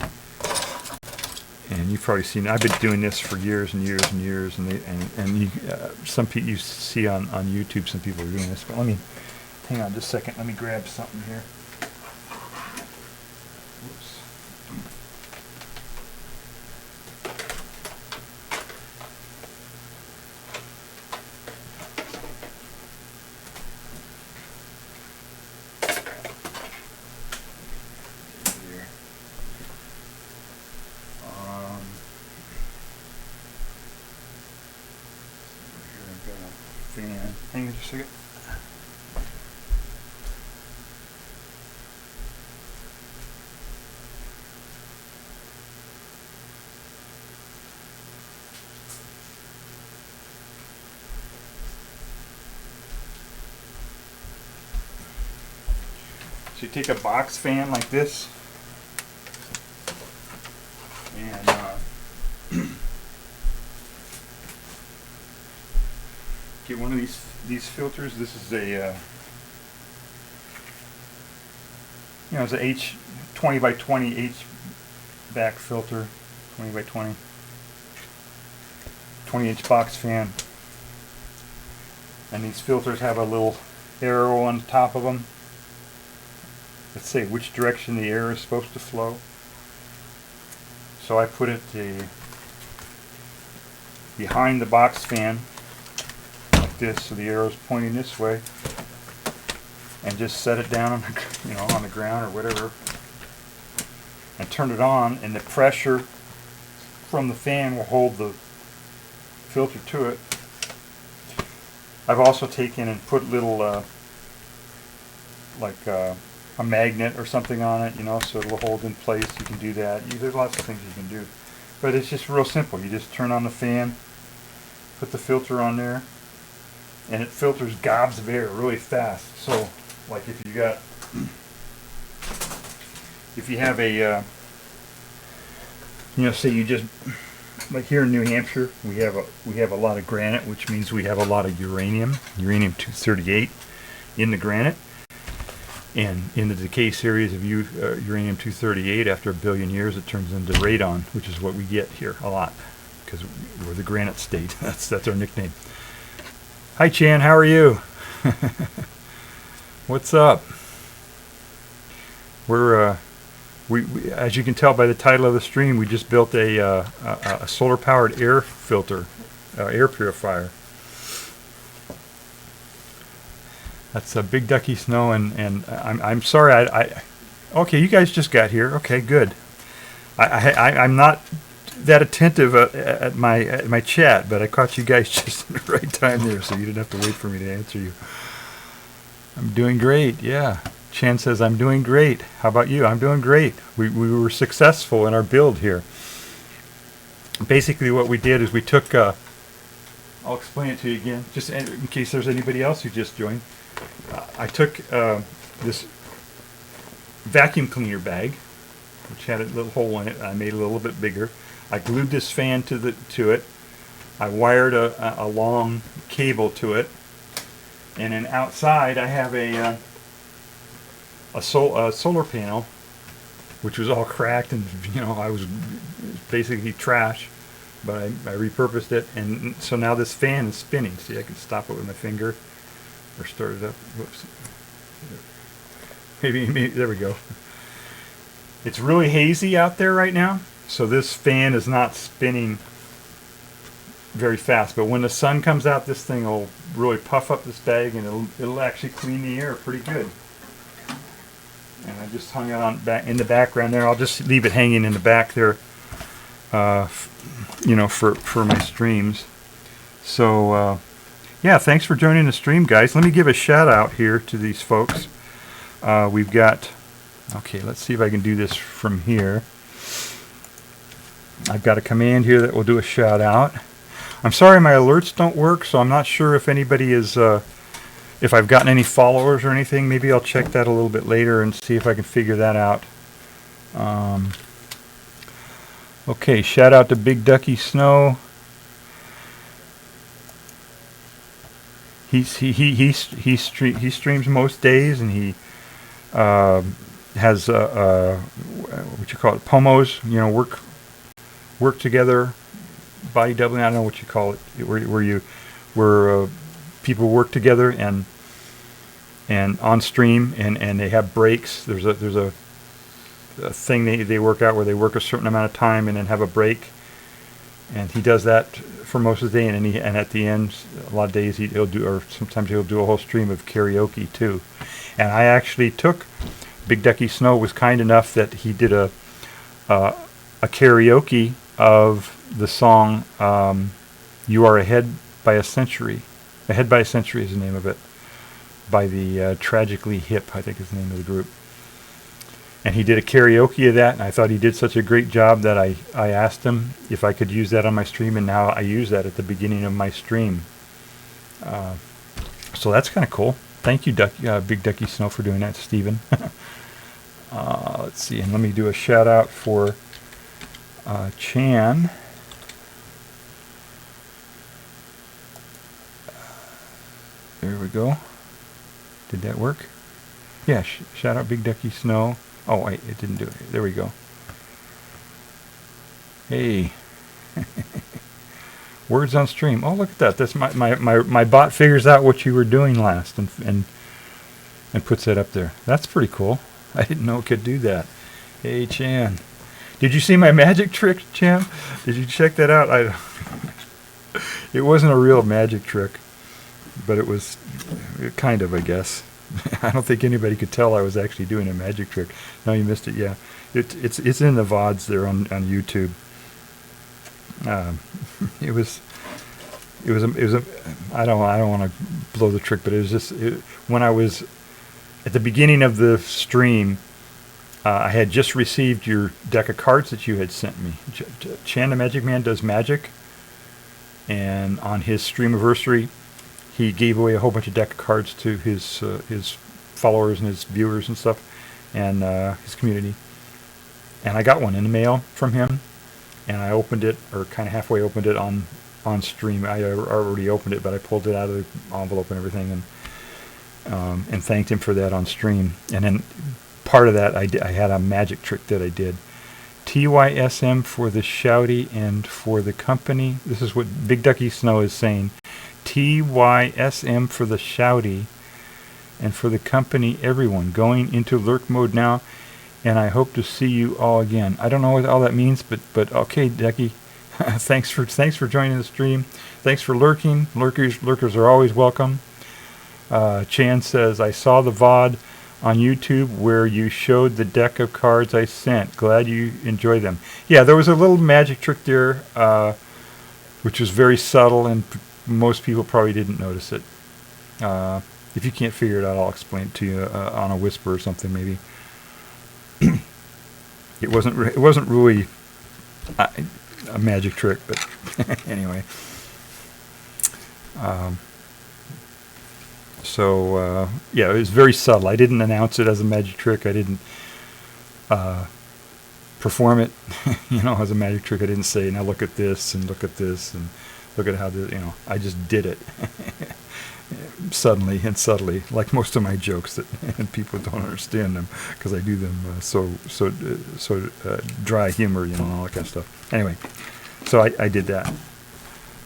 And you've probably seen, I've been doing this for years and years and years, and some people you see on YouTube, some people are doing this. But let me hang on just a second. Let me grab something here. Whoops. Hang on just a second. So you take a box fan like this, and get one of these filters. This is a you know, it's a 20 by 20 H back filter, 20 by 20, 20-inch box fan. And these filters have a little arrow on the top of them. Let's say which direction the air is supposed to flow. So I put it behind the box fan like this, so the arrow is pointing this way, and just set it down on the, you know, on the ground or whatever, and turn it on, and the pressure from the fan will hold the filter to it. I've also taken and put little like a magnet or something on it, you know, so it'll hold in place. You can do that. There's lots of things you can do, but it's just real simple. You just turn on the fan, put the filter on there, and it filters gobs of air really fast. So like if you have a you know, say you just, like here in New Hampshire, we have a lot of granite, which means we have a lot of uranium-238 in the granite, and in the decay series of uranium-238, after 1 billion years, it turns into radon, which is what we get here a lot, because we're the granite state. That's our nickname. Hi Chan, how are you? What's up? We're we as you can tell by the title of the stream, we just built a solar-powered air filter, air purifier. That's a Big Ducky Snow, and I'm sorry. Okay, you guys just got here. Okay, good. I'm not that attentive at my chat, but I caught you guys just at the right time there, so you didn't have to wait for me to answer you. I'm doing great, yeah. Chan says, I'm doing great. How about you? I'm doing great. We were successful in our build here. Basically what we did is we took, I'll explain it to you again, just in case there's anybody else who just joined. I took this vacuum cleaner bag, which had a little hole in it. I made it a little bit bigger. I glued this fan to it. I wired a long cable to it. And then outside I have a solar panel, which was all cracked, and you know, I was basically trash, but I repurposed it, and so now this fan is spinning. See, I can stop it with my finger or start it up. Whoops. Maybe there we go. It's really hazy out there right now, so this fan is not spinning very fast. But when the sun comes out, this thing will really puff up this bag, and it'll actually clean the air pretty good. And I just hung it on in the background there. I'll just leave it hanging in the back there, you know, for my streams. So yeah, thanks for joining the stream, guys. Let me give a shout out here to these folks. We've got, okay, let's see if I can do this from here. I've got a command here that will do a shout out. I'm sorry my alerts don't work, so I'm not sure if anybody is, if I've gotten any followers or anything. Maybe I'll check that a little bit later and see if I can figure that out. Okay, shout out to Big Ducky Snow. He streams most days, and he has what you call it, pomos. You know, work together, body doubling. I don't know what you call it, where people work together and on stream, and they have breaks. There's a thing they work out where they work a certain amount of time and then have a break, and he does that for most of the day, and at the end, a lot of days he'll do, or sometimes he'll do a whole stream of karaoke too. And I actually took, Big Ducky Snow was kind enough that he did a karaoke of the song "You Are Ahead by a Century." Ahead by a Century is the name of it, by the Tragically Hip, I think is the name of the group. And he did a karaoke of that, and I thought he did such a great job that I asked him if I could use that on my stream, and now I use that at the beginning of my stream. So that's kind of cool. Thank you, Big Ducky Snow, for doing that, Stephen. Let's see, and let me do a shout out for Chan. There we go. Did that work? Yeah, shout out Big Ducky Snow. Oh, wait, it didn't do it. There we go. Hey. Words on stream. Oh, look at that. That's my bot figures out what you were doing last and puts that up there. That's pretty cool. I didn't know it could do that. Hey, Chan. Did you see my magic trick, Chan? Did you check that out? It wasn't a real magic trick, but it was kind of, I guess. I don't think anybody could tell I was actually doing a magic trick. No, you missed it. Yeah, it's in the VODs there on YouTube. It was I don't want to blow the trick, but it was just when I was at the beginning of the stream, I had just received your deck of cards that you had sent me. Chan the Magic Man does magic, and on his streamiversary, he gave away a whole bunch of deck of cards to his followers and his viewers and stuff, and his community. And I got one in the mail from him, and I opened it, or kind of halfway opened it on stream. I already opened it, but I pulled it out of the envelope and everything, and thanked him for that on stream. And then part of that, I had a magic trick that I did. TYSM for the shouty and for the company. This is what Big Ducky Snow is saying. TYSM for the shouty and for the company, everyone. Going into lurk mode now, and I hope to see you all again. I don't know what all that means, but okay, Ducky. thanks for joining the stream. Thanks for lurking. Lurkers are always welcome. Chan says, I saw the VOD on YouTube where you showed the deck of cards I sent. Glad you enjoy them. Yeah, there was a little magic trick there, which was very subtle, and most people probably didn't notice it. If you can't figure it out, I'll explain it to you on a whisper or something, maybe. It wasn't really a magic trick, but anyway. So yeah, it was very subtle. I didn't announce it as a magic trick. I didn't perform it, as a magic trick. I didn't say, now look at this and look at this and look at how this, I just did it suddenly and subtly, like most of my jokes and people don't understand them because I do them so dry humor, and all that kind of stuff. Anyway, so I did that.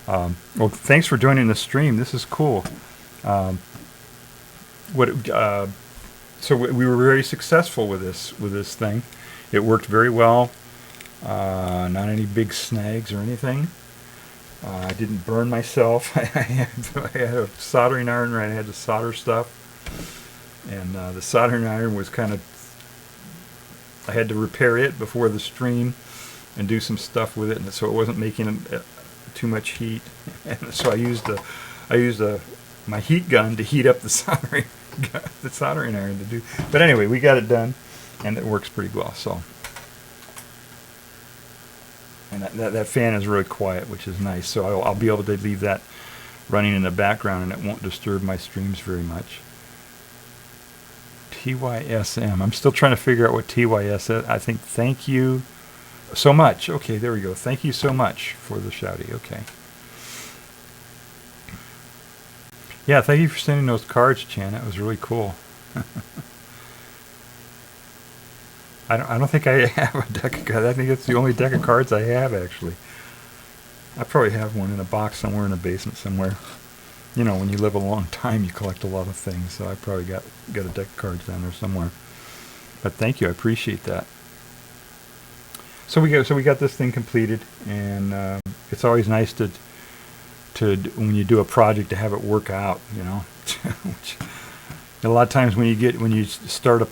Well, thanks for joining the stream. This is cool. So we were very successful with this thing. It worked very well. Not any big snags or anything. I didn't burn myself. I had a soldering iron where I had to solder stuff, and the soldering iron was kind of, I had to repair it before the stream and do some stuff with it, and so it wasn't making too much heat. And so I used my heat gun to heat up the soldering iron to do. But anyway, we got it done, and it works pretty well. So, and that fan is really quiet, which is nice. So I'll be able to leave that running in the background, and it won't disturb my streams very much. TYSM. I'm still trying to figure out what TYS is. I think thank you so much. Okay, there we go. Thank you so much for the shouty. Okay. Yeah, thank you for sending those cards, Chan. That was really cool. I don't think I have a deck of cards. I think it's the only deck of cards I have, actually. I probably have one in a box somewhere in the basement somewhere. You know, when you live a long time, you collect a lot of things. So I probably got a deck of cards down there somewhere. But thank you, I appreciate that. So we got this thing completed, and it's always nice to when you do a project to have it work out. You know, which a lot of times when you start a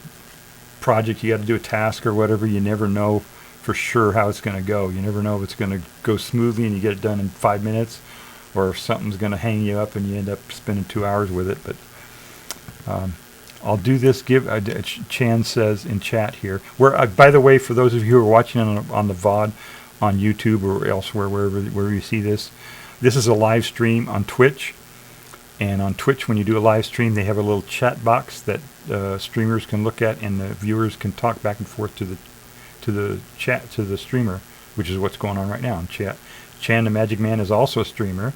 project, you got to do a task or whatever. You never know for sure how it's going to go. You never know if it's going to go smoothly and you get it done in 5 minutes, or if something's going to hang you up and you end up spending 2 hours with it. But I'll do this. Chan says in chat here. Where, by the way, for those of you who are watching on the VOD on YouTube or elsewhere, wherever you see this, this is a live stream on Twitch. And on Twitch, when you do a live stream, they have a little chat box that streamers can look at, and the viewers can talk back and forth to the streamer, which is what's going on right now in chat. Chan the Magic Man is also a streamer,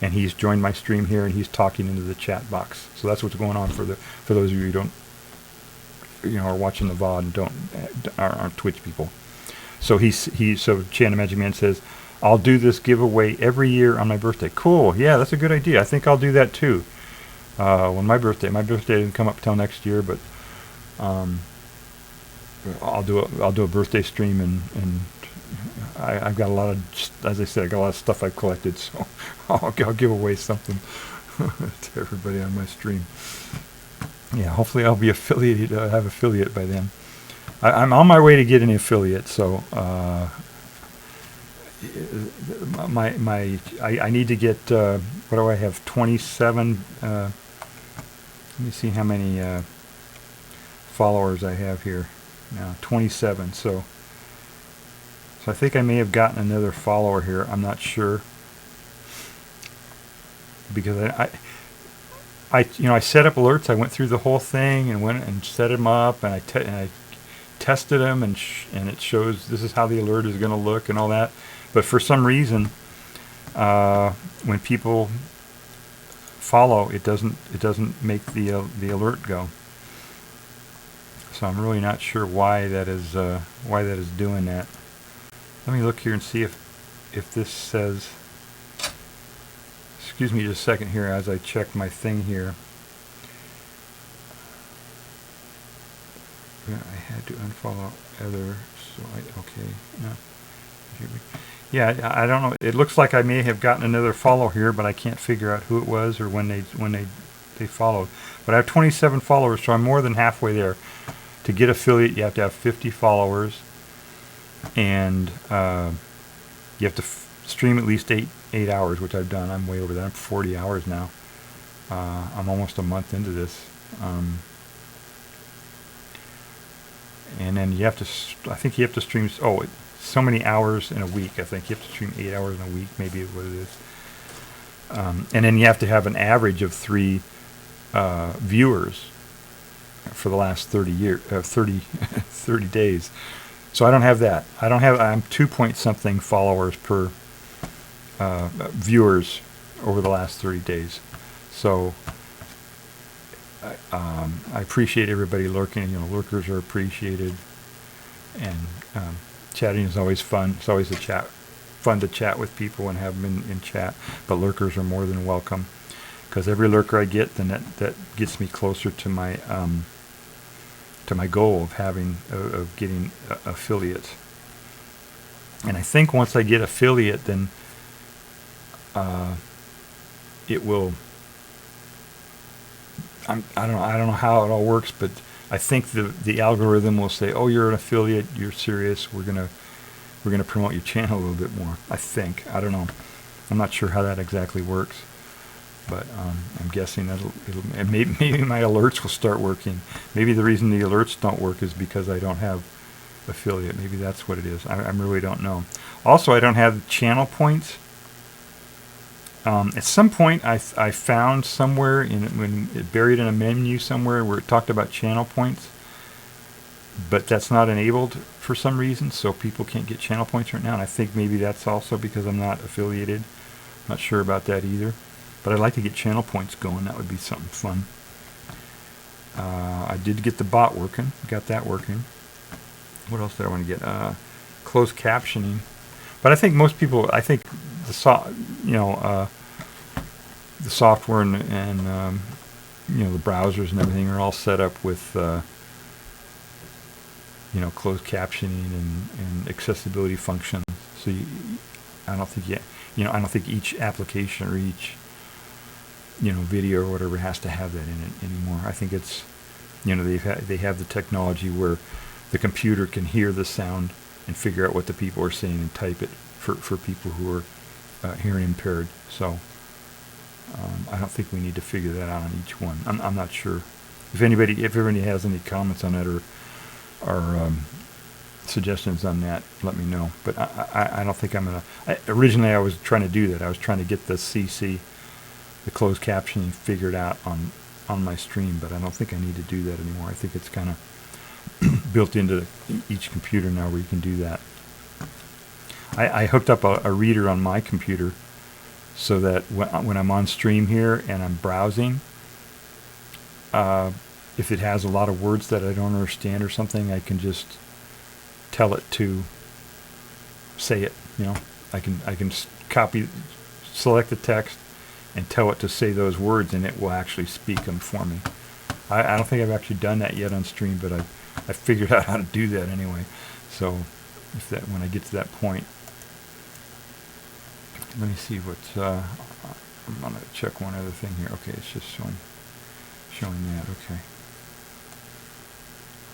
and he's joined my stream here, and he's talking into the chat box. So that's what's going on for those of you who don't, are watching the VOD and aren't Twitch people. So so Chan the Magic Man says, I'll do this giveaway every year on my birthday. Cool. Yeah, that's a good idea. I think I'll do that too. When my birthday didn't come up till next year, but I'll do a birthday stream, and I've got a lot of, as I said, I got a lot of stuff I've collected, so I'll give away something to everybody on my stream. Yeah, hopefully I'll be affiliated. Have affiliate by then. I'm on my way to getting an affiliate, so I need to get what do I have? 27. Let me see how many followers I have here now. 27. So I think I may have gotten another follower here. I'm not sure, because I set up alerts. I went through the whole thing and went and set them up, and I tested them, and it shows this is how the alert is going to look and all that. But for some reason, when people follow, it doesn't make the alert go. So I'm really not sure why that is doing that. Let me look here and see if this says. Excuse me just a second here as I check my thing here. I had to unfollow other. So okay. No. Yeah, I don't know. It looks like I may have gotten another follow here, but I can't figure out who it was or when they followed. But I have 27 followers, so I'm more than halfway there. To get affiliate, you have to have 50 followers, and you have to stream at least 8 hours, which I've done. I'm way over that. I'm 40 hours now. I'm almost a month into this. And then you have to. I think you have to stream. So many hours in a week. I think you have to stream 8 hours in a week, maybe is what it is. And then you have to have an average of 3 viewers for the last 30 days. So I don't have that. I'm 2-point-something followers per viewers over the last 30 days. So I appreciate everybody lurking. Lurkers are appreciated, and chatting is always fun. It's always fun to chat with people and have them in chat. But lurkers are more than welcome, because every lurker I get, then that gets me closer to my goal of getting affiliate. And I think once I get affiliate, then it will. I don't know how it all works, but I think the algorithm will say, "Oh, you're an affiliate. You're serious. We're gonna promote your channel a little bit more." I think. I don't know. I'm not sure how that exactly works, but I'm guessing that and maybe my alerts will start working. Maybe the reason the alerts don't work is because I don't have affiliate. Maybe that's what it is. I really don't know. Also, I don't have channel points. At some point, I found somewhere when it buried in a menu somewhere where it talked about channel points, but that's not enabled for some reason, so people can't get channel points right now. And I think maybe that's also because I'm not affiliated. Not sure about that either, but I'd like to get channel points going. That would be something fun. I did get the bot working. Got that working. What else did I want to get? Closed captioning. But I think most people, the software and the browsers and everything are all set up with closed captioning and accessibility functions. So I don't think each application or each video or whatever has to have that in it anymore. I think it's they have the technology where the computer can hear the sound and figure out what the people are saying and type it for people who are hearing impaired. So I don't think we need to figure that out on each one. I'm not sure. If anybody has any comments on that or suggestions on that, let me know. But I don't think I'm gonna. Originally, I was trying to do that. I was trying to get the CC, the closed captioning, figured out on my stream. But I don't think I need to do that anymore. I think it's kind of built into each computer now where you can do that. I hooked up a reader on my computer so that when I'm on stream here and I'm browsing, if it has a lot of words that I don't understand or something, I can just tell it to say it. I can select the text and tell it to say those words, and it will actually speak them for me. I don't think I've actually done that yet on stream, but I figured out how to do that anyway. So when I get to that point, let me see what's. I'm gonna check one other thing here. Okay, it's just showing that. Okay.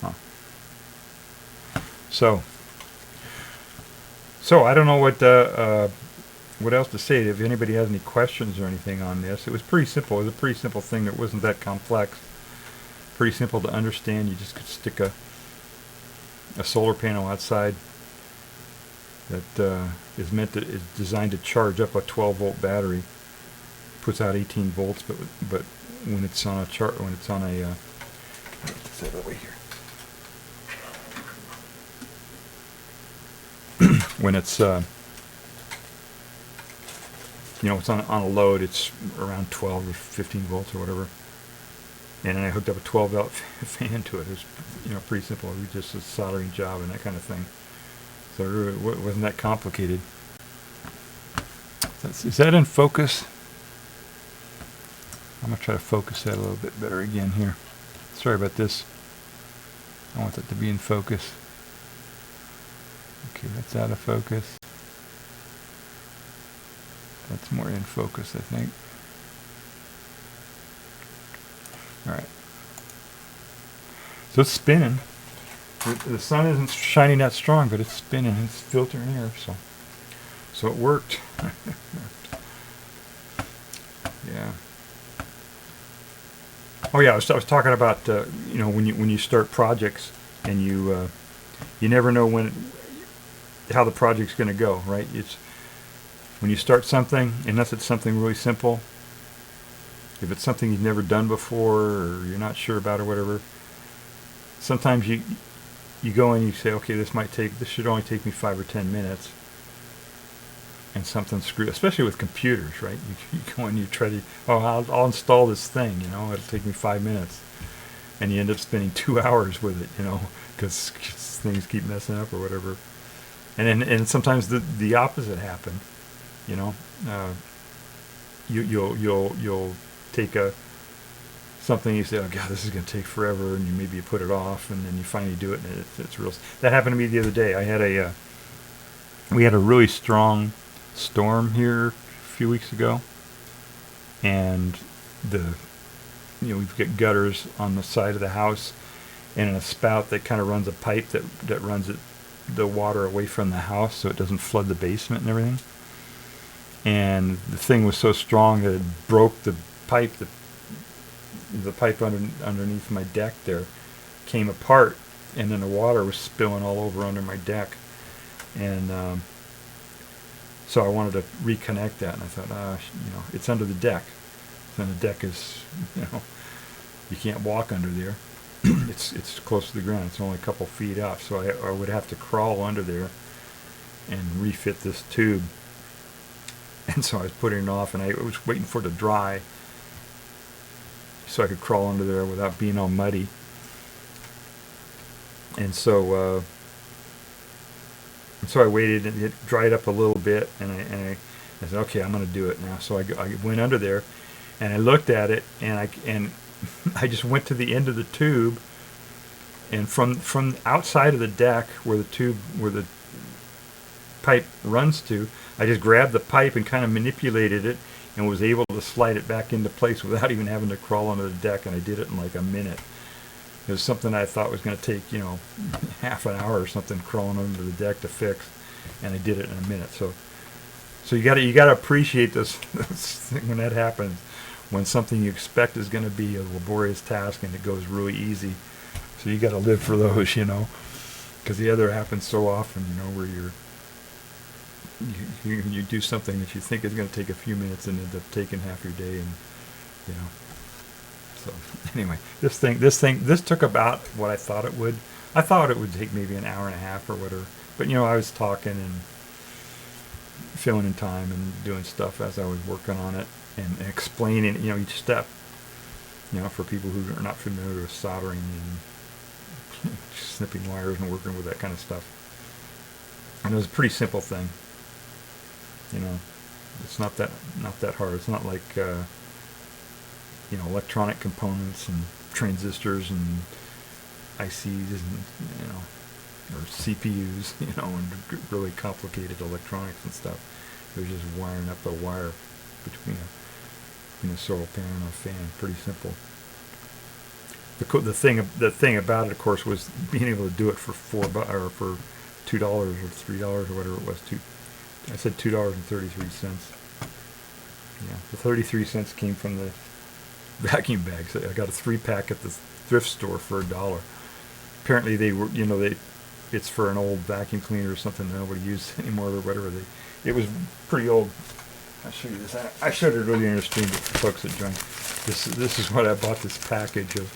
Huh. So I don't know what else to say. If anybody has any questions or anything on this, it was pretty simple. It was a pretty simple thing that wasn't that complex. Pretty simple to understand. You just could stick a solar panel outside that is designed to charge up a 12-volt battery. Puts out 18 volts, but when it's on a let's set it away here. When it's it's on a load, it's around 12 or 15 volts or whatever. And then I hooked up a 12-volt fan to it. It was pretty simple. It was just a soldering job and that kind of thing. So it really wasn't that complicated. Is that in focus? I'm going to try to focus that a little bit better again here. Sorry about this. I want that to be in focus. Okay, that's out of focus. That's more in focus, I think. Alright. So it's spinning. The sun isn't shining that strong, but it's spinning. It's filtering air, so it worked. Yeah. Oh yeah, I was talking about when you start projects and you never know how the project's going to go, right? It's when you start something, unless it's something really simple. If it's something you've never done before or you're not sure about or whatever, sometimes you go and you say, okay, this should only take me 5 or 10 minutes, and something screwed, especially with computers, right? You go and you try to, I'll install this thing, it'll take me 5 minutes, and you end up spending 2 hours with it, because things keep messing up or whatever. And sometimes the opposite happen, you'll take something, you say, oh god, this is going to take forever, and maybe you put it off, and then you finally do it, and it's real. That happened to me the other day. We had a really strong storm here few weeks ago, and we've got gutters on the side of the house, and a spout that kind of runs a pipe that runs the water away from the house so it doesn't flood the basement and everything. And the thing was so strong that it broke the pipe. The pipe underneath my deck there came apart, and then the water was spilling all over under my deck. And so I wanted to reconnect that, and I thought, it's under the deck. And the deck is, you can't walk under there. It's close to the ground. It's only a couple feet up, so I would have to crawl under there and refit this tube. And so I was putting it off, and I was waiting for it to dry so I could crawl under there without being all muddy. And so I waited, and it dried up a little bit, and I said, okay, I'm going to do it now. So I went under there, and I looked at it, and I just went to the end of the tube, and from outside of the deck where the pipe runs to, I just grabbed the pipe and kind of manipulated it and was able to slide it back into place without even having to crawl under the deck, and I did it in like a minute. It was something I thought was going to take, half an hour or something crawling under the deck to fix, and I did it in a minute. So you got to appreciate this thing when that happens, when something you expect is going to be a laborious task and it goes really easy. So you got to live for those, because the other happens so often, where you do something that you think is going to take a few minutes and end up taking half your day, and So anyway, this took about what I thought it would. I thought it would take maybe an hour and a half or whatever. But I was talking and filling in time and doing stuff as I was working on it and explaining, each step. For people who are not familiar with soldering and snipping wires and working with that kind of stuff. And it was a pretty simple thing. It's not that hard. It's not like electronic components and transistors and ICs and or CPUs, and really complicated electronics and stuff. It was just wiring up a wire between a solar panel and a fan. Pretty simple. The thing about it, of course, was being able to do it for $4 or for $2 or $3 or whatever it was. I said $2.33. Yeah, the 33 cents came from the vacuum bags. I got a 3-pack at the thrift store for $1. Apparently they were, it's for an old vacuum cleaner or something that nobody uses anymore or whatever. It was pretty old. I'll show you this. I showed it earlier in the stream, but for folks that joined, this is what I bought, this package of.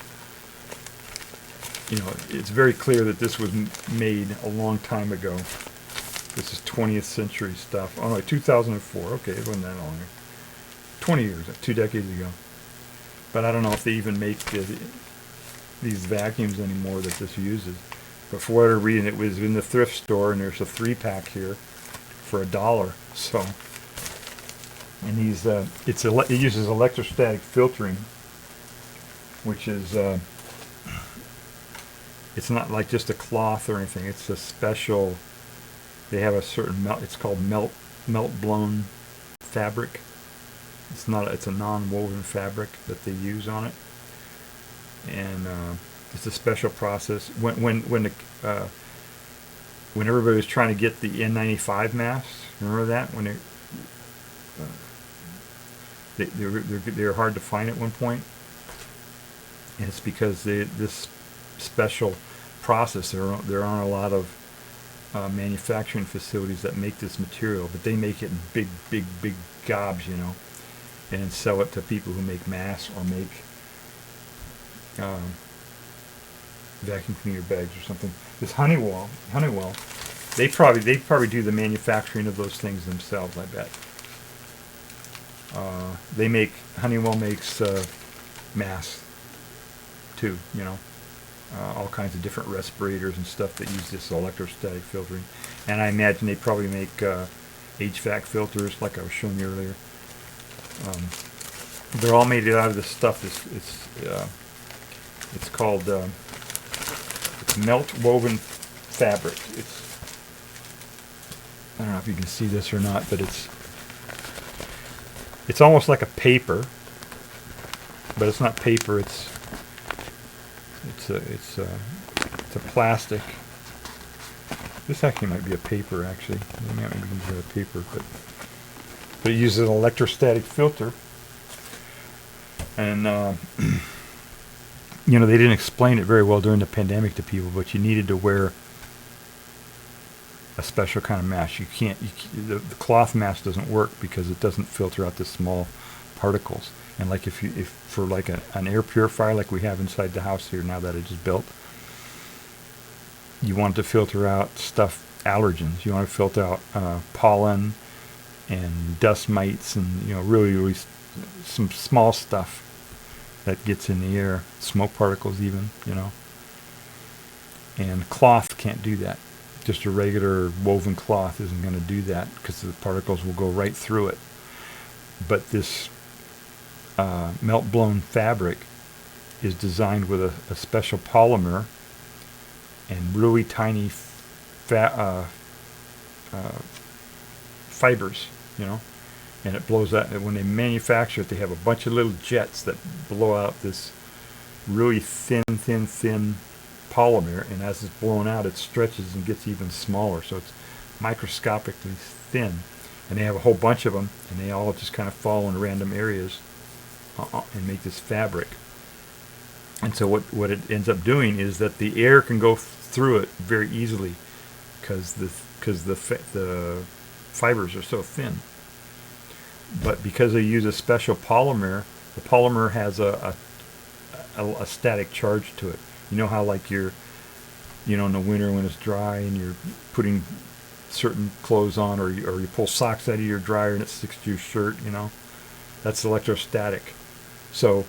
It's very clear that this was made a long time ago. This is 20th century stuff. Oh no, 2004. Okay, it wasn't that long. 20 years, 2 decades ago. But I don't know if they even make these vacuums anymore that this uses. But for what I'm reading, it was in the thrift store, and there's a 3-pack here for $1. So, and it uses electrostatic filtering, which is it's not like just a cloth or anything. It's a special. They have a certain it's called melt blown fabric. It's a non-woven fabric that they use on it, and it's a special process. When everybody was trying to get the N95 masks, remember that when they were hard to find at one point, and it's because this special process. There aren't a lot of manufacturing facilities that make this material, but they make it in big gobs, and sell it to people who make masks or make vacuum cleaner bags or something. This Honeywell, they probably do the manufacturing of those things themselves, I bet. Honeywell makes masks too, all kinds of different respirators and stuff that use this electrostatic filtering. And I imagine they probably make HVAC filters, like I was showing you earlier. They're all made out of this stuff. It's called it's melt woven fabric. I don't know if you can see this or not, but It's almost like a paper, but it's not paper. It's a plastic. This actually might be a paper. Actually, it might be a paper, but it uses an electrostatic filter. And you know, they didn't explain it very well during the pandemic to people, but you needed to wear a special kind of mask. The cloth mask doesn't work because it doesn't filter out the small particles. And like if for like an air purifier like we have inside the house here now that I just built, you want to filter out allergens. You want to filter out pollen and dust mites and, you know, really some small stuff that gets in the air, smoke particles even, you know. And cloth can't do that. Just a regular woven cloth isn't going to do that because the particles will go right through it. But this melt-blown fabric is designed with a special polymer and really tiny fibers, you know. And it blows out. When they manufacture it, they have a bunch of little jets that blow out this really thin polymer, and as it's blown out, it stretches and gets even smaller, so it's microscopically thin. And they have a whole bunch of them, and they all just kind of fall in random areas and make this fabric. And so what it ends up doing is that the air can go through it very easily because the fibers are so thin. But because they use a special polymer, the polymer has a static charge to it. You know how like in the winter when it's dry and you're putting certain clothes on, or you pull socks out of your dryer and it sticks to your shirt, you know, that's electrostatic. So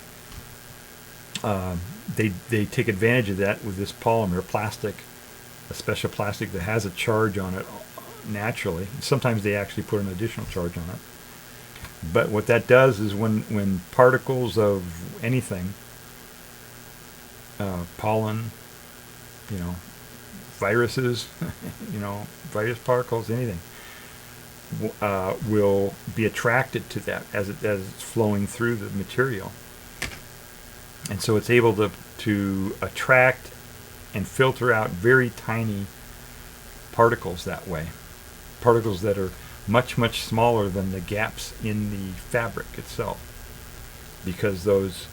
they take advantage of that with this polymer plastic, a special plastic that has a charge on it naturally. Sometimes they actually put an additional charge on it. But what that does is when particles of anything, pollen, you know, viruses, you know, virus particles, anything, will be attracted to that as it's flowing through the material. And so it's able to attract and filter out very tiny particles that way. Particles that are much smaller than the gaps in the fabric itself, because those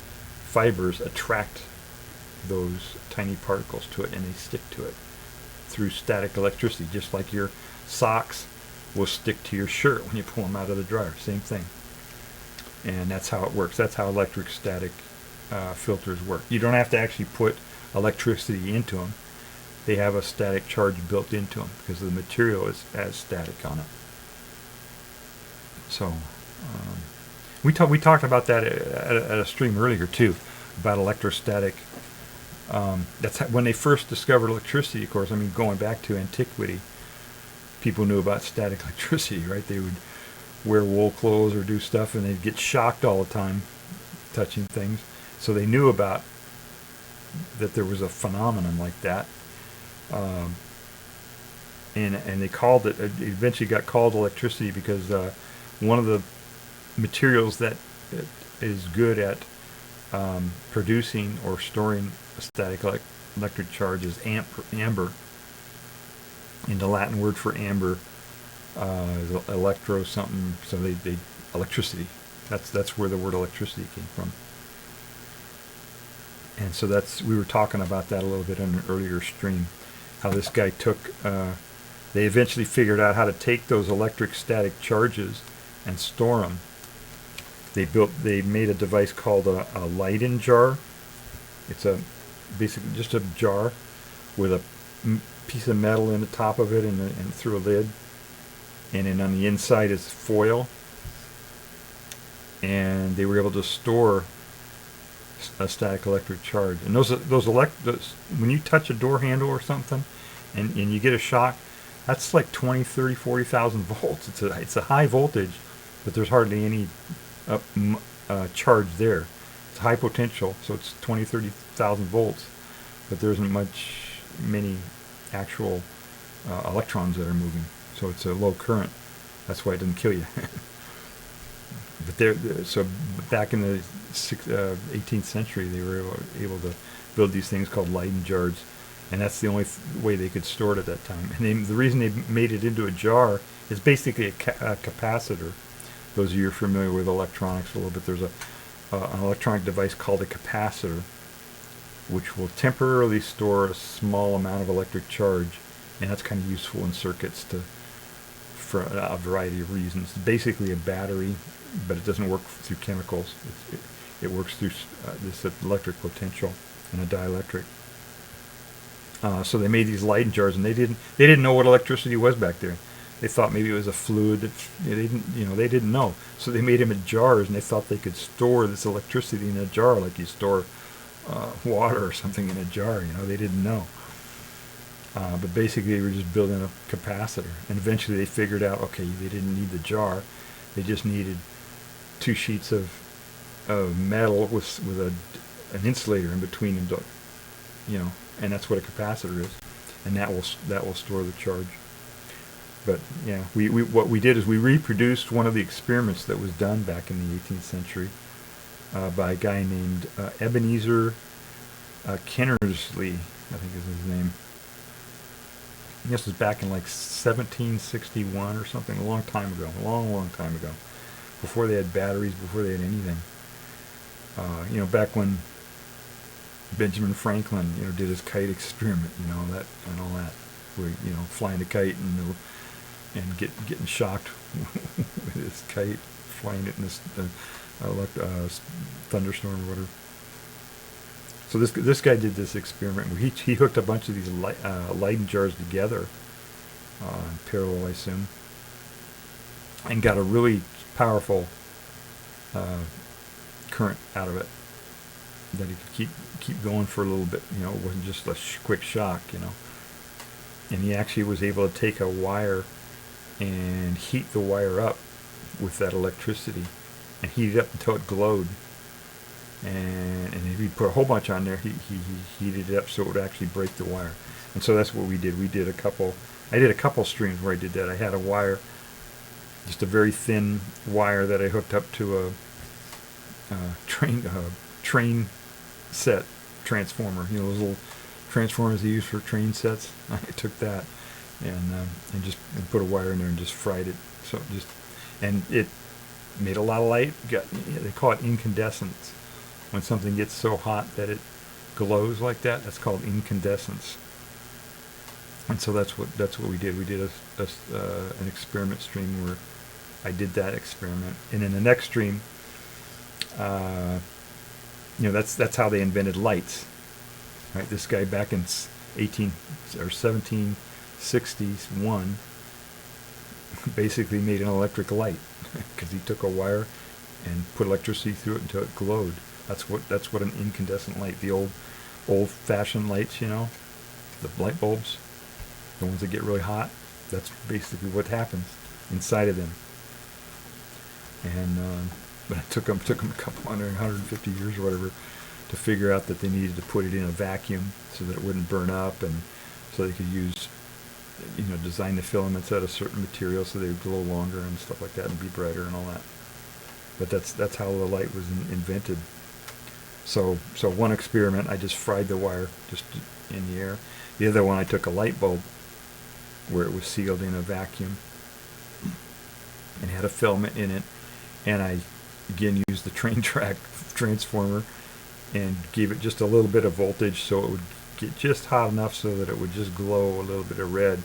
fibers attract those tiny particles to it and they stick to it through static electricity, just like your socks will stick to your shirt when you pull them out of the dryer. Same thing. And that's how it works. That's how electrostatic filters work. You don't have to actually put electricity into them. They have a static charge built into them because the material has static on it. So we talked about that at a stream earlier too, about electrostatic. That's when they first discovered electricity. Of course, I mean, going back to antiquity, people knew about static electricity, right? They would wear wool clothes or do stuff, and they'd get shocked all the time touching things. So they knew about that there was a phenomenon like that. And they called it. It eventually got called electricity because one of the materials that is good at producing or storing a static electric charge is amber. And the Latin word for amber is electro something. So they electricity. That's where the word electricity came from. And so we were talking about that a little bit in an earlier stream. How this guy they eventually figured out how to take those electric static charges and store them. They made a device called a Leyden jar. It's basically just a jar with a piece of metal in the top of it and through a lid, and then on the inside is foil. And they were able to store a static electric charge. And those when you touch a door handle or something and you get a shock, that's like 20, 30, 40,000 volts. It's a high voltage, but there's hardly any charge there. It's high potential, so it's 20, 30,000 volts, but there isn't many actual electrons that are moving. So it's a low current. That's why it doesn't kill you. But so back in the 18th century, they were able to build these things called Leyden jars, and that's the only way they could store it at that time. And the reason they made it into a jar is basically a capacitor. Those of you who are familiar with electronics a little bit, there's an electronic device called a capacitor, which will temporarily store a small amount of electric charge, and that's kind of useful in circuits for a variety of reasons. It's basically a battery, but it doesn't work through chemicals. It works through this electric potential and a dielectric. So they made these Leyden jars, and they didn't know what electricity was back there. They thought maybe it was a fluid that they didn't know. So they made them in jars, and they thought they could store this electricity in a jar like you store water or something in a jar. They didn't know. But basically they were just building a capacitor, and eventually they figured out, okay, they didn't need the jar. They just needed 2 sheets of metal with an insulator in between them, and that's what a capacitor is, and that will store the charge. But yeah, what we did is we reproduced one of the experiments that was done back in the 18th century by a guy named Ebenezer Kennersley, I think is his name. This was back in like 1761 or something, a long time ago, long time ago, before they had batteries, before they had anything. Back when Benjamin Franklin, did his kite experiment, that and all that, where flying a kite and getting shocked with his kite, flying it in this thunderstorm or whatever. So this guy did this experiment where he hooked a bunch of these Leyden jars together, in parallel, I assume, and got a really powerful current out of it that he could keep going for a little bit. It wasn't just a quick shock. And he actually was able to take a wire and heat the wire up with that electricity, and heat it up until it glowed. And if he put a whole bunch on there, he heated it up so it would actually break the wire. And so that's what we did. I did a couple streams where I did that. I had a wire, just a very thin wire that I hooked up to a train set transformer. Those little transformers they use for train sets. I took that and put a wire in there and just fried it. And it made a lot of light. They call it incandescence. When something gets so hot that it glows like that, that's called incandescence. And so that's what we did. We did an experiment stream where I did that experiment, and in the next stream, that's how they invented lights. Right? This guy back in 1761 basically made an electric light because he took a wire and put electricity through it until it glowed. That's what an incandescent light, the old-fashioned lights, the light bulbs, the ones that get really hot. That's basically what happens inside of them. And but it took them a couple 150 years or whatever to figure out that they needed to put it in a vacuum so that it wouldn't burn up, and so they could use, design the filaments out of certain material so they would glow longer and stuff like that and be brighter and all that. But that's how the light was invented. So one experiment, I just fried the wire just in the air. The other one, I took a light bulb where it was sealed in a vacuum and had a filament in it, and I again used the train track transformer and gave it just a little bit of voltage so it would get just hot enough so that it would just glow a little bit of red.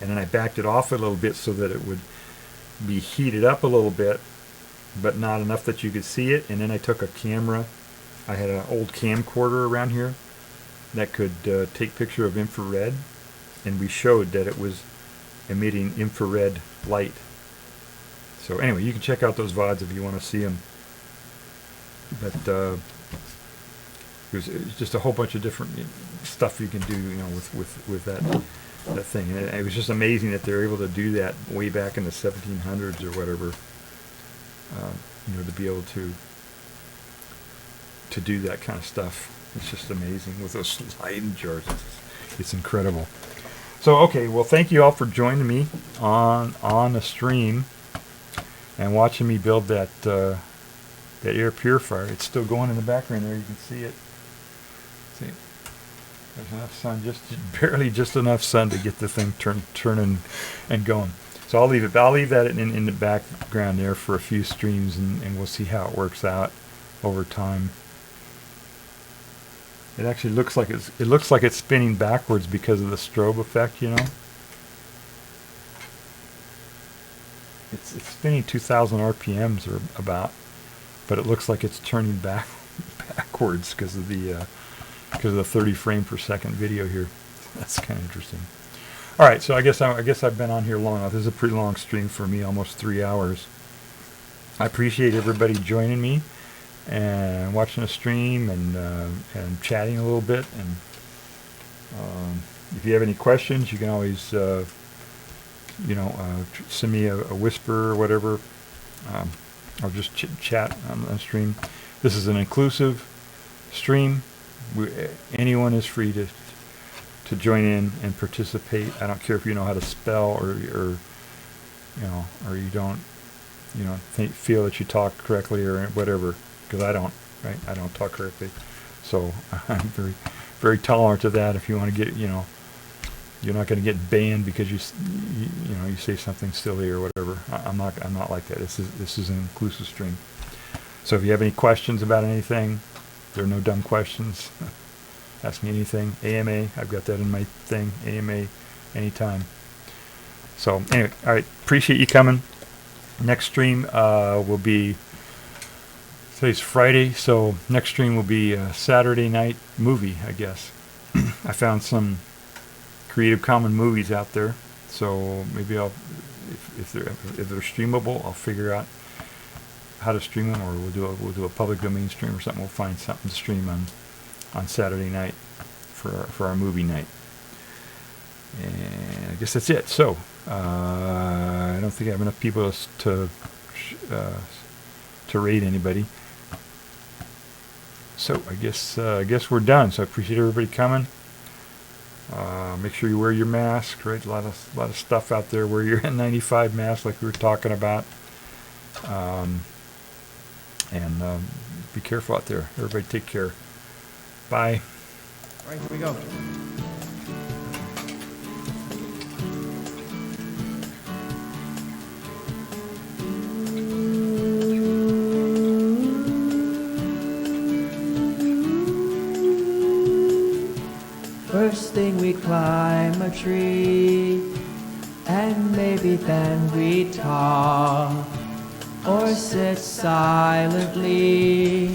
And then I backed it off a little bit so that it would be heated up a little bit, but not enough that you could see it. And then I took a camera. I had an old camcorder around here that could take picture of infrared, and we showed that it was emitting infrared light. So anyway, you can check out those VODs if you want to see them. But it was just a whole bunch of different stuff you can do, with that thing. And it was just amazing that they were able to do that way back in the 1700s or whatever. To be able to do that kind of stuff. It's just amazing with those Leyden jars. It's incredible. So, okay, well, thank you all for joining me on the stream and watching me build that that air purifier. It's still going in the background there. You can see it. See, there's enough sun, barely just enough sun to get the thing turning and going. So I'll leave it. I'll leave that in the background there for a few streams, and we'll see how it works out over time. It actually looks like it's spinning backwards because of the strobe effect, you know. It's spinning 2,000 RPMs or about, but it looks like it's turning backwards because of the 30 frame per second video here. That's kind of interesting. All right, so I guess I've been on here long enough. This is a pretty long stream for me, almost 3 hours. I appreciate everybody joining me and watching the stream and chatting a little bit. And if you have any questions, you can always send me a whisper or whatever. Or just chat on the stream. This is an inclusive stream. Anyone is free to join in and participate. I don't care if you know how to spell or you don't feel that you talk correctly or whatever, because I don't, right? I don't talk correctly, so I'm very, very tolerant of that. If you want to get, you're not going to get banned because you say something silly or whatever. I'm not like that. This is an inclusive stream. So if you have any questions about anything, there are no dumb questions. Ask me anything. AMA, I've got that in my thing. AMA, anytime. So anyway, all right. Appreciate you coming. Next stream will be, today's Friday, so next stream will be a Saturday night movie, I guess. I found some Creative Commons movies out there, so maybe I'll, if they're streamable, I'll figure out how to stream them, or we'll do a public domain stream or something. We'll find something to stream on Saturday night for our movie night. And I guess that's it. So I don't think I have enough people to rate anybody. So I guess we're done. So I appreciate everybody coming. Make sure you wear your mask. Right, a lot of stuff out there. Wear your N95 mask, like we were talking about. And be careful out there. Everybody take care. Bye. All right, here we go. First thing we'd climb a tree, and maybe then we'd talk, or sit silently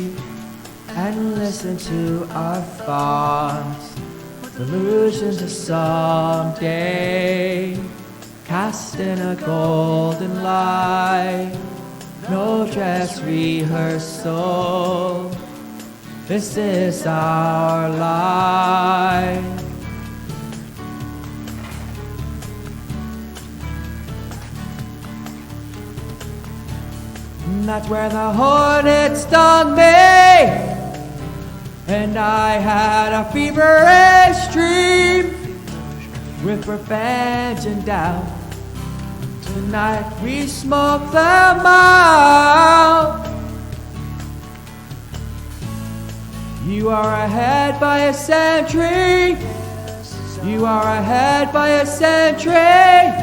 and listen to our thoughts, illusions of someday, cast in a golden light, no dress rehearsal, this is our life. And that's where the hornet stung me, and I had a feverish dream with revenge and doubt. Tonight we smoke them out. You are ahead by a century. You are ahead by a century.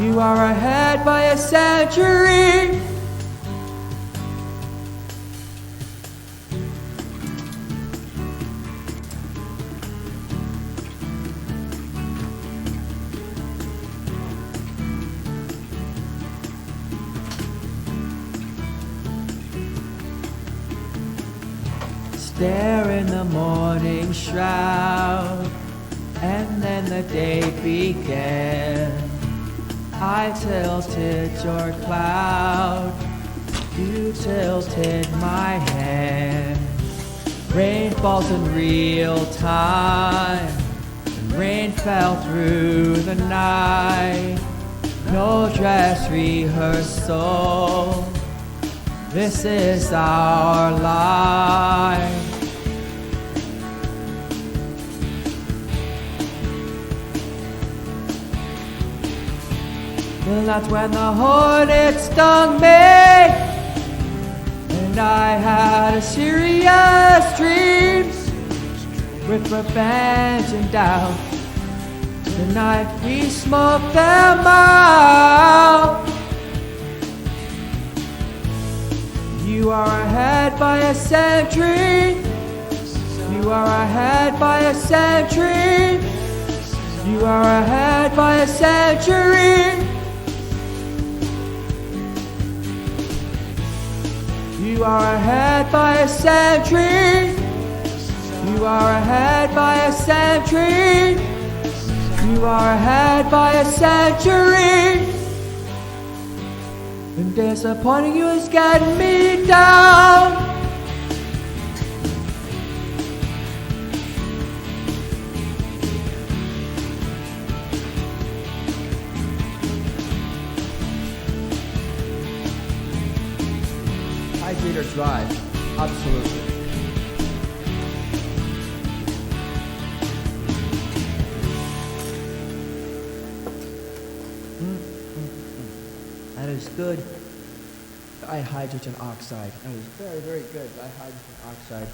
You are ahead by a century. There in the morning shroud, and then the day began. I tilted your cloud, you tilted my hand. Rain falls in real time, and rain fell through the night. No dress rehearsal, this is our life. And that's when the hornet stung me, and I had a serious dream with revenge and doubt. The night we smoked them out. You are ahead by a century. You are ahead by a century. You are ahead by a century. You are ahead by a century. You are ahead by a century. You are ahead by a century. And disappointing you is getting me down. Hydrate or drive, absolutely. That is good. Hydrogen oxide. That is very, very good. Hydrogen oxide.